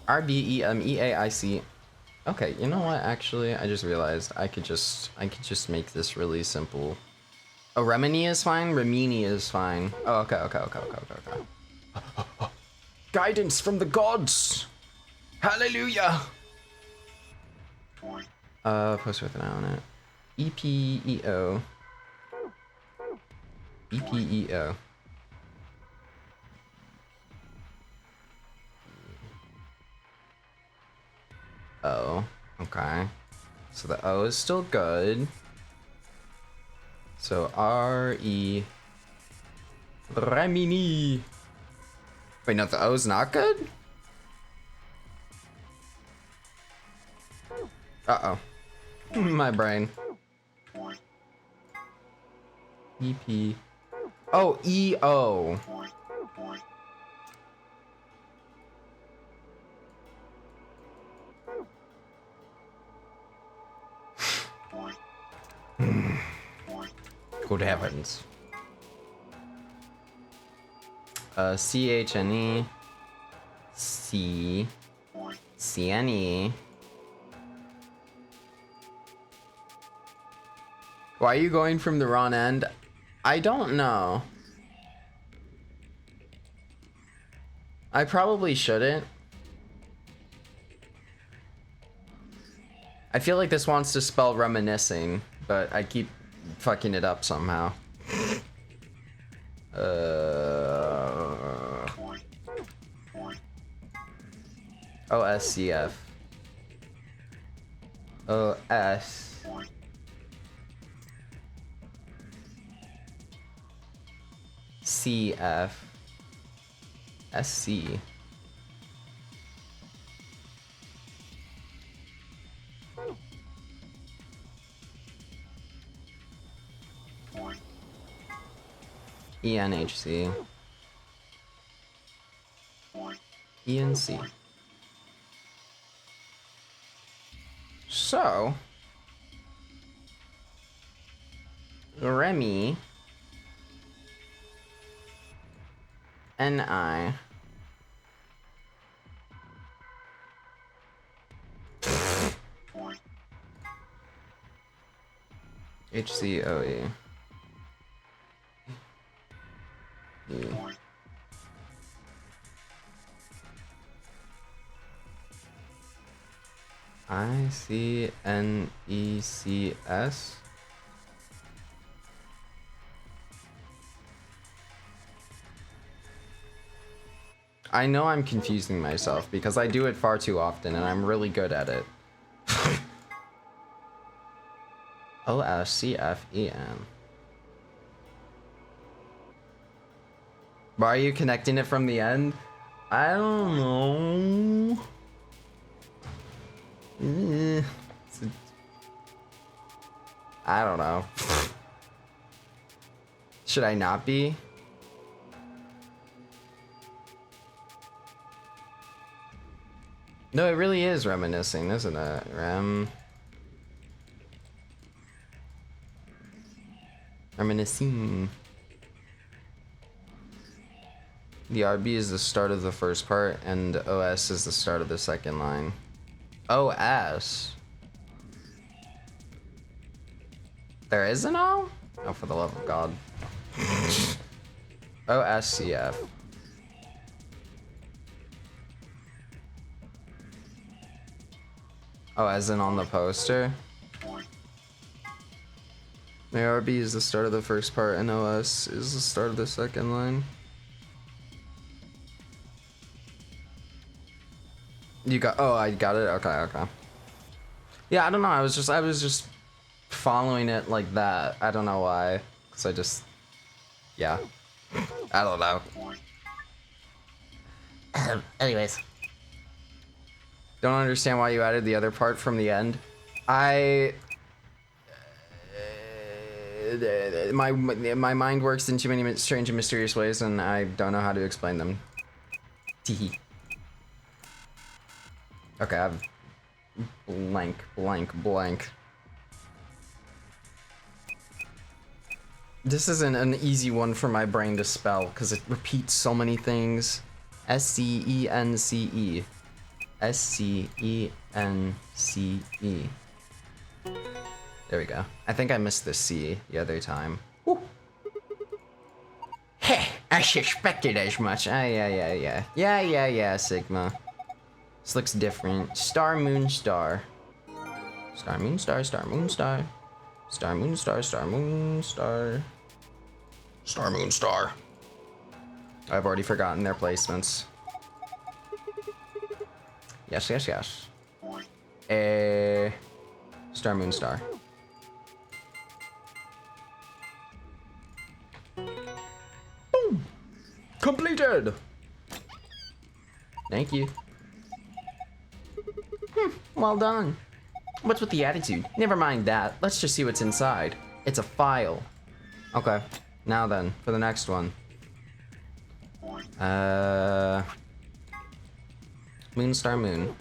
[SPEAKER 1] RBEMEAIC. Okay, you know what? Actually, I just realized I could just make this really simple. Oh, Remini is fine. Remini is fine. Oh, okay. Guidance from the gods. Hallelujah. Post with an eye on it. EPEO. EPEO. Oh, okay. So the O is still good. So R-E... Remini. Wait, no, the O's not good? Uh-oh. My brain. EP. Oh, E-O. Good heavens. CHNE. C. CNE. Why are you going from the wrong end? I don't know. I probably shouldn't. I feel like this wants to spell reminiscing, but I keep fucking it up somehow. OSCF. OS. CF. SC. ENHC. ENC. So, Remy, NI, HCOE. ICNECS. I know I'm confusing myself because I do it far too often and I'm really good at it. OSCFEN. Why are you connecting it from the end? I don't know. I don't know. Should I not be? No, it really is reminiscing, isn't it? Reminiscing. The RB is the start of the first part, and OS is the start of the second line. OS? There is an O? Oh, for the love of God. OSCF. Oh, as in on the poster? ARB is the start of the first part, and OS is the start of the second line. You got, oh, I got it? Okay, okay. Yeah, I don't know, I was just following it like that. I don't know why. Cause I just, yeah. I don't know. Anyways. Don't understand why you added the other part from the end. My mind works in too many strange and mysterious ways, and I don't know how to explain them. Teehee. Okay, I have blank. This isn't an easy one for my brain to spell because it repeats so many things. SCENCE. SCENCE. There we go. I think I missed the C the other time. Woo. Heh, I suspected as much. Yeah, Sigma. This looks different. Star, moon, star. Star, moon, star, star, moon, star. Star, moon, star, star, moon, star. Star, moon, star. I've already forgotten their placements. Yes. Star, moon, star. Boom! Completed! Thank you. Well done. What's with the attitude? Never mind that. Let's just see what's inside. It's a file. Okay. Now then, for the next one. Moon, star, moon.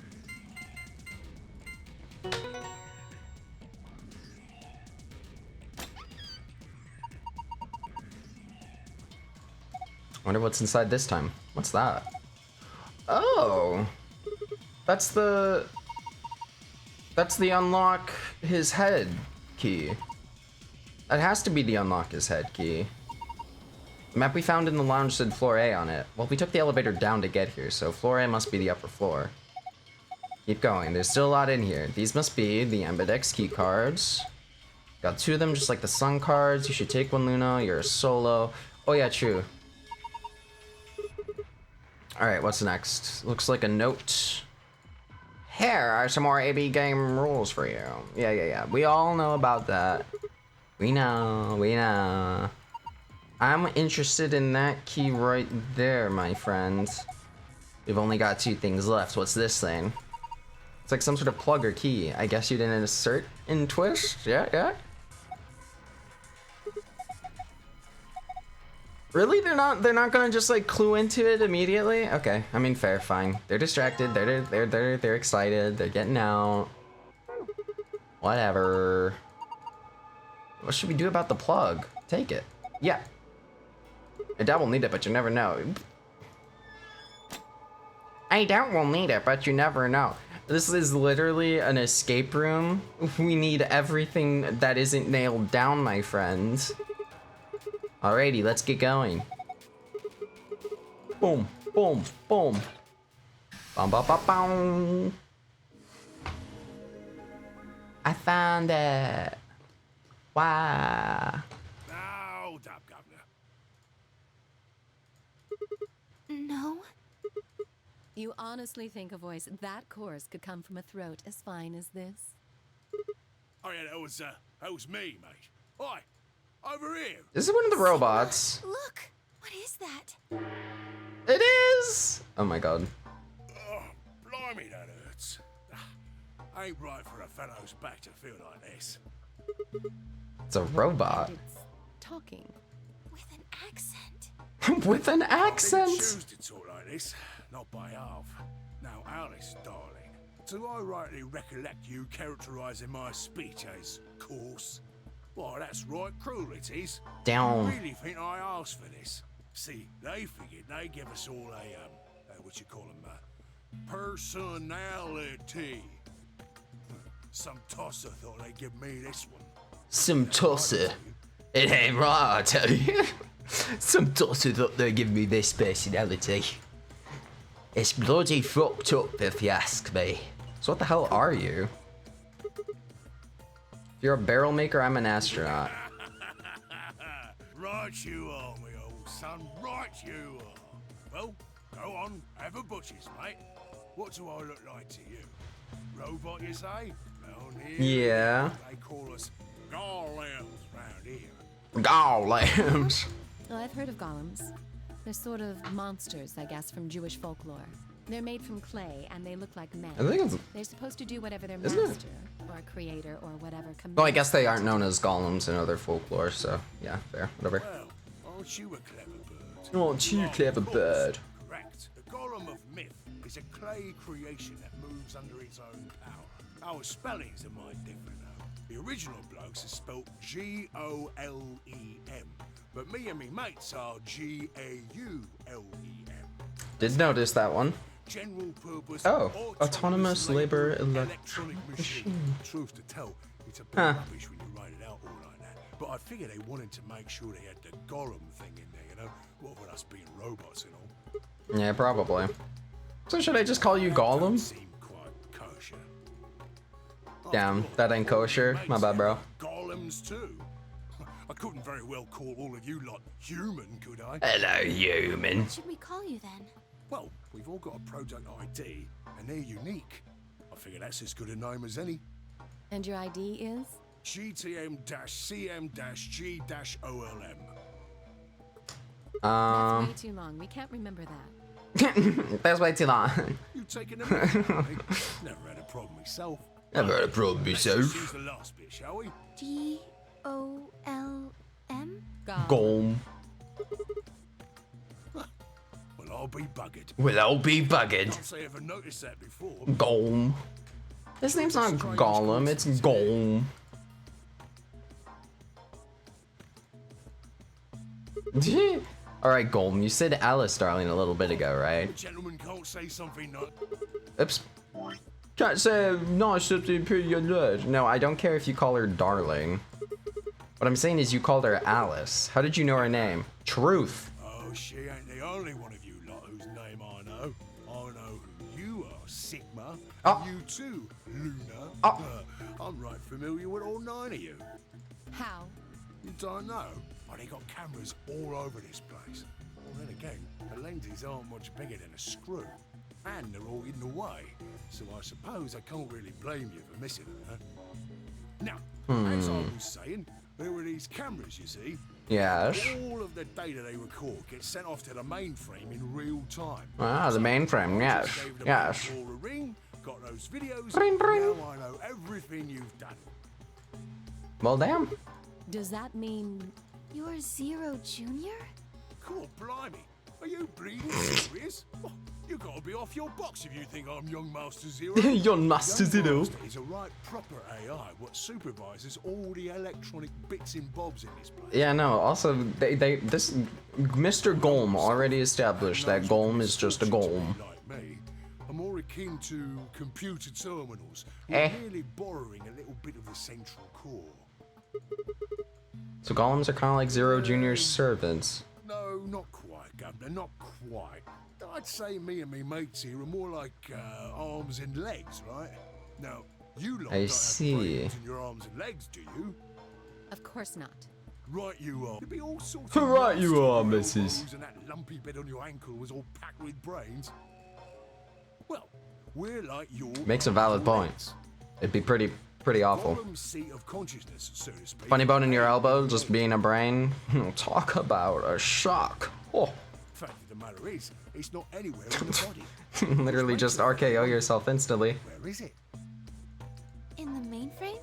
[SPEAKER 1] Wonder what's inside this time. What's that? Oh! That's the unlock his head key. That has to be the unlock his head key. The map we found in the lounge said floor A on it. Well, we took the elevator down to get here, so floor A must be the upper floor. Keep going, there's still a lot in here. These must be the Ambidex key cards. Got 2 of them, just like the Sun cards. You should take one, Luna, you're a solo. Oh yeah, true. Alright, what's next? Looks like a note. Here are some more AB game rules for you. Yeah. We all know about that. We know. I'm interested in that key right there, my friend. We've only got 2 things left. What's this thing? It's like some sort of plug or key. I guess you didn't insert in Twitch? Yeah. Really? They're not gonna just like clue into it immediately? Okay, I mean fair, fine. They're distracted, they're excited, they're getting out. Whatever. What should we do about the plug? Take it. Yeah. I doubt we'll need it, but you never know. I doubt we'll need it, but you never know. This is literally an escape room. We need everything that isn't nailed down, my friends. Alrighty, let's get going. Boom. Bum. I found it. Wow.
[SPEAKER 5] Hold up, Governor.
[SPEAKER 2] No.
[SPEAKER 7] You honestly think a voice that coarse could come from a throat as fine as this?
[SPEAKER 5] Oh yeah, that was me, mate. Oi, over here.
[SPEAKER 1] This is one of the robots.
[SPEAKER 2] Look! What is that?
[SPEAKER 1] It is! Oh my god.
[SPEAKER 5] Oh, blimey, that hurts. Ain't right for a fellow's back to feel like this.
[SPEAKER 1] It's a robot.
[SPEAKER 7] It's talking.
[SPEAKER 2] With an accent.
[SPEAKER 1] With an
[SPEAKER 5] I didn't
[SPEAKER 1] accent!
[SPEAKER 5] choose to talk like this, not by half. Now, Alice, darling, do I rightly recollect you characterising my speech as coarse? Why, that's right cruel it is.
[SPEAKER 1] Down.
[SPEAKER 5] You really think I asked for this? See, they figured they'd give us all a, what you call them, personality. Some tosser thought they'd give me this one.
[SPEAKER 1] Some tosser. It ain't right, I tell you. Some tosser thought they'd give me this personality. It's bloody fucked up if you ask me. So what the hell are you? If you're a barrel maker, I'm an astronaut.
[SPEAKER 5] Right you are, me old son, right you are. Well, go on, have a butcher's, mate. What do I look like to you? Robot, you say? Round here,
[SPEAKER 1] Yeah.
[SPEAKER 5] they call us golems round here.
[SPEAKER 1] Golems.
[SPEAKER 7] Oh, I've heard of golems. They're sort of monsters, I guess, from Jewish folklore. They're made from clay, and they look like men.
[SPEAKER 1] I think it's...
[SPEAKER 7] They're supposed to do whatever their
[SPEAKER 1] Isn't it?
[SPEAKER 7] master or creator or whatever commands.
[SPEAKER 1] Well, I guess they aren't known as golems in other folklore, so yeah, fair, whatever.
[SPEAKER 5] Well, aren't you a clever bird?
[SPEAKER 1] Aren't you a clever bird?
[SPEAKER 5] Correct. The golem of myth is a clay creation that moves under its own power. Our spellings are might different though. The original blokes are spelt G-O-L-E-M, but me and me mates are G-A-U-L-E-M.
[SPEAKER 1] Did notice that one.
[SPEAKER 5] General purpose.
[SPEAKER 1] Oh, autonomous labor
[SPEAKER 5] electronic machine. Truth to tell, it's a bit rubbish when you write it out all like that. But I figure they wanted to make sure they had the golem thing in there, you know? What with us being robots and all.
[SPEAKER 1] Yeah, probably. So should I just call you Gollum?
[SPEAKER 5] Seem quite kosher.
[SPEAKER 1] Damn, that ain't kosher. My bad, bro.
[SPEAKER 5] Golems too. I couldn't very well call all of you lot human, could I?
[SPEAKER 1] Hello, human.
[SPEAKER 2] What should we call you then?
[SPEAKER 5] Well, we've all got a product ID, and they're unique. I figure that's as good a name as any.
[SPEAKER 7] And your ID is?
[SPEAKER 5] GTM-CM-G-OLM.
[SPEAKER 7] That's way too long. We can't remember that.
[SPEAKER 1] That's way too long.
[SPEAKER 5] You taking a minute? Never had a problem myself.
[SPEAKER 1] Never had a problem
[SPEAKER 5] Let's
[SPEAKER 1] myself.
[SPEAKER 5] just use the last bit, shall we?
[SPEAKER 2] G-O-L-M?
[SPEAKER 1] Golem.
[SPEAKER 5] Well, I'll be buggered.
[SPEAKER 1] Well, I'll be buggered.
[SPEAKER 5] Can't say I ever noticed that before.
[SPEAKER 1] Golem. His name's not Gollum, it's Golem. Alright, Golem, you said Alice, darling, a little bit ago, right?
[SPEAKER 5] Gentlemen can't say something not.
[SPEAKER 1] Oops. Can't say nice something pretty alert. No, I don't care if you call her darling. What I'm saying is you called her Alice. How did you know her name? Truth.
[SPEAKER 5] Oh, she ain't the only one of you lot whose name I know. I know who you are, Sigma.
[SPEAKER 1] Oh.
[SPEAKER 5] You too, Luna.
[SPEAKER 1] Oh.
[SPEAKER 5] I'm right familiar with all 9 of you.
[SPEAKER 7] How?
[SPEAKER 5] You don't know? Oh, they got cameras all over this place. Well, then again, the lenses aren't much bigger than a screw. And they're all hidden away. So I suppose I can't really blame you for missing them, huh? Now, as I was saying, there were these cameras, you see.
[SPEAKER 1] Yes.
[SPEAKER 5] All of the data they record gets sent off to the mainframe in real time.
[SPEAKER 1] Ah, the mainframe, yes.
[SPEAKER 5] Just gave the
[SPEAKER 1] Yes.
[SPEAKER 5] main floor a ring, got those videos,
[SPEAKER 1] Ring, ring.
[SPEAKER 5] now I know everything you've done.
[SPEAKER 1] Well, damn.
[SPEAKER 7] Does that mean
[SPEAKER 2] You're Zero Junior?
[SPEAKER 5] Cool, blimey. Are you bleeding serious? Oh, you gotta be off your box if you think I'm Young Master Zero.
[SPEAKER 1] Young Master Zero.
[SPEAKER 5] Master is a right proper AI what supervises all the electronic bits and bobs in this place.
[SPEAKER 1] Yeah, no, also, this Mr. Golem already established that Golem is just a Golem.
[SPEAKER 5] Like me, I'm more akin to computer terminals,
[SPEAKER 1] Eh.
[SPEAKER 5] merely borrowing a little bit of the central core.
[SPEAKER 1] So Golems are kind of like Zero Junior's servants.
[SPEAKER 5] No, not quite, Governor, not quite. I'd say me and me mates here are more like arms and legs, right? Now, You lot
[SPEAKER 1] I
[SPEAKER 5] don't
[SPEAKER 1] see.
[SPEAKER 5] have brains in your arms and legs, do you?
[SPEAKER 7] Of course not.
[SPEAKER 5] Right you are. There'd be all sorts
[SPEAKER 1] Right
[SPEAKER 5] of
[SPEAKER 1] you
[SPEAKER 5] nasty
[SPEAKER 1] are,
[SPEAKER 5] elbows,
[SPEAKER 1] missus.
[SPEAKER 5] And that lumpy bit on your ankle was all packed with brains. Well, we're like your
[SPEAKER 1] Makes a valid point.
[SPEAKER 5] legs.
[SPEAKER 1] It'd be pretty awful.
[SPEAKER 5] Gollum's seat of consciousness, so to speak.
[SPEAKER 1] Funny bone in your elbow, just being a brain. Talk about a shock. Oh,
[SPEAKER 5] Fact of the matter is, it's not anywhere in the body.
[SPEAKER 1] literally just RKO yourself instantly.
[SPEAKER 5] Where is it?
[SPEAKER 2] In the mainframe?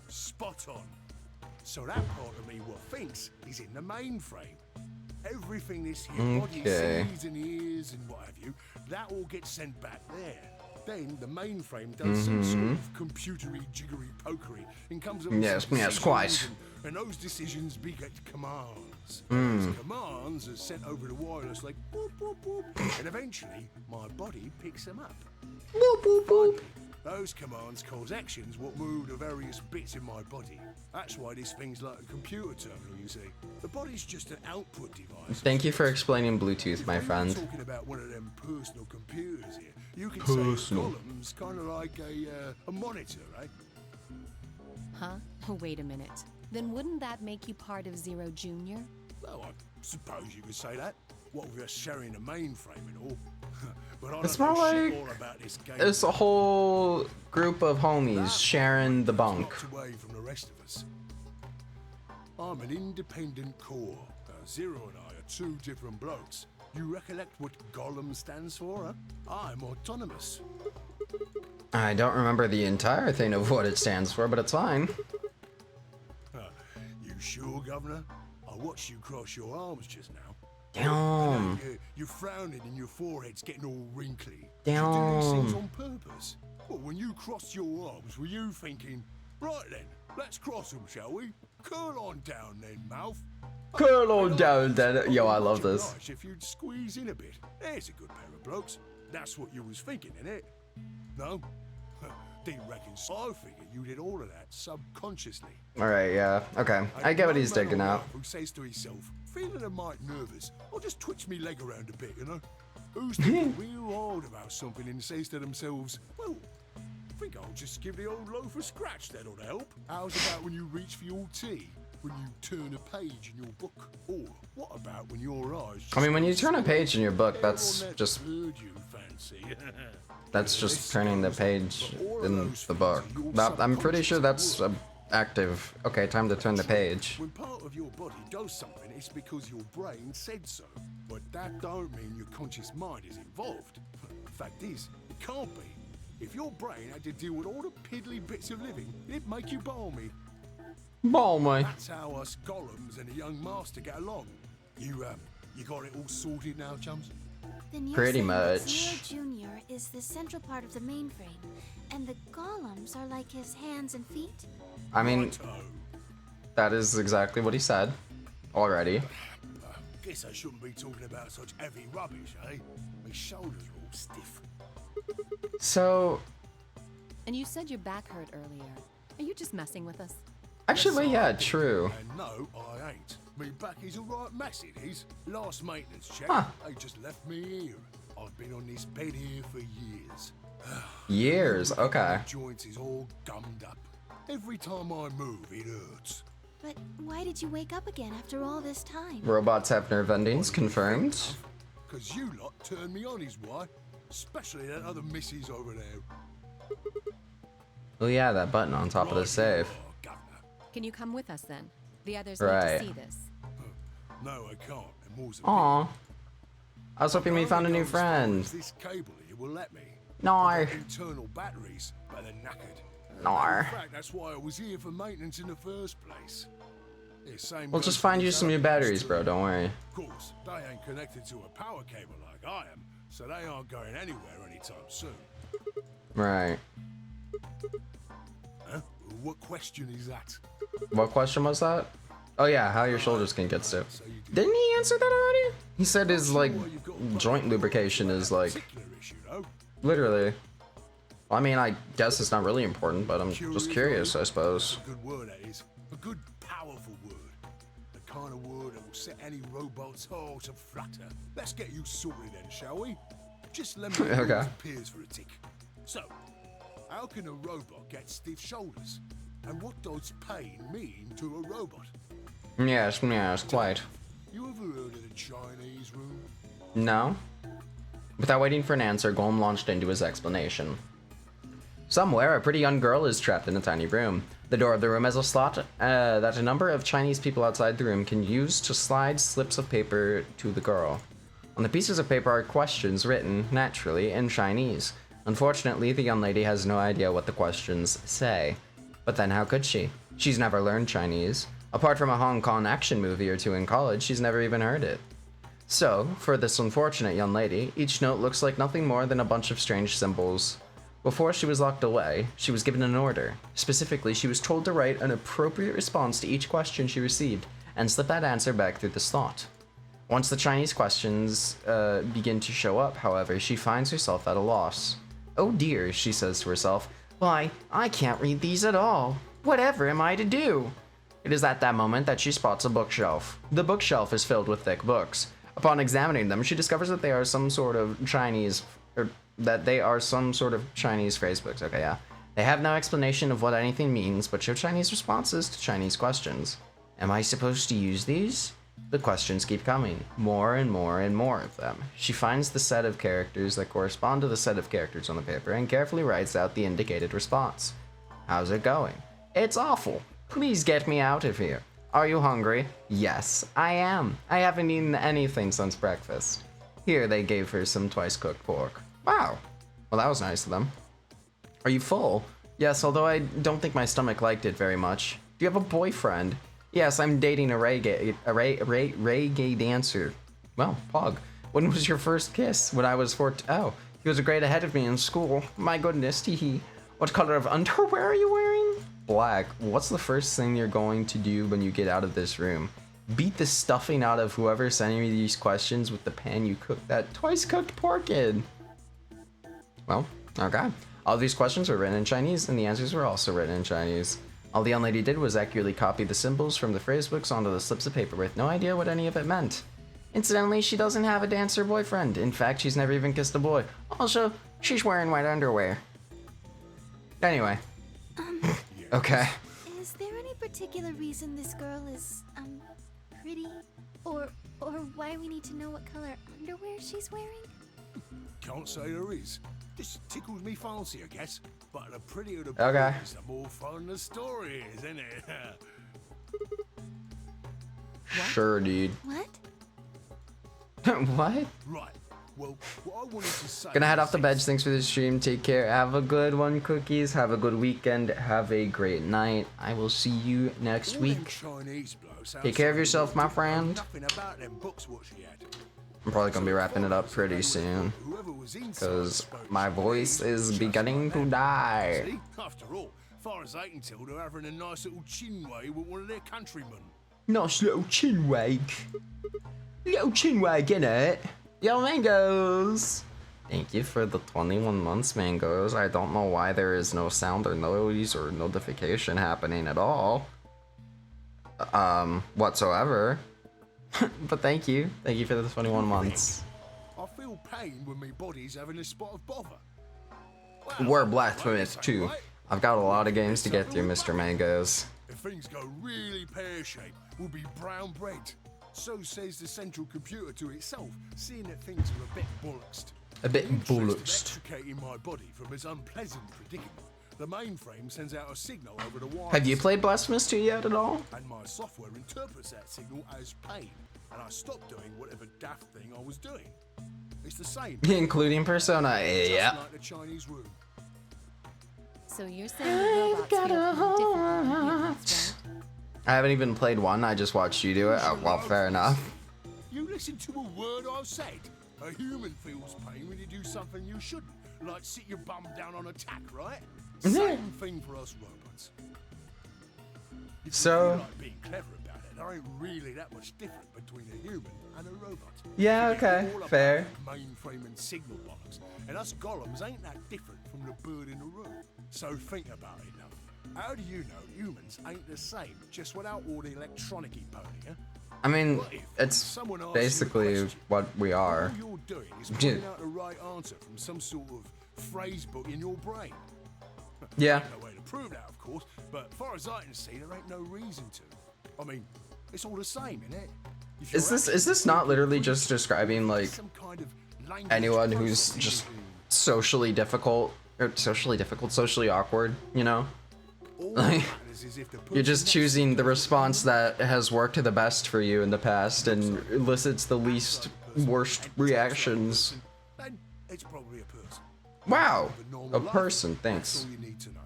[SPEAKER 5] Spot on. So that part of me what thinks is in the mainframe. Everything this here body
[SPEAKER 1] Okay.
[SPEAKER 5] sees and hears and what have you, that all gets sent back there. Then the mainframe does some sort of computery jiggery pokery and comes up with
[SPEAKER 1] Yes,
[SPEAKER 5] some
[SPEAKER 1] yes,
[SPEAKER 5] decisions,
[SPEAKER 1] quite.
[SPEAKER 5] And those decisions beget commands. Those commands are sent over the wireless like boop boop boop, and eventually my body picks them up. Finally, those commands cause actions what move the various bits in my body. That's why this thing's like a computer terminal, you see. The body's just an output device.
[SPEAKER 1] Thank you for explaining Bluetooth, my
[SPEAKER 5] If
[SPEAKER 1] friend.
[SPEAKER 5] we're talking about one of them personal computers here, you could
[SPEAKER 1] Personal.
[SPEAKER 5] say Gollum's kind of like a monitor, right?
[SPEAKER 7] Huh? Oh, wait a minute. Then wouldn't that make you part of Zero Junior?
[SPEAKER 5] Well, I suppose you could say that. What with us sharing the mainframe and all. But I
[SPEAKER 1] It's
[SPEAKER 5] don't
[SPEAKER 1] more
[SPEAKER 5] know shit
[SPEAKER 1] like
[SPEAKER 5] all about this game.
[SPEAKER 1] it's a whole group of homies sharing the bunk.
[SPEAKER 5] Locked away from the rest of us. I'm an independent core. Zero and I are two different blokes. You recollect what Gollum stands for, huh? I'm autonomous.
[SPEAKER 1] I don't remember the entire thing of what it stands for, but it's fine.
[SPEAKER 5] You sure, Governor? I watched you cross your arms just now.
[SPEAKER 1] Damn.
[SPEAKER 5] You're frowning and your forehead's getting all wrinkly. Do you do these things on purpose? Well, when you crossed your arms, were you thinking, right then, let's cross them, shall we? Curl on down then, mouth.
[SPEAKER 1] Curl on down then. Yo, I love this.
[SPEAKER 5] Nice if you'd squeeze in a bit. There's a good pair of blokes. That's what you was thinking, innit? No? Didn't reckon so. I figure you did all of that subconsciously.
[SPEAKER 1] Alright, yeah. Okay. I get what he's digging out.
[SPEAKER 5] Who says to himself, feeling a mite nervous, I'll just twitch me leg around a bit, you know? Who's thinking real hard about something and says to themselves, well, I think I'll just give the old loaf a scratch, that ought to help. How's about when you reach for your tea? When you turn a page in your book? Or what about when your eyes just
[SPEAKER 1] I mean, when you turn a page in your book, that's
[SPEAKER 5] on that
[SPEAKER 1] just
[SPEAKER 5] bird you fancy?
[SPEAKER 1] turning the page in the book. I'm pretty sure that's active. Okay, time to turn the page.
[SPEAKER 5] When part of your body does something, it's because your brain said so. But that don't mean your conscious mind is involved. Fact is, it can't be. If your brain had to deal with all the piddly bits of living, it'd make you balmy.
[SPEAKER 1] Balmy.
[SPEAKER 5] That's how us Gollums and the young master get along. You got it all sorted now, chums?
[SPEAKER 2] Then you're
[SPEAKER 1] Pretty
[SPEAKER 2] saying that
[SPEAKER 1] much.
[SPEAKER 2] Zero Junior is the central part of the mainframe, and the golems are like his hands and feet?
[SPEAKER 1] I mean,
[SPEAKER 5] Righto.
[SPEAKER 1] that is exactly what he said already.
[SPEAKER 5] Guess I shouldn't be talking about such heavy rubbish, eh? My shoulders are all stiff.
[SPEAKER 1] So,
[SPEAKER 7] And you said your back hurt earlier. Are you just messing with us?
[SPEAKER 1] actually, yeah, true.
[SPEAKER 5] And no, I ain't. Me back is a right mess, it is. Last maintenance check,
[SPEAKER 1] Huh.
[SPEAKER 5] they just left me here. I've been on this bed here for years.
[SPEAKER 1] Years, okay.
[SPEAKER 5] My joints is all gummed up. Every time I move, it hurts.
[SPEAKER 2] But why did you wake up again after all this time?
[SPEAKER 1] Robots have nerve endings, confirmed.
[SPEAKER 5] Cause you lot turned me on is why. Especially that other missus over there.
[SPEAKER 1] Oh yeah, that button on top of the
[SPEAKER 5] Right
[SPEAKER 1] safe.
[SPEAKER 5] you are, Governor.
[SPEAKER 7] Can you come with us then? The others
[SPEAKER 1] Right.
[SPEAKER 7] need to see this.
[SPEAKER 5] No, I can't. And more's a
[SPEAKER 1] Aw. I was hoping we
[SPEAKER 5] pity.
[SPEAKER 1] found a
[SPEAKER 5] Only
[SPEAKER 1] new
[SPEAKER 5] go as far
[SPEAKER 1] friend.
[SPEAKER 5] as this cable here will let me.
[SPEAKER 1] No.
[SPEAKER 5] I've got internal batteries, but they're knackered.
[SPEAKER 1] No.
[SPEAKER 5] In fact, that's why I was here for maintenance in the first place. Yeah, same
[SPEAKER 1] We'll
[SPEAKER 5] goes
[SPEAKER 1] just
[SPEAKER 5] for
[SPEAKER 1] find you
[SPEAKER 5] these
[SPEAKER 1] some new
[SPEAKER 5] other
[SPEAKER 1] batteries,
[SPEAKER 5] ones,
[SPEAKER 1] bro.
[SPEAKER 5] too.
[SPEAKER 1] Don't worry.
[SPEAKER 5] Of course, they ain't connected to a power cable like I am, so they aren't going anywhere anytime soon.
[SPEAKER 1] Right.
[SPEAKER 5] Huh? What question is that?
[SPEAKER 1] What question was that? Oh yeah, how your shoulder skin gets to.
[SPEAKER 5] So you do
[SPEAKER 1] Didn't he answer that already? He said his like
[SPEAKER 5] why you've got
[SPEAKER 1] joint lubrication is like
[SPEAKER 5] particular issue, though.
[SPEAKER 1] literally. I mean, I guess it's not really important, but I'm just curious, I suppose.
[SPEAKER 5] A good word, that is. A good, powerful word. The kind of word that will set any robot's heart to flutter. Let's get you sorted then, shall we? Just let me know
[SPEAKER 1] Okay.
[SPEAKER 5] if it appears for a tick. So, How can a robot get stiff shoulders? And what does pain mean to a robot?
[SPEAKER 1] Yes, quite.
[SPEAKER 5] You ever heard of the Chinese room?
[SPEAKER 1] No? Without waiting for an answer, Golem launched into his explanation. Somewhere, a pretty young girl is trapped in a tiny room. The door of the room has a slot that a number of Chinese people outside the room can use to slide slips of paper to the girl. On the pieces of paper are questions written, naturally, in Chinese. Unfortunately, the young lady has no idea what the questions say. But then how could she? She's never learned Chinese. Apart from a Hong Kong action movie or two in college, she's never even heard it. So, for this unfortunate young lady, each note looks like nothing more than a bunch of strange symbols. Before she was locked away, she was given an order. Specifically, she was told to write an appropriate response to each question she received, and slip that answer back through the slot. Once the Chinese questions begin to show up, however, she finds herself at a loss. Oh dear, she says to herself, why, I can't read these at all. Whatever am I to do? It is at that moment that she spots a bookshelf. The bookshelf is filled with thick books. Upon examining them, she discovers that they are some sort of Chinese phrase books. Okay, yeah. They have no explanation of what anything means, but show Chinese responses to Chinese questions. Am I supposed to use these? The questions keep coming, more and more and more of them. She finds the set of characters that correspond to the set of characters on the paper and carefully writes out the indicated response. How's it going? It's awful. Please get me out of here. Are you hungry? Yes, I am. I haven't eaten anything since breakfast. Here they gave her some twice-cooked pork. Wow. Well, that was nice of them. Are you full? Yes, although I don't think my stomach liked it very much. Do you have a boyfriend? Yes, I'm dating a reggae dancer. Well, Pog. When was your first kiss? When I was 14. Oh, he was a grade ahead of me in school. My goodness, hee. What color of underwear are you wearing? Black. What's the first thing you're going to do when you get out of this room? Beat the stuffing out of whoever's sending me these questions with the pan you cooked that twice-cooked pork in. Well, okay. All these questions were written in Chinese, and the answers were also written in Chinese. All the young lady did was accurately copy the symbols from the phrase books onto the slips of paper with no idea what any of it meant. Incidentally, she doesn't have a dancer boyfriend. In fact, she's never even kissed a boy. Also, she's wearing white underwear. Anyway. Okay.
[SPEAKER 2] Is there any particular reason this girl is, pretty? Or why we need to know what color underwear she's wearing?
[SPEAKER 5] Can't say there is. This tickles me fancy, I guess. But the prettier the
[SPEAKER 1] okay.
[SPEAKER 5] is, the more fun the story is, isn't it?
[SPEAKER 1] Sure, dude.
[SPEAKER 2] What?
[SPEAKER 1] What?
[SPEAKER 5] Right. Well, what I wanted to say.
[SPEAKER 1] Gonna head off the bench. Thanks for the stream. Take care. Have a good one, Cookies. Have a good weekend. Have a great night. I will see you next week. Take care of yourself, my friend. I'm probably gonna be wrapping it up pretty soon, because my voice is beginning to die.
[SPEAKER 5] See? After all, far as I can tell, they're having a nice little chin wag with one of their countrymen.
[SPEAKER 1] Nice little chin wag. Little chin wag, innit? Yo, Mangoes! Thank you for the 21 months, Mangoes. I don't know why there is no sound or noise or notification happening at all. Whatsoever. But thank you. Thank you for the 21 months.
[SPEAKER 5] I feel pain when my body's having a spot of bother.
[SPEAKER 1] We're Blacksmith too. I've got a lot of games to get through, Mr. Mangoes.
[SPEAKER 5] If things go really pear-shaped, we'll be brown bread. So says the central computer to itself, seeing that things are a bit bollocksed.
[SPEAKER 1] A bit bollocksed.
[SPEAKER 5] Extricating my body from this unpleasant predicament. The mainframe sends out a signal over the wire.
[SPEAKER 1] Have you played Blasphemous 2 yet at all?
[SPEAKER 5] And my software interprets that signal as pain, and I stop doing whatever daft thing I was doing. It's the same.
[SPEAKER 1] Including Persona, yeah.
[SPEAKER 5] Like the Chinese room.
[SPEAKER 7] So you're saying the robots feel different than humans, right?
[SPEAKER 1] I haven't even played one, I just watched you do it. Well, fair enough.
[SPEAKER 5] You listen to a word I've said. A human feels pain when you do something you shouldn't, like sit your bum down on a tack, right? Same thing for us robots. If you feel like being clever about it, there ain't really that much different between a human and a robot.
[SPEAKER 1] Yeah, okay, fair.
[SPEAKER 5] Mainframe and signal box, and us golems ain't that different from the bird in the room. So think about it now. How do you know humans ain't the same, just without all the electronic-y pony, huh?
[SPEAKER 1] I mean, it's basically what we are.
[SPEAKER 5] All you're doing is putting out the right answer from some sort of phrase book in your brain.
[SPEAKER 1] Yeah.
[SPEAKER 5] Ain't no way to prove that, of course, but far as I can see, there ain't no reason to. I mean, it's all the same, innit? If
[SPEAKER 1] Is
[SPEAKER 5] you're
[SPEAKER 1] this not literally just describing like
[SPEAKER 5] some kind of language
[SPEAKER 1] anyone who's
[SPEAKER 5] processing
[SPEAKER 1] just
[SPEAKER 5] thing,
[SPEAKER 1] socially awkward, you know?
[SPEAKER 5] all
[SPEAKER 1] Like,
[SPEAKER 5] that matters is if the
[SPEAKER 1] you're just
[SPEAKER 5] person next to
[SPEAKER 1] choosing
[SPEAKER 5] you
[SPEAKER 1] the
[SPEAKER 5] is
[SPEAKER 1] response
[SPEAKER 5] genuine,
[SPEAKER 1] that has worked the best for you in the past and elicits the least worst reactions.
[SPEAKER 5] then it's probably a person.
[SPEAKER 1] Wow,
[SPEAKER 5] With normal
[SPEAKER 1] a
[SPEAKER 5] life,
[SPEAKER 1] person,
[SPEAKER 5] That's
[SPEAKER 1] thanks.
[SPEAKER 5] all you need to know.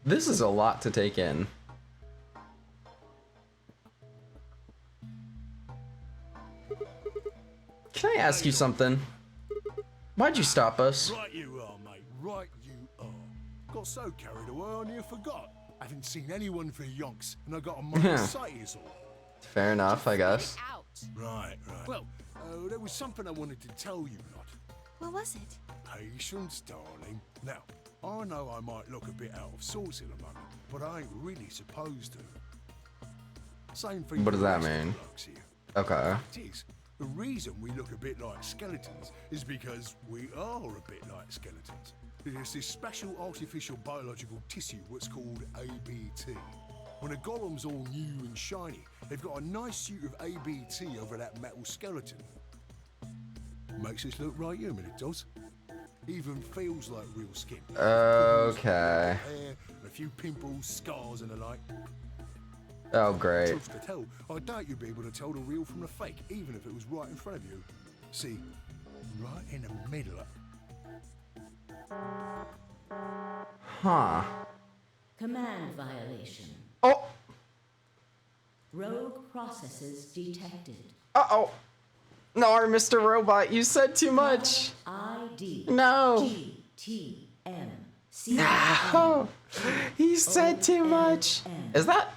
[SPEAKER 1] This is a lot to take in. Can I ask you something? Why'd you stop us?
[SPEAKER 5] Right you are, mate. Right you are. Got so carried away on you forgot. Haven't seen anyone for yonks, and I got a mind to say is all.
[SPEAKER 1] Fair enough, I guess.
[SPEAKER 10] Out.
[SPEAKER 5] Right. Well, there was something I wanted to tell you, lot.
[SPEAKER 2] What was it?
[SPEAKER 5] Patience, darling. Now, I know I might look a bit out of sorts in a moment, but I ain't really supposed to. Same thing.
[SPEAKER 1] What does
[SPEAKER 5] for the
[SPEAKER 1] that
[SPEAKER 5] rest of
[SPEAKER 1] mean?
[SPEAKER 5] the blokes here.
[SPEAKER 1] Okay.
[SPEAKER 5] Fact is, the reason we look a bit like skeletons is because we are a bit like skeletons. There's this special artificial biological tissue what's called ABT. When a golem's all new and shiny, they've got a nice suit of ABT over that metal skeleton. Makes us look right human, it does. Even feels like real skin.
[SPEAKER 1] Okay.
[SPEAKER 5] Hair, a few pimples, scars and the like.
[SPEAKER 1] Oh, great.
[SPEAKER 5] Truth to tell, I doubt you'd be able to tell the real from the fake, even if it was right in front of you. See, right in the middle of...
[SPEAKER 1] Huh.
[SPEAKER 11] Command violation.
[SPEAKER 1] Oh!
[SPEAKER 11] Rogue processes detected.
[SPEAKER 1] Uh-oh! No, Mr. Robot, you said too much!
[SPEAKER 11] ID.
[SPEAKER 1] No!
[SPEAKER 11] GTM. C.
[SPEAKER 1] No! He said too much! That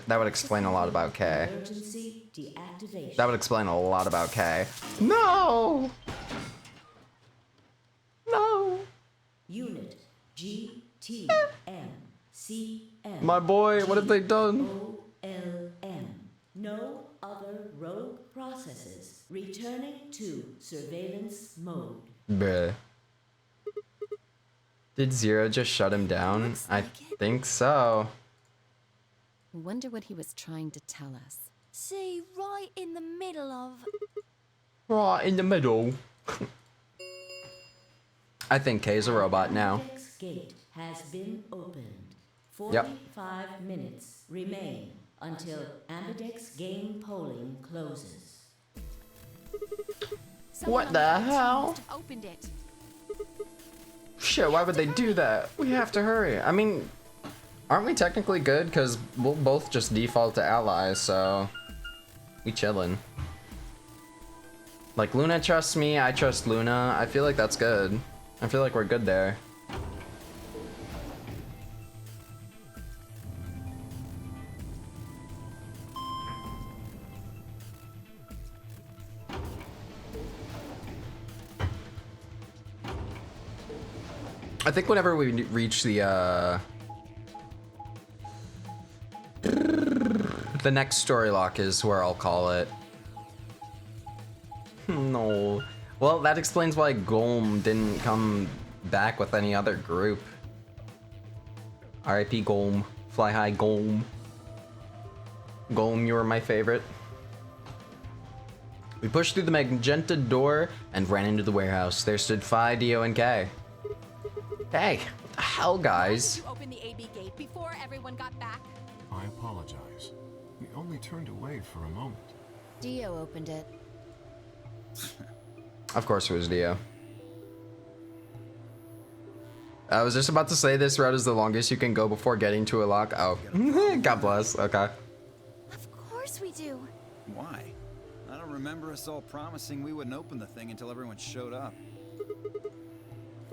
[SPEAKER 1] would explain a lot about K.
[SPEAKER 11] Emergency deactivation.
[SPEAKER 1] That would explain a lot about K. No! No!
[SPEAKER 11] Unit GTM. CM.
[SPEAKER 1] My boy, what have they done?
[SPEAKER 11] OLM. No other rogue processes. Returning to surveillance mode.
[SPEAKER 1] Bruh. Did Zero just shut him down? I think so.
[SPEAKER 7] Wonder what he was trying to tell us.
[SPEAKER 2] See, right in the middle of...
[SPEAKER 1] Right in the middle. I think K's a robot now.
[SPEAKER 11] Ambedex gate has been opened.
[SPEAKER 1] Yep.
[SPEAKER 11] 45 minutes remain until Ambedex game polling closes.
[SPEAKER 7] Someone
[SPEAKER 1] What
[SPEAKER 7] on
[SPEAKER 1] the
[SPEAKER 7] other team
[SPEAKER 1] hell?
[SPEAKER 7] must have opened it.
[SPEAKER 1] Shit, why would they do that? We have to hurry. I mean, aren't we technically good? Because we'll both just default to allies, so... We chillin'. Like, Luna trusts me, I trust Luna. I feel like that's good. I feel like we're good there. I think whenever we reach the next story lock is where I'll call it. No. Well, that explains why Golm didn't come back with any other group. R.I.P. Golm. Fly high, Golm. Golm, you were my favorite. We pushed through the magenta door and ran into the warehouse. There stood Phi, Dio, and K. Hey, what the hell, guys?
[SPEAKER 10] You opened the AB gate before everyone got back.
[SPEAKER 3] I apologize. We only turned away for a moment.
[SPEAKER 2] Dio opened it.
[SPEAKER 1] Of course it was Dio. I was just about to say this route is the longest you can go before getting to a lock. Oh, God bless. Okay.
[SPEAKER 2] Of course we do.
[SPEAKER 4] Why? I don't remember us all promising we wouldn't open the thing until everyone showed up.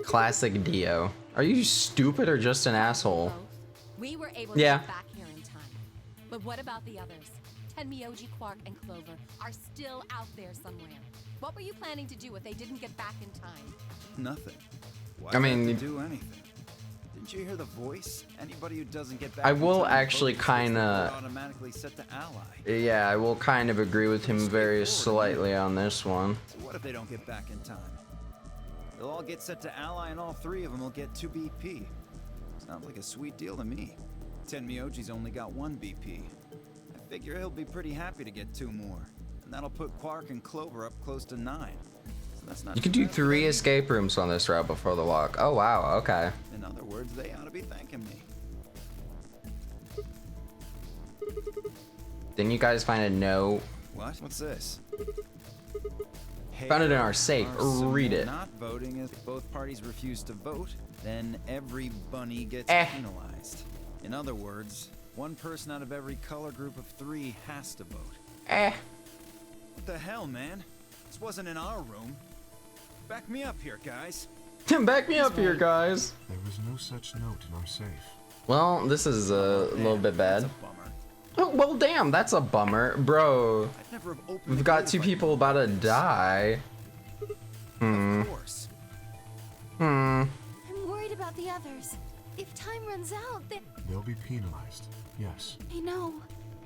[SPEAKER 1] Classic Dio. Are you stupid or just an asshole?
[SPEAKER 7] Both. We were able to
[SPEAKER 1] Yeah.
[SPEAKER 7] get back here in time. But what about the others? Tenmyoji, Quark, and Clover are still out there somewhere. What were you planning to do if they didn't get back in time?
[SPEAKER 4] Nothing. Why
[SPEAKER 1] I mean-
[SPEAKER 4] have to do anything? Didn't you hear the voice? Anybody who doesn't get back
[SPEAKER 1] I
[SPEAKER 4] in
[SPEAKER 1] will
[SPEAKER 4] time
[SPEAKER 1] actually
[SPEAKER 4] votes gets the
[SPEAKER 1] kinda-
[SPEAKER 4] vote automatically set to ally.
[SPEAKER 1] Yeah, I will kind of agree with him very slightly on this one.
[SPEAKER 4] So what if they don't get back in time? They'll all get set to ally, and all 3 of them will get 2 BP. Sounds like a sweet deal to me. Tenmyoji's only got 1 BP. I figure he'll be pretty happy to get 2 more. And that'll put Quark and Clover up close to 9. So that's not
[SPEAKER 1] You can
[SPEAKER 4] too
[SPEAKER 1] do
[SPEAKER 4] bad.
[SPEAKER 1] 3 escape rooms on this route before the lock. Oh wow, okay.
[SPEAKER 4] In other words, they ought to be thanking me.
[SPEAKER 1] Didn't you guys find a note?
[SPEAKER 4] What? What's this?
[SPEAKER 1] Found it in our safe.
[SPEAKER 4] Are
[SPEAKER 1] Read it.
[SPEAKER 4] Not voting if both parties refuse to vote, then every bunny gets penalized. In other words, 1 person out of every color group of 3 has to vote. What the hell, man? This wasn't in our room. Back me up here, guys.
[SPEAKER 1] Back me up here, guys.
[SPEAKER 3] There was no such note in our safe.
[SPEAKER 1] Well, this is a little bit bad.
[SPEAKER 4] That's a bummer.
[SPEAKER 1] Oh, well, damn, that's a bummer. Bro,
[SPEAKER 4] I'd never have opened
[SPEAKER 1] we've
[SPEAKER 4] the
[SPEAKER 1] got
[SPEAKER 4] gate
[SPEAKER 1] 2
[SPEAKER 4] if I
[SPEAKER 1] people
[SPEAKER 4] knew
[SPEAKER 1] about to
[SPEAKER 4] this.
[SPEAKER 1] die.
[SPEAKER 4] Of course.
[SPEAKER 2] I'm worried about the others. If time runs out, then
[SPEAKER 3] They'll be penalized. Yes.
[SPEAKER 2] I know.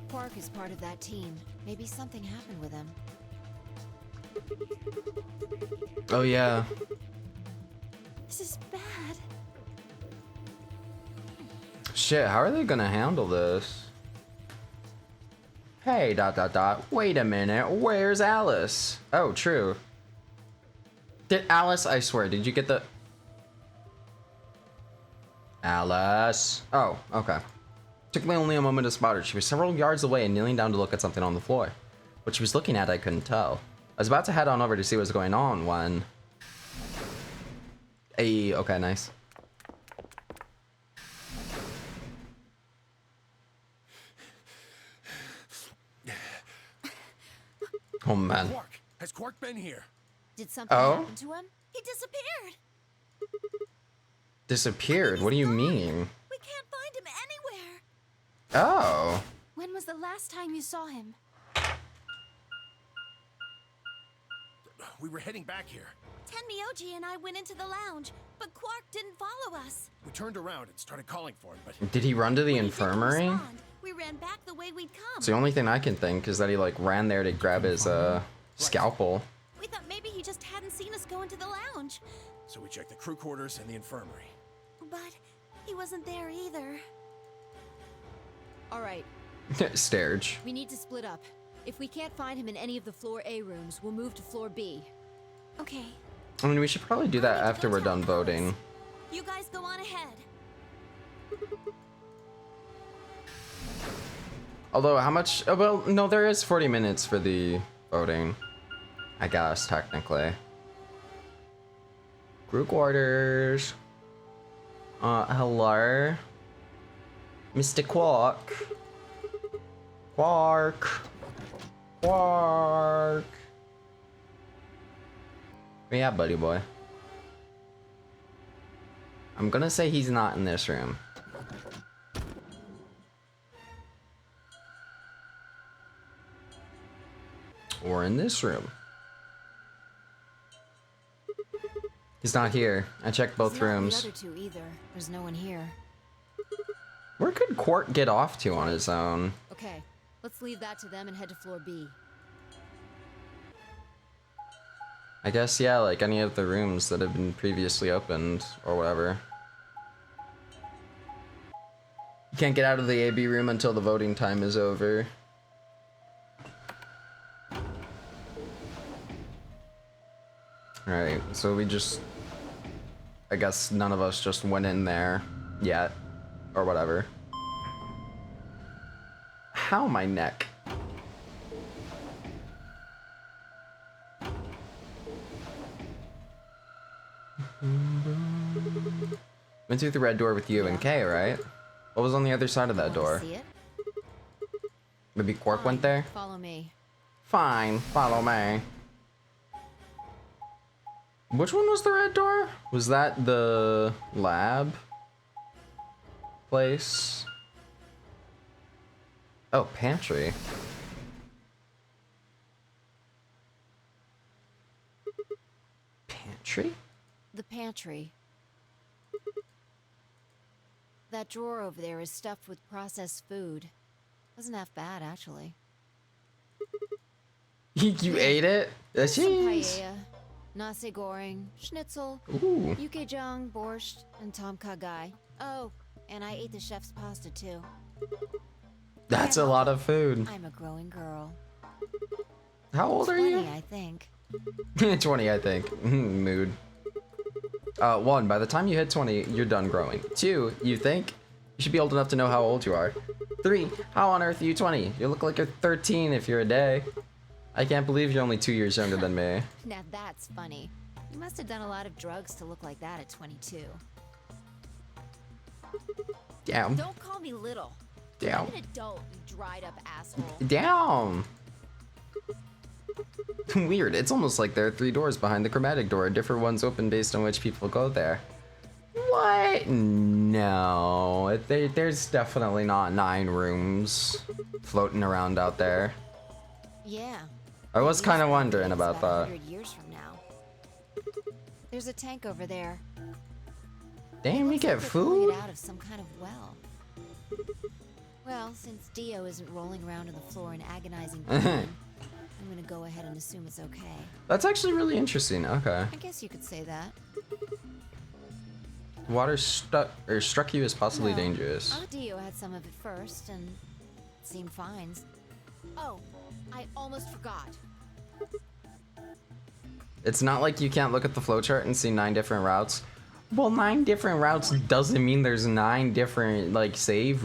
[SPEAKER 10] Quark is part of that team. Maybe something happened with him.
[SPEAKER 1] Oh, yeah.
[SPEAKER 2] This is bad.
[SPEAKER 1] Shit, how are they gonna handle this? Hey, ... Wait a minute, where's Alice? Oh, true. Did Alice, I swear, did you get the... Alice. Oh, okay. Took me only a moment to spot her. She was several yards away and kneeling down to look at something on the floor. What she was looking at, I couldn't tell. I was about to head on over to see what was going on when... Hey, okay, nice. Oh, man.
[SPEAKER 5] Quark! Has Quark been here?
[SPEAKER 10] Did something
[SPEAKER 1] Oh?
[SPEAKER 10] happen to him?
[SPEAKER 2] He disappeared.
[SPEAKER 1] Disappeared? What do you mean?
[SPEAKER 2] We can't find him anywhere.
[SPEAKER 1] Oh.
[SPEAKER 2] When was the last time you saw him?
[SPEAKER 5] We were heading back here.
[SPEAKER 2] Tenmyoji and I went into the lounge, but Quark didn't follow us.
[SPEAKER 5] We turned around and started calling for him, but
[SPEAKER 1] Did he run to the
[SPEAKER 2] When he didn't
[SPEAKER 1] infirmary?
[SPEAKER 2] respond, we ran back the way we'd come.
[SPEAKER 1] It's the only thing I can think is that he like ran there to grab his scalpel.
[SPEAKER 2] We thought maybe he just hadn't seen us go into the lounge.
[SPEAKER 5] so we checked the crew quarters and the infirmary.
[SPEAKER 2] But he wasn't there either.
[SPEAKER 10] All right,
[SPEAKER 1] Sturge.
[SPEAKER 10] we need to split up. If we can't find him in any of the floor A rooms, we'll move to floor B.
[SPEAKER 2] Okay,
[SPEAKER 1] I mean, we should probably do that
[SPEAKER 2] I need to
[SPEAKER 1] after
[SPEAKER 2] go
[SPEAKER 1] we're
[SPEAKER 2] tell
[SPEAKER 1] done
[SPEAKER 2] Alice.
[SPEAKER 1] voting.
[SPEAKER 2] you guys go on ahead.
[SPEAKER 1] Although, how much? Oh, well, no, there is 40 minutes for the voting. I guess, technically. Crew quarters. Hello? Mr. Quark. Quark. Quark. Where you at, buddy boy? I'm gonna say he's not in this room. Or in this room. He's not here. I checked both
[SPEAKER 10] He's not in
[SPEAKER 1] rooms.
[SPEAKER 10] The other two either. There's no one here.
[SPEAKER 1] Where could Quark get off to on his own?
[SPEAKER 10] Okay, let's leave that to them and head to floor B.
[SPEAKER 1] I guess, yeah, like any of the rooms that have been previously opened or whatever. You can't get out of the AB room until the voting time is over. Alright, so we just... I guess none of us just went in there yet. Or whatever. How my neck? Went through the red door with you and Kay, right? What was on the other side of that
[SPEAKER 10] Wanna
[SPEAKER 1] door?
[SPEAKER 10] See it?
[SPEAKER 1] Maybe Quark
[SPEAKER 10] Fine,
[SPEAKER 1] went there?
[SPEAKER 10] Follow me.
[SPEAKER 1] Fine, follow me. Which one was the red door? Was that the lab place? Oh, pantry. Pantry?
[SPEAKER 10] The pantry. That drawer over there is stuffed with processed food. Wasn't half bad, actually.
[SPEAKER 1] You ate it?
[SPEAKER 10] Some
[SPEAKER 1] Jeez.
[SPEAKER 10] paella, Nasi goreng, schnitzel,
[SPEAKER 1] Ooh.
[SPEAKER 10] yukejang, borscht, and tom kha gai. Oh, and I ate the chef's pasta too.
[SPEAKER 1] That's a lot of food.
[SPEAKER 10] I'm a growing girl.
[SPEAKER 1] How old are
[SPEAKER 10] 20,
[SPEAKER 1] you?
[SPEAKER 10] I think.
[SPEAKER 1] 20, I think. Mood. 1, by the time you hit 20, you're done growing. 2, you think? You should be old enough to know how old you are. 3, how on earth are you 20? You look like you're 13 if you're a day. I can't believe you're only 2 years younger than me.
[SPEAKER 10] Now that's funny. You must have done a lot of drugs to look like that at 22.
[SPEAKER 1] Damn.
[SPEAKER 10] Don't call me little.
[SPEAKER 1] Damn.
[SPEAKER 10] I'm an adult, you dried up asshole.
[SPEAKER 1] Damn. Weird. It's almost like there are 3 doors behind the chromatic door. Different ones open based on which people go there. What? No. There's definitely not 9 rooms floating around out there.
[SPEAKER 10] Yeah.
[SPEAKER 1] I was kind of wondering
[SPEAKER 10] It's
[SPEAKER 1] about that.
[SPEAKER 10] 100 years from now. There's a tank over there.
[SPEAKER 1] Damn, we get
[SPEAKER 10] Looks like they're pulling
[SPEAKER 1] food?
[SPEAKER 10] it out of some kind of well. Well, since Dio isn't rolling around on the floor in agonizing pain, I'm gonna go ahead and assume it's okay.
[SPEAKER 1] That's actually really interesting. Okay.
[SPEAKER 10] I guess you could say that.
[SPEAKER 1] Water struck you as possibly
[SPEAKER 10] No,
[SPEAKER 1] dangerous.
[SPEAKER 10] Dio had some of it first, and it seemed fine. Oh, I almost forgot.
[SPEAKER 1] It's not like you can't look at the flowchart and see 9 different routes. Well, 9 different routes doesn't mean there's 9 different, like, save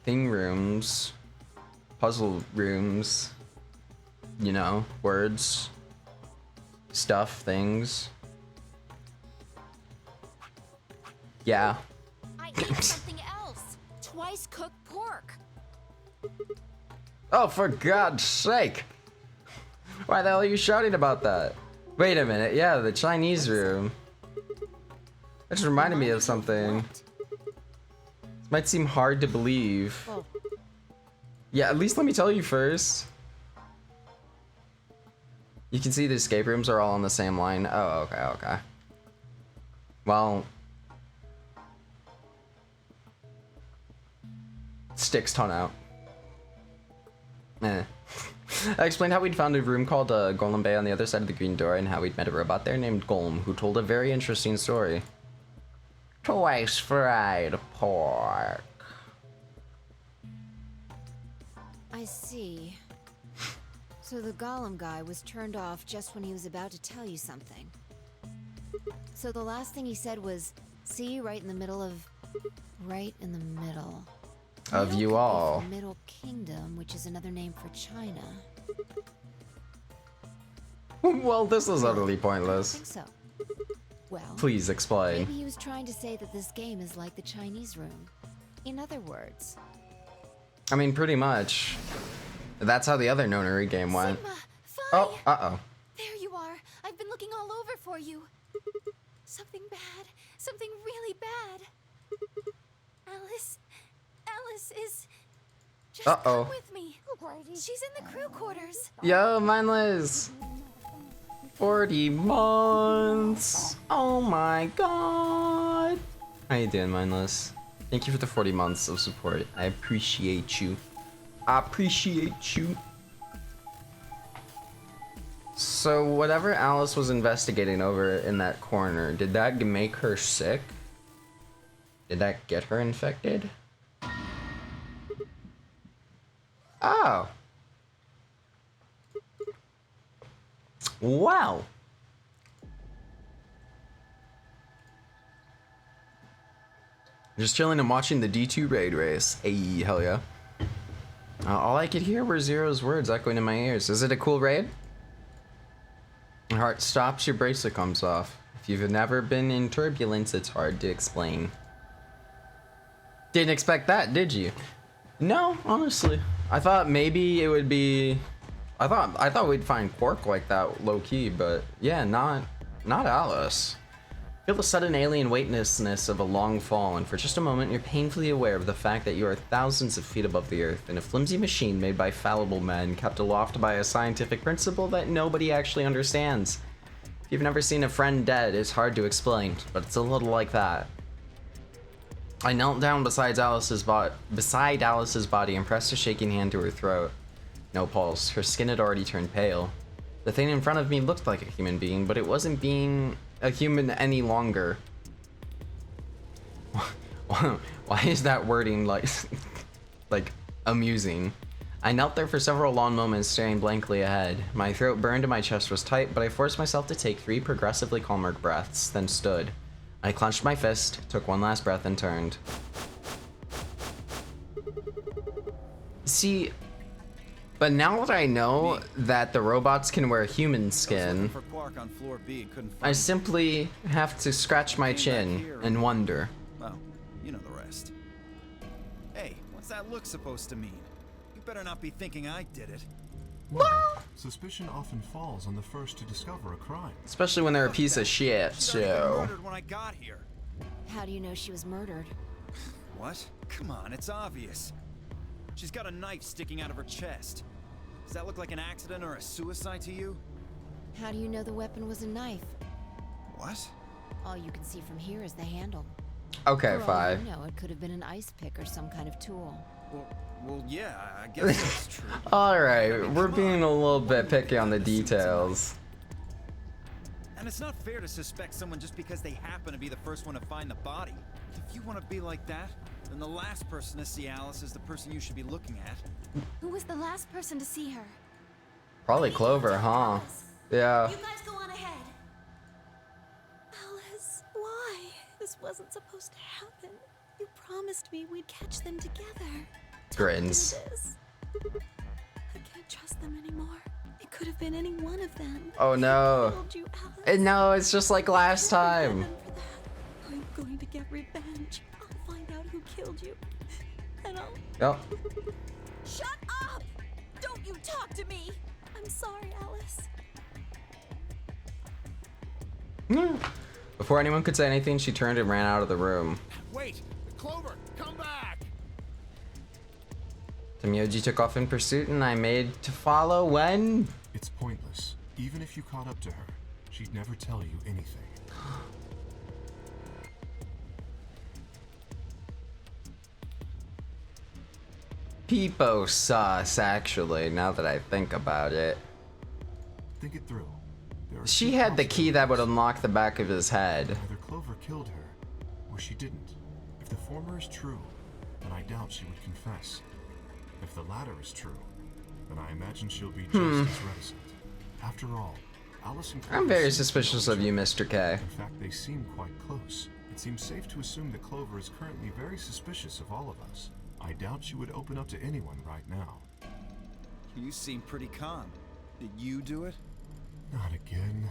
[SPEAKER 1] thing rooms, puzzle rooms, you know, words, stuff, things. Yeah.
[SPEAKER 10] I ate something else. Twice cooked pork.
[SPEAKER 1] Oh, for God's sake! Why the hell are you shouting about that? Wait a minute, yeah, the Chinese room. That just reminded me of something. This might seem hard to believe.
[SPEAKER 10] Whoa.
[SPEAKER 1] Yeah, at least let me tell you first. You can see the escape rooms are all on the same line. Oh, okay, okay. Well... Sticks ton out. Eh. I explained how we'd found a room called Golem Bay on the other side of the green door and how we'd met a robot there named Golem who told a very interesting story. Twice fried pork.
[SPEAKER 10] I see. So the golem guy was turned off just when he was about to tell you something. So the last thing he said was, see you right in the middle of... Right in the middle.
[SPEAKER 1] Of
[SPEAKER 10] Middle
[SPEAKER 1] you
[SPEAKER 10] could be
[SPEAKER 1] all.
[SPEAKER 10] from Middle Kingdom, which is another name for China.
[SPEAKER 1] Well, this is utterly
[SPEAKER 10] I
[SPEAKER 1] pointless.
[SPEAKER 10] think so. Well,
[SPEAKER 1] Please explain.
[SPEAKER 10] maybe he was trying to say that this game is like the Chinese room. In other words,
[SPEAKER 1] I mean, pretty much. That's how the other nonary game went.
[SPEAKER 10] Sigma,
[SPEAKER 1] Oh, uh-oh.
[SPEAKER 10] there you are. I've been looking all over for you. Something bad. Something really bad. Alice is just
[SPEAKER 1] Uh-oh.
[SPEAKER 10] come with me. She's in the crew quarters.
[SPEAKER 1] Yo, Mindless! 40 months! Oh my god! How you doing, Mindless? Thank you for the 40 months of support. I appreciate you. I appreciate you. So, whatever Alice was investigating over in that corner, did that make her sick? Did that get her infected? Oh. Wow. Just chilling and watching the D2 raid race. Hey, hell yeah. All I could hear were Zero's words echoing in my ears. Is it a cool raid? Your heart stops, your bracelet comes off. If you've never been in turbulence, it's hard to explain. Didn't expect that, did you? No, honestly. I thought maybe it would be... I thought we'd find Quark like that low-key, but yeah, not Alice. Feel the sudden alien weightlessness of a long fall, and for just a moment you're painfully aware of the fact that you are thousands of feet above the Earth in a flimsy machine made by fallible men, kept aloft by a scientific principle that nobody actually understands. If you've never seen a friend dead, it's hard to explain, but it's a little like that. I knelt down beside Alice's body and pressed a shaking hand to her throat. No pulse. Her skin had already turned pale. The thing in front of me looked like a human being, but it wasn't being a human any longer. Why is that wording like amusing? I knelt there for several long moments, staring blankly ahead. My throat burned and my chest was tight, but I forced myself to take 3 progressively calmer breaths, then stood. I clenched my fist, took one last breath, and turned. See, but now that I know that the robots can wear human skin, I simply have to scratch my chin and wonder.
[SPEAKER 4] Well, you know the rest. Hey, what's that look supposed to mean? You better not be thinking I did it.
[SPEAKER 3] Well, suspicion often falls on the first to discover a crime.
[SPEAKER 1] Especially when they're a piece of shit, so...
[SPEAKER 4] Murdered when I got here.
[SPEAKER 10] How do you know she was murdered?
[SPEAKER 4] What? Come on, it's obvious. She's got a knife sticking out of her chest. Does that look like an accident or a suicide to you?
[SPEAKER 10] How do you know the weapon was a knife?
[SPEAKER 4] What?
[SPEAKER 10] All you can see from here is the handle.
[SPEAKER 1] Okay,
[SPEAKER 10] For all
[SPEAKER 1] fine.
[SPEAKER 10] you know, it could have been an ice pick or some kind of tool.
[SPEAKER 4] Well, yeah, I guess that's true.
[SPEAKER 1] Alright, we're being a little bit picky on the details.
[SPEAKER 4] And it's not fair to suspect someone just because they happen to be the first one to find the body. If you want to be like that, then the last person to see Alice is the person you should be looking at.
[SPEAKER 2] Who was the last person to see her?
[SPEAKER 1] Probably Clover, huh? Yeah.
[SPEAKER 2] You guys go on ahead. Alice, why? This wasn't supposed to happen. You promised me we'd catch them together.
[SPEAKER 1] Grins.
[SPEAKER 2] Don't do this. I can't trust them anymore. It could have been any one of them.
[SPEAKER 1] Oh no.
[SPEAKER 2] I told you, Alice.
[SPEAKER 1] And no, it's just like last time.
[SPEAKER 2] For that. I'm going to get revenge. I'll find out who killed you. And I'll...
[SPEAKER 1] Yep.
[SPEAKER 2] Shut up! Don't you talk to me! I'm sorry, Alice.
[SPEAKER 1] Before anyone could say anything, she turned and ran out of the room.
[SPEAKER 5] Wait! Clover, come back!
[SPEAKER 1] Tomioji took off in pursuit and I made to follow when?
[SPEAKER 3] It's pointless. Even if you caught up to her, she'd never tell you anything.
[SPEAKER 1] Peepo sus, actually, now that I think about it.
[SPEAKER 3] Think it through. There are
[SPEAKER 1] She
[SPEAKER 3] two
[SPEAKER 1] had the key that would
[SPEAKER 3] possibilities.
[SPEAKER 1] unlock the back of his head.
[SPEAKER 3] Either Clover killed her, or she didn't. If the former is true, then I doubt she would confess. If the latter is true, then I imagine she'll be just as reticent. After all, Alice and Clover
[SPEAKER 1] I'm very
[SPEAKER 3] seem to
[SPEAKER 1] suspicious
[SPEAKER 3] know
[SPEAKER 1] of
[SPEAKER 3] each
[SPEAKER 1] you,
[SPEAKER 3] other.
[SPEAKER 1] Mr. K.
[SPEAKER 3] In fact, they seem quite close. It seems safe to assume that Clover is currently very suspicious of all of us. I doubt she would open up to anyone right now.
[SPEAKER 4] You seem pretty calm. Did you do it?
[SPEAKER 3] Not again.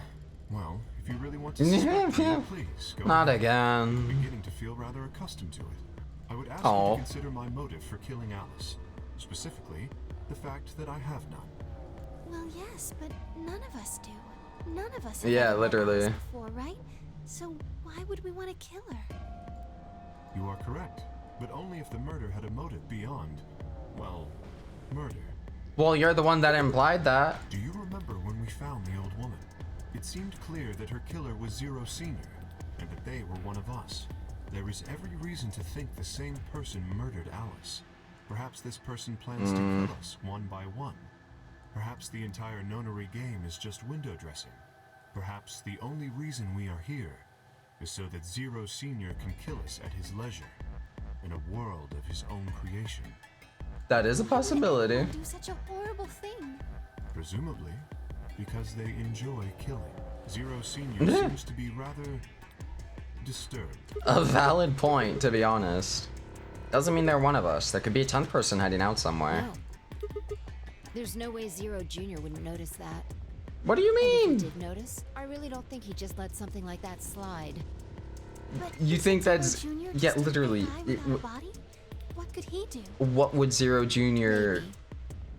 [SPEAKER 3] Well, if you really want to suspect me, please go
[SPEAKER 1] Not
[SPEAKER 3] ahead. I'm
[SPEAKER 1] again.
[SPEAKER 3] beginning to feel rather accustomed to it. I would ask
[SPEAKER 1] Aw.
[SPEAKER 3] you to consider my motive for killing Alice. Specifically, the fact that I have none.
[SPEAKER 2] Well, yes, but none of us do. None of us have
[SPEAKER 1] Yeah,
[SPEAKER 2] ever met
[SPEAKER 1] literally.
[SPEAKER 2] Alice before, right? So why would we want to kill her?
[SPEAKER 3] You are correct, but only if the murder had a motive beyond, well, murder.
[SPEAKER 1] Well, you're the one that implied that.
[SPEAKER 3] Do you remember when we found the old woman? It seemed clear that her killer was Zero Senior, and that they were one of us. There is every reason to think the same person murdered Alice. Perhaps this person plans to kill us one by one. Perhaps the entire nonary game is just window dressing. Perhaps the only reason we are here is so that Zero Senior can kill us at his leisure, in a world of his own creation.
[SPEAKER 1] That is a
[SPEAKER 2] Why would
[SPEAKER 1] possibility.
[SPEAKER 2] anyone do such a horrible thing?
[SPEAKER 3] Presumably, because they enjoy killing. Zero Senior seems to be rather disturbed.
[SPEAKER 1] A valid point, to be honest. Doesn't mean they're one of us. There could be a 10th person hiding out somewhere.
[SPEAKER 10] No. There's no way Zero Jr. wouldn't notice that.
[SPEAKER 1] What do you
[SPEAKER 10] And if
[SPEAKER 1] mean?
[SPEAKER 10] he did notice, I really don't think he'd just let something like that slide.
[SPEAKER 2] But
[SPEAKER 1] You think
[SPEAKER 2] Zero
[SPEAKER 1] that's...
[SPEAKER 2] Jr.
[SPEAKER 1] Yeah,
[SPEAKER 2] just a
[SPEAKER 1] literally.
[SPEAKER 2] guy without a body? What could he do?
[SPEAKER 1] What would Zero Jr.
[SPEAKER 10] Maybe.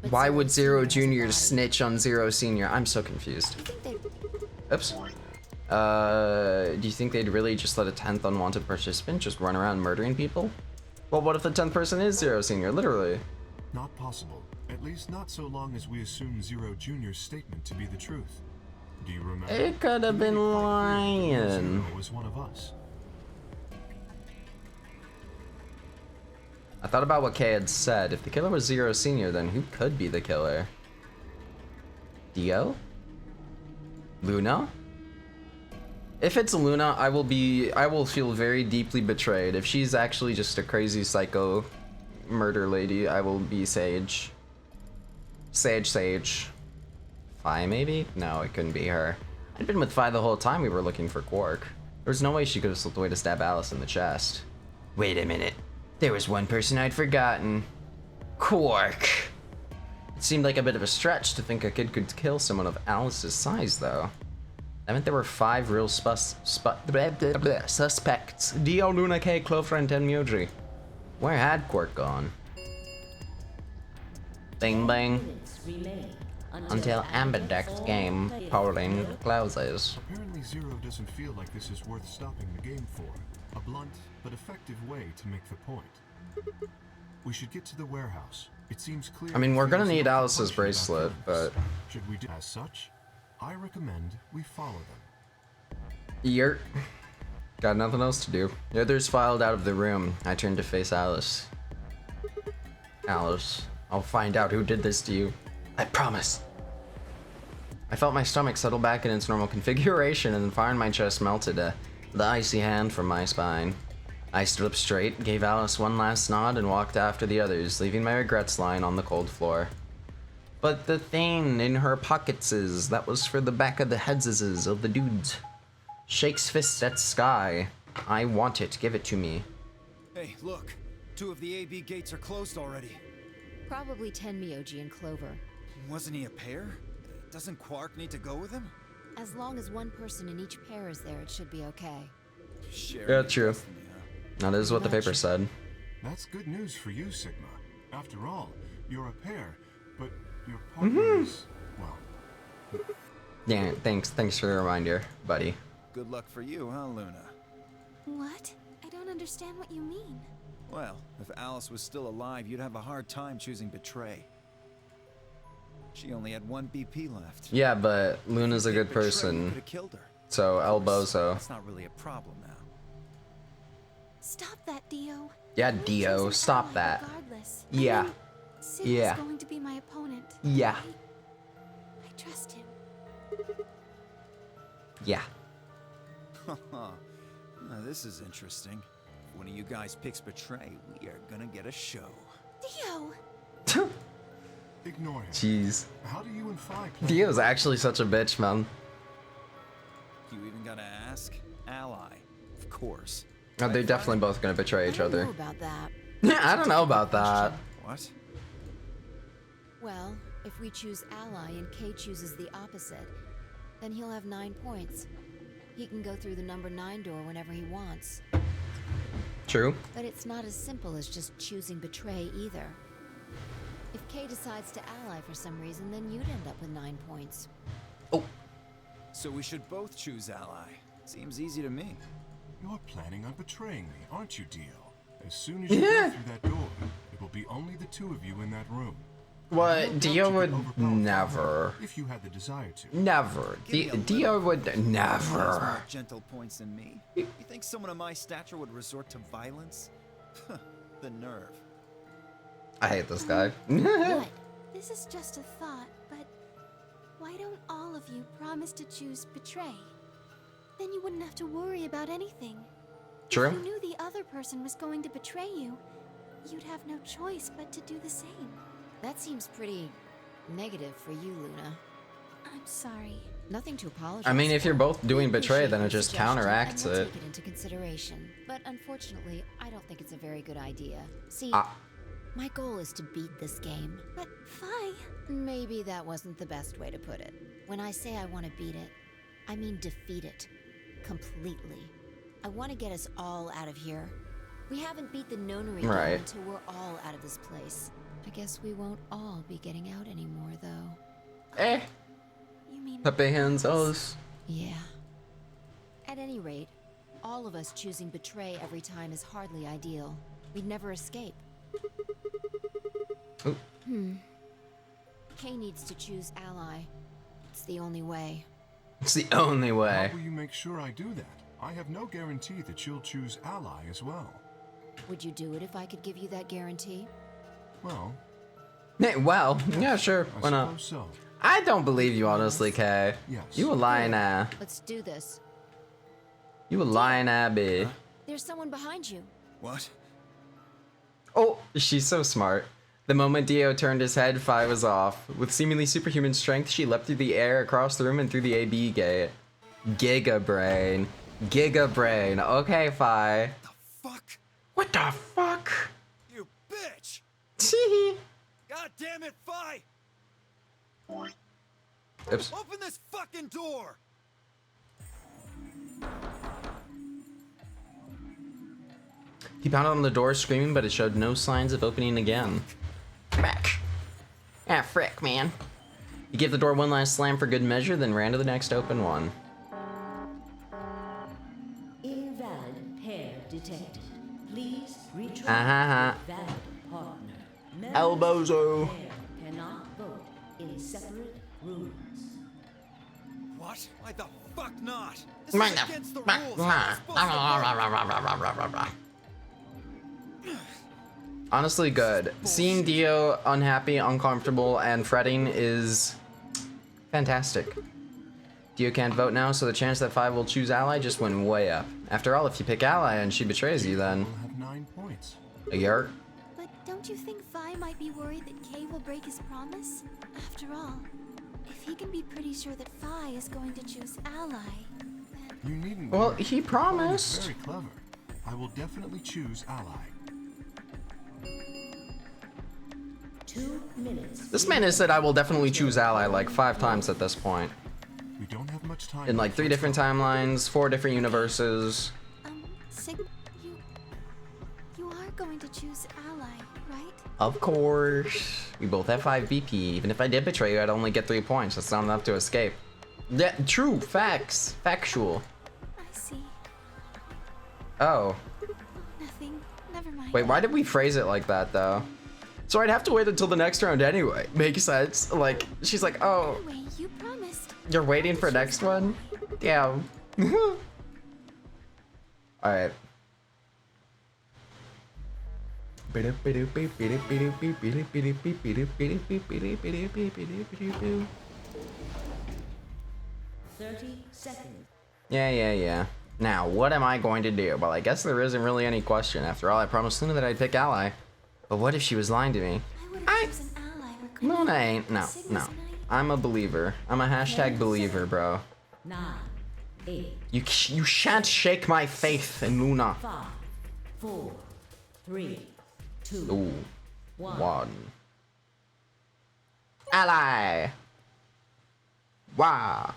[SPEAKER 10] But
[SPEAKER 1] Why would Zero
[SPEAKER 10] has a
[SPEAKER 1] Jr.
[SPEAKER 10] body.
[SPEAKER 1] snitch on Zero Senior? I'm so confused.
[SPEAKER 10] You think they...
[SPEAKER 1] Oops. Do you think they'd really just let a 10th unwanted participant just run around murdering people? Well, what if the 10th person is Zero Senior? Literally.
[SPEAKER 3] Not possible. At least not so long as we assume Zero Jr.'s statement to be the truth. Do you remember?
[SPEAKER 1] It could have
[SPEAKER 3] He made
[SPEAKER 1] been
[SPEAKER 3] it quite clear that
[SPEAKER 1] lying.
[SPEAKER 3] Zero was one of us.
[SPEAKER 1] I thought about what Kay had said. If the killer was Zero Senior, then who could be the killer? Dio? Luna? If it's Luna, I will feel very deeply betrayed. If she's actually just a crazy psycho murder lady, I will be Sage. Sage. Fi, maybe? No, it couldn't be her. I'd been with Fi the whole time we were looking for Quark. There was no way she could have slipped away to stab Alice in the chest. Wait a minute. There was one person I'd forgotten. Quark. It seemed like a bit of a stretch to think a kid could kill someone of Alice's size, though. That meant there were 5 real suspects. Dio, Luna, K, Clover, and Tenmyojri. Where had Quark gone? Bing bang. Until Ambidext's game polling closes.
[SPEAKER 3] Apparently Zero doesn't feel like this is worth stopping the game for. A blunt but effective way to make the point. We should get to the warehouse. It seems clear.
[SPEAKER 1] I mean, we're gonna need
[SPEAKER 3] there's no
[SPEAKER 1] Alice's
[SPEAKER 3] function
[SPEAKER 1] bracelet,
[SPEAKER 3] about
[SPEAKER 1] but
[SPEAKER 3] should we do as such? I recommend we follow them.
[SPEAKER 1] Yert. Got nothing else to do. The others filed out of the room. I turned to face Alice. Alice, I'll find out who did this to you. I promise. I felt my stomach settle back in its normal configuration, and the fire in my chest melted, the icy hand from my spine. I stood up straight, gave Alice one last nod, and walked after the others, leaving my regrets lying on the cold floor. But the thing in her pocketses, that was for the back of the headses of the dudes. Shakes fist at sky. I want it, give it to me.
[SPEAKER 4] Hey, look. 2 of the AB gates are closed already.
[SPEAKER 10] Probably Tenmyojri and Clover.
[SPEAKER 4] Wasn't he a pair? Doesn't Quark need to go with him?
[SPEAKER 10] As long as one person in each pair is there, it should be okay.
[SPEAKER 1] Yeah, true. That is what the paper said.
[SPEAKER 3] That's good news for you, Sigma. After all, you're a pair, but your partner is, well...
[SPEAKER 1] Yeah, thanks for the reminder, buddy.
[SPEAKER 4] Good luck for you, huh, Luna?
[SPEAKER 2] What? I don't understand what you mean.
[SPEAKER 4] Well, if Alice was still alive, you'd have a hard time choosing Betray. She only had 1 BP left.
[SPEAKER 1] Yeah, but Luna's a good person.
[SPEAKER 4] Could have killed her.
[SPEAKER 1] So, El Bozo.
[SPEAKER 4] That's not really a problem now.
[SPEAKER 2] Stop that, Dio.
[SPEAKER 1] Yeah,
[SPEAKER 2] I'm
[SPEAKER 1] Dio,
[SPEAKER 2] choosing
[SPEAKER 1] stop
[SPEAKER 2] Ally
[SPEAKER 1] that.
[SPEAKER 2] Regardless.
[SPEAKER 1] Yeah.
[SPEAKER 2] I mean, Sid
[SPEAKER 1] Yeah.
[SPEAKER 2] is going to be my opponent.
[SPEAKER 1] Yeah.
[SPEAKER 2] I trust him.
[SPEAKER 1] Yeah.
[SPEAKER 4] Now, this is interesting. If one of you guys picks Betray, we are gonna get a show.
[SPEAKER 2] Dio!
[SPEAKER 3] Ignore him.
[SPEAKER 1] Jeez.
[SPEAKER 3] How do you and Fi play?
[SPEAKER 1] Dio's actually such a bitch, man.
[SPEAKER 4] You even gotta ask? Ally. Of course.
[SPEAKER 1] Oh, they're definitely both gonna betray each
[SPEAKER 10] I
[SPEAKER 1] other.
[SPEAKER 10] don't know about that.
[SPEAKER 1] Yeah, I don't know about that.
[SPEAKER 4] What?
[SPEAKER 10] Well, if we choose Ally and Kay chooses the opposite, then he'll have 9 points. He can go through the number 9 door whenever he wants.
[SPEAKER 1] True.
[SPEAKER 10] But it's not as simple as just choosing Betray either. If Kay decides to ally for some reason, then you'd end up with 9 points.
[SPEAKER 1] Oh.
[SPEAKER 4] So we should both choose Ally. Seems easy to me.
[SPEAKER 3] You're planning on betraying me, aren't you, Dio? As soon as you go through that door, it will be only the 2 of you in that room.
[SPEAKER 1] What? Dio would never.
[SPEAKER 3] If you had the desire to.
[SPEAKER 1] Never. Dio would never.
[SPEAKER 4] More gentle points than me. You think someone of my stature would resort to violence? The nerve.
[SPEAKER 1] I hate this guy.
[SPEAKER 2] What? This is just a thought, but why don't all of you promise to choose Betray? Then you wouldn't have to worry about anything.
[SPEAKER 1] True.
[SPEAKER 2] If you knew the other person was going to betray you, you'd have no choice but to do the same.
[SPEAKER 10] That seems pretty negative for you, Luna.
[SPEAKER 2] I'm sorry.
[SPEAKER 10] Nothing to apologize
[SPEAKER 1] I mean, if you're both doing betray, then it just counteracts
[SPEAKER 10] and we'll
[SPEAKER 1] it.
[SPEAKER 10] take it into consideration. But unfortunately, I don't think it's a very good idea. See, my goal is to beat this game.
[SPEAKER 2] But Fi...
[SPEAKER 10] Maybe that wasn't the best way to put it. When I say I want to beat it, I mean defeat it. Completely. I want to get us all out of here. We haven't beat the nonary game until we're all out of this place. I guess we won't all be getting out anymore, though.
[SPEAKER 2] You mean...
[SPEAKER 1] Pepe hands us.
[SPEAKER 10] Yeah. At any rate, all of us choosing Betray every time is hardly ideal. We'd never escape.
[SPEAKER 1] Ooh.
[SPEAKER 10] Kay needs to choose Ally. It's the only way.
[SPEAKER 1] It's the only way.
[SPEAKER 3] How will you make sure I do that? I have no guarantee that you'll choose Ally as well.
[SPEAKER 10] Would you do it if I could give you that guarantee?
[SPEAKER 3] Well...
[SPEAKER 1] Hey, well, yeah, sure. Why
[SPEAKER 3] I
[SPEAKER 1] not?
[SPEAKER 3] suppose so.
[SPEAKER 1] I don't believe you, honestly, Kay.
[SPEAKER 3] Yes.
[SPEAKER 1] You a lying
[SPEAKER 10] Let's do this.
[SPEAKER 1] You a lying Abby.
[SPEAKER 10] There's someone behind you.
[SPEAKER 4] What?
[SPEAKER 1] Oh, she's so smart. The moment Dio turned his head, Phi was off. With seemingly superhuman strength, she leapt through the air, across the room, and through the AB gate. Giga brain. Giga brain. Okay, Phi.
[SPEAKER 4] The fuck?
[SPEAKER 1] What the fuck?
[SPEAKER 4] You bitch!
[SPEAKER 1] Tee.
[SPEAKER 4] God damn it, Phi!
[SPEAKER 1] Oops.
[SPEAKER 4] Open this fucking door!
[SPEAKER 1] He pounded on the door, screaming, but it showed no signs of opening again. Back. Ah, frick, man. He gave the door one last slam for good measure, then ran to the next open one.
[SPEAKER 11] Invalid pair detected. Please retry
[SPEAKER 1] Uh-huh.
[SPEAKER 11] valid partner. Members
[SPEAKER 1] Elbozo.
[SPEAKER 11] of the pair cannot vote in separate rooms.
[SPEAKER 4] What? Why the fuck not? This is against the rules. How am I supposed to vote?
[SPEAKER 1] Honestly, good. Seeing Dio unhappy, uncomfortable, and fretting is fantastic. Dio can't vote now, so the chance that Phi will choose Ally just went way up. After all, if you pick Ally and she betrays you, then...
[SPEAKER 3] We'll have 9 points.
[SPEAKER 1] A yerk.
[SPEAKER 2] But don't you think Phi might be worried that Kay will break his promise? After all, if he can be pretty sure that Phi is going to choose Ally, then...
[SPEAKER 3] You needn't
[SPEAKER 1] Well,
[SPEAKER 3] worry.
[SPEAKER 1] he promised.
[SPEAKER 3] Very clever. I will definitely choose Ally.
[SPEAKER 11] 2 minutes.
[SPEAKER 1] This man has said I will definitely choose Ally like 5 times at this point.
[SPEAKER 3] We don't have much time.
[SPEAKER 1] In like 3 different timelines, 4 different universes.
[SPEAKER 2] Sig, you are going to choose Ally, right?
[SPEAKER 1] Of course. We both have 5 BP. Even if I did betray you, I'd only get 3 points. That's not enough to escape. Yeah, true. Facts. Factual.
[SPEAKER 2] I see.
[SPEAKER 1] Oh.
[SPEAKER 2] Nothing. Never mind.
[SPEAKER 1] Wait, why did we phrase it like that, though? So I'd have to wait until the next round anyway. Makes sense. Like, she's like, oh,
[SPEAKER 2] Anyway, you promised.
[SPEAKER 1] you're waiting for next one? Damn. Alright.
[SPEAKER 11] Seconds.
[SPEAKER 1] Yeah. Now, what am I going to do? Well, I guess there isn't really any question. After all, I promised Luna that I'd pick Ally. But what if she was lying to me?
[SPEAKER 2] I would have chosen Ally or
[SPEAKER 1] Luna ain't. No.
[SPEAKER 2] Sigma's night.
[SPEAKER 1] I'm a believer. I'm a hashtag believer, bro.
[SPEAKER 11] 9, 8,
[SPEAKER 1] You shan't shake my faith in Luna.
[SPEAKER 11] 5, 4, 3, 2,
[SPEAKER 1] Ooh.
[SPEAKER 11] 1.
[SPEAKER 1] 1. Ally. Wow.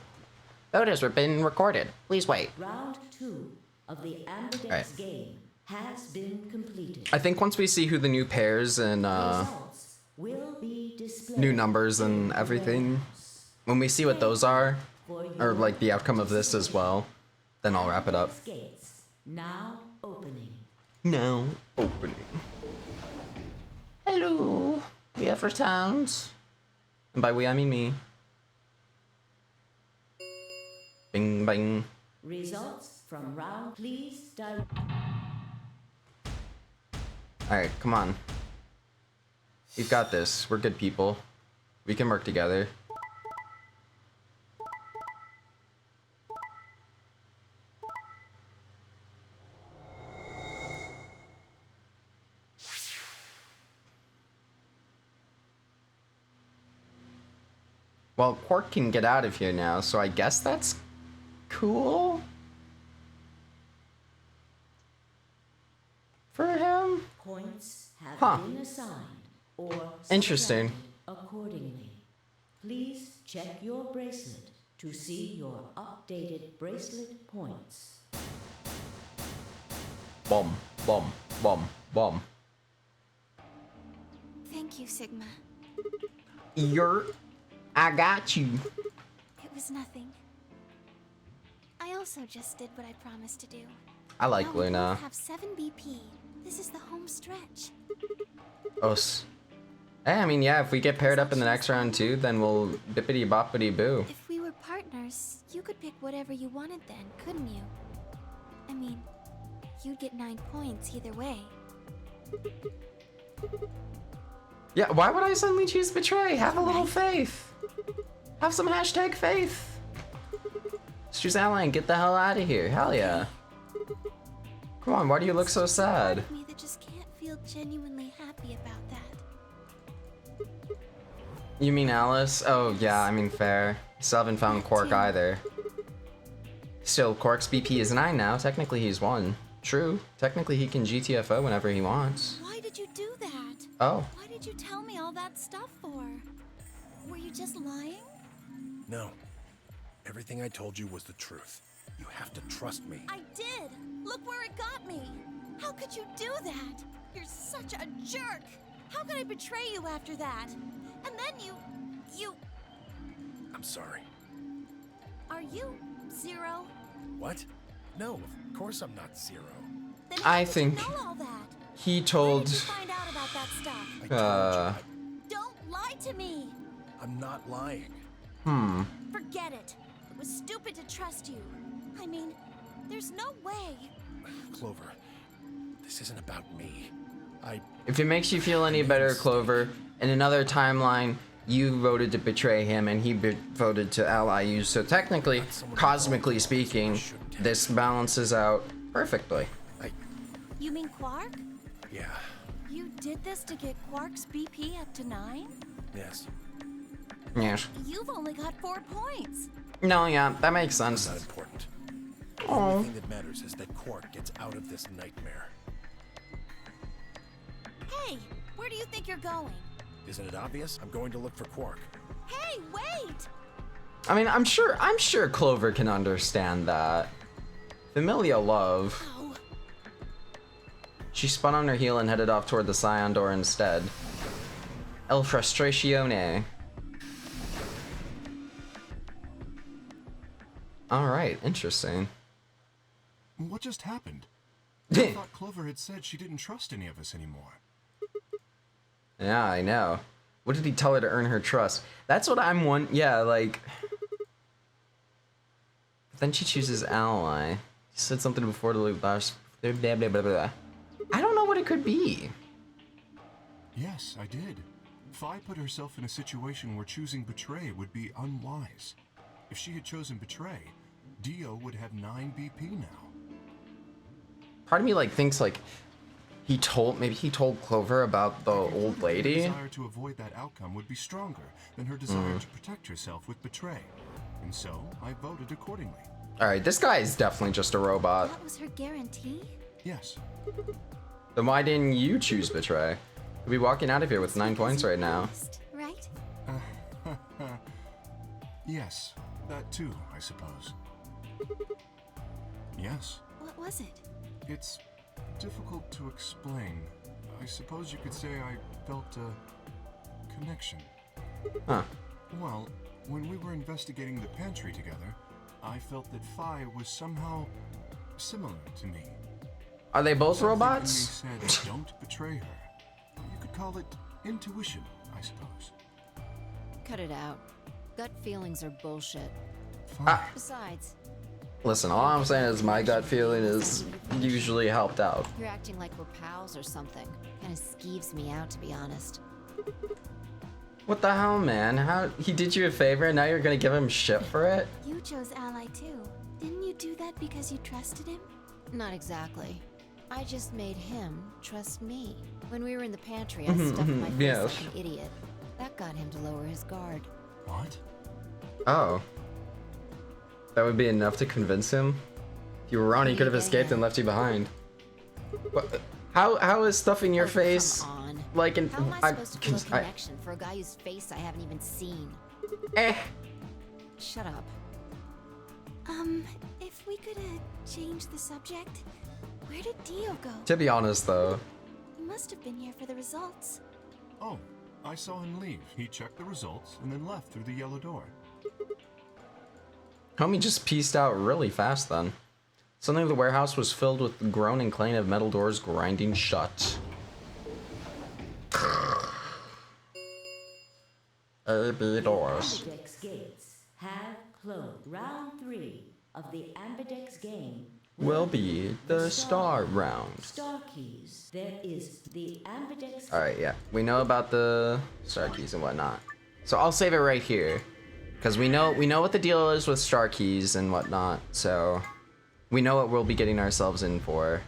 [SPEAKER 1] Photos are being recorded. Please wait.
[SPEAKER 11] Round 2 of the Ambidex
[SPEAKER 1] Alright.
[SPEAKER 11] game has been completed.
[SPEAKER 1] I think once we see who the new pairs and
[SPEAKER 11] Results will be displayed
[SPEAKER 1] new numbers and everything, when we see what those are,
[SPEAKER 11] for
[SPEAKER 1] or
[SPEAKER 11] your
[SPEAKER 1] like the outcome of this as well, then I'll wrap it up.
[SPEAKER 11] gates now opening.
[SPEAKER 1] Now opening. Hello. We have our towns. And by we, I mean me. Bing, bing.
[SPEAKER 11] Results from round, please direct.
[SPEAKER 1] Alright, come on. We've got this. We're good people. We can work together. Well, Quark can get out of here now, so I guess that's cool for him.
[SPEAKER 11] Points have
[SPEAKER 1] Huh.
[SPEAKER 11] been assigned or
[SPEAKER 1] Interesting.
[SPEAKER 11] subtracted accordingly. Please check your bracelet to see your updated bracelet points.
[SPEAKER 1] Bomb, bomb, bomb, bomb.
[SPEAKER 2] Thank you, Sigma.
[SPEAKER 1] I got you.
[SPEAKER 2] It was nothing. I also just did what I promised to do.
[SPEAKER 1] I like
[SPEAKER 2] Now we
[SPEAKER 1] Luna.
[SPEAKER 2] both have 7 BP. This is the home stretch.
[SPEAKER 1] Us. Hey, I mean, yeah, if we get paired up in the next round too, then we'll bippity boppity boo.
[SPEAKER 2] If we were partners, you could pick whatever you wanted then, couldn't you? I mean, you'd get 9 points either way.
[SPEAKER 1] Yeah, why would I suddenly choose betray? Have a little faith. Have some hashtag faith. Just choose ally and get the hell out of here. Hell yeah. Come on, why do you look so sad?
[SPEAKER 2] Part of me that just can't feel genuinely happy about that.
[SPEAKER 1] You mean Alice? Oh yeah, I mean fair. Still haven't found Quark either. Still, Quark's BP is 9 now. Technically he's 1. True. Technically he can GTFO whenever he wants.
[SPEAKER 2] Why did you do that?
[SPEAKER 1] Oh.
[SPEAKER 2] Why did you tell me all that stuff for? Were you just lying?
[SPEAKER 5] No. Everything I told you was the truth. You have to trust me.
[SPEAKER 2] I did! Look where it got me! How could you do that? You're such a jerk! How could I betray you after that? And then you...
[SPEAKER 5] I'm sorry.
[SPEAKER 2] Are you Zero?
[SPEAKER 5] What? No, of course I'm not Zero.
[SPEAKER 2] Then how
[SPEAKER 1] I
[SPEAKER 2] did
[SPEAKER 1] think
[SPEAKER 2] you know all that?
[SPEAKER 1] he
[SPEAKER 2] Where
[SPEAKER 1] told...
[SPEAKER 2] did you find out about that stuff?
[SPEAKER 5] I told
[SPEAKER 2] Don't lie to me!
[SPEAKER 5] you. I'm not lying.
[SPEAKER 2] Forget it. It was stupid to trust you. I mean, there's no way.
[SPEAKER 5] Clover, this isn't about me.
[SPEAKER 1] If it makes you feel any better, Clover, in another timeline, you voted to betray him and he voted to ally you. So technically, cosmically speaking, this balances out perfectly.
[SPEAKER 2] You mean Quark?
[SPEAKER 5] Yeah.
[SPEAKER 2] You did this to get Quark's BP up to 9?
[SPEAKER 5] Yes.
[SPEAKER 1] Yes.
[SPEAKER 2] You've only got 4 points.
[SPEAKER 1] No, yeah, that makes sense.
[SPEAKER 5] Not important. The
[SPEAKER 1] Oh.
[SPEAKER 5] only thing that matters is that Quark gets out of this nightmare.
[SPEAKER 2] Hey, where do you think you're going?
[SPEAKER 5] Isn't it obvious? I'm going to look for Quark.
[SPEAKER 2] Hey, wait!
[SPEAKER 1] I mean, I'm sure Clover can understand that. Familial love.
[SPEAKER 2] Oh,
[SPEAKER 1] She spun on her heel and headed off toward the Scion door instead. El frustrazione. Alright, interesting.
[SPEAKER 3] What just happened? I thought Clover had said she didn't trust any of us anymore.
[SPEAKER 1] Yeah, I know. What did he tell her to earn her trust? That's what I'm yeah, like... Then she chooses ally. She said something before the last... Blah, blah, blah, blah. I don't know what it could be.
[SPEAKER 3] Yes, I did. Fi put herself in a situation where choosing betray would be unwise. If she had chosen betray, Dio would have 9 BP now.
[SPEAKER 1] Part of me like thinks like maybe he told Clover about the old lady.
[SPEAKER 3] Her desire to avoid that outcome would be stronger than her desire to protect herself with betray. And so, I voted accordingly.
[SPEAKER 1] Alright, this guy is definitely just a robot.
[SPEAKER 2] that was her guarantee?
[SPEAKER 3] Yes.
[SPEAKER 1] Then why didn't you choose betray? You'll be walking out of here with 9 points right now.
[SPEAKER 2] Right?
[SPEAKER 3] Yes, that too, I suppose. Yes.
[SPEAKER 2] What was it?
[SPEAKER 3] It's difficult to explain. I suppose you could say I felt a connection.
[SPEAKER 1] Huh.
[SPEAKER 3] Well, when we were investigating the pantry together, I felt that Fi was somehow similar to me.
[SPEAKER 1] Are they both
[SPEAKER 3] Something in me
[SPEAKER 1] robots?
[SPEAKER 3] said, don't betray her. You could call it intuition, I suppose.
[SPEAKER 10] Cut it out. Gut feelings are bullshit.
[SPEAKER 3] Fi.
[SPEAKER 10] Besides,
[SPEAKER 1] Listen, all I'm saying is my gut feeling is usually helped out.
[SPEAKER 10] you're acting like we're pals or something. Kinda skeeves me out, to be honest.
[SPEAKER 1] What the hell, man? How he did you a favor and now you're gonna give him shit for it?
[SPEAKER 2] You chose ally too. Didn't you do that because you trusted him?
[SPEAKER 10] Not exactly. I just made him trust me. When we were in the pantry, I stuffed my face
[SPEAKER 1] yes.
[SPEAKER 10] like an idiot. That got him to lower his guard.
[SPEAKER 3] What?
[SPEAKER 1] Oh. That would be enough to convince him? If you were wrong, he could have escaped and left you behind. What? How is stuffing your face
[SPEAKER 10] Come on.
[SPEAKER 1] like an...
[SPEAKER 10] How am I supposed to feel a connection for a guy whose face I haven't even seen? Shut up.
[SPEAKER 2] If we could, change the subject. Where did Dio go?
[SPEAKER 1] To be honest, though.
[SPEAKER 2] He must have been here for the results.
[SPEAKER 3] Oh, I saw him leave. He checked the results and then left through the yellow door.
[SPEAKER 1] Homie just pieced out really fast then. Suddenly the warehouse was filled with the groaning clang of metal doors grinding shut. AB doors.
[SPEAKER 11] Ambidex gates have closed. Round 3 of the Ambidex game
[SPEAKER 1] Will be the star round.
[SPEAKER 11] Start keys, there is the ambidextrous.
[SPEAKER 1] All right, yeah, we know about the star keys and whatnot. So I'll save it right here, because we know what the deal is with star keys and whatnot. So we know what we'll be getting ourselves in for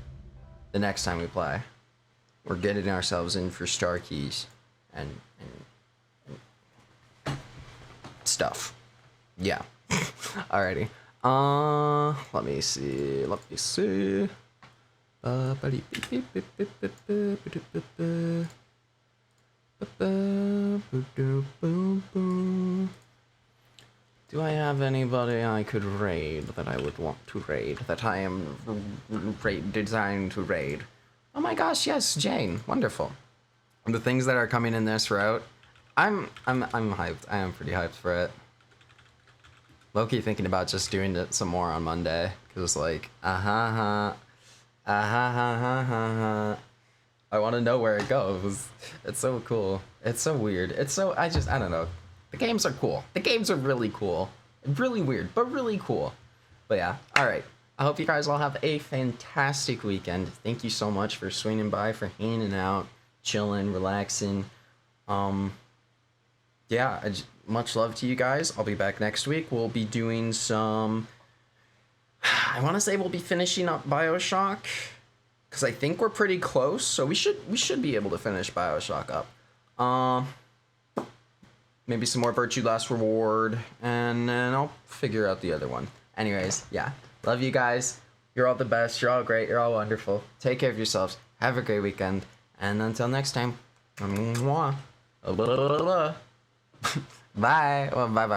[SPEAKER 1] the next time we play. We're getting ourselves in for star keys and stuff. Yeah. Alrighty. Let me see. Do I have anybody I could raid that I would want to raid, that I am designed to raid? Oh my gosh, yes, Jane. Wonderful. The things that are coming in this route, I'm hyped. I am pretty hyped for it. Low-key thinking about just doing it some more on Monday, cause like, I want to know where it goes. It's so cool. It's so weird. I don't know. The games are cool. The games are really cool. Really weird, but really cool. But yeah, all right. I hope you guys all have a fantastic weekend. Thank you so much for swinging by, for hanging out, chilling, relaxing. Yeah, much love to you guys. I'll be back next week. We'll be doing some... I want to say we'll be finishing up BioShock, because I think we're pretty close, so we should be able to finish BioShock up. Maybe some more Virtue Last Reward, and then I'll figure out the other one. Anyways, yeah. Love you guys. You're all the best. You're all great. You're all wonderful. Take care of yourselves. Have a great weekend. And until next time. Mwah. Bye. Well, bye-bye.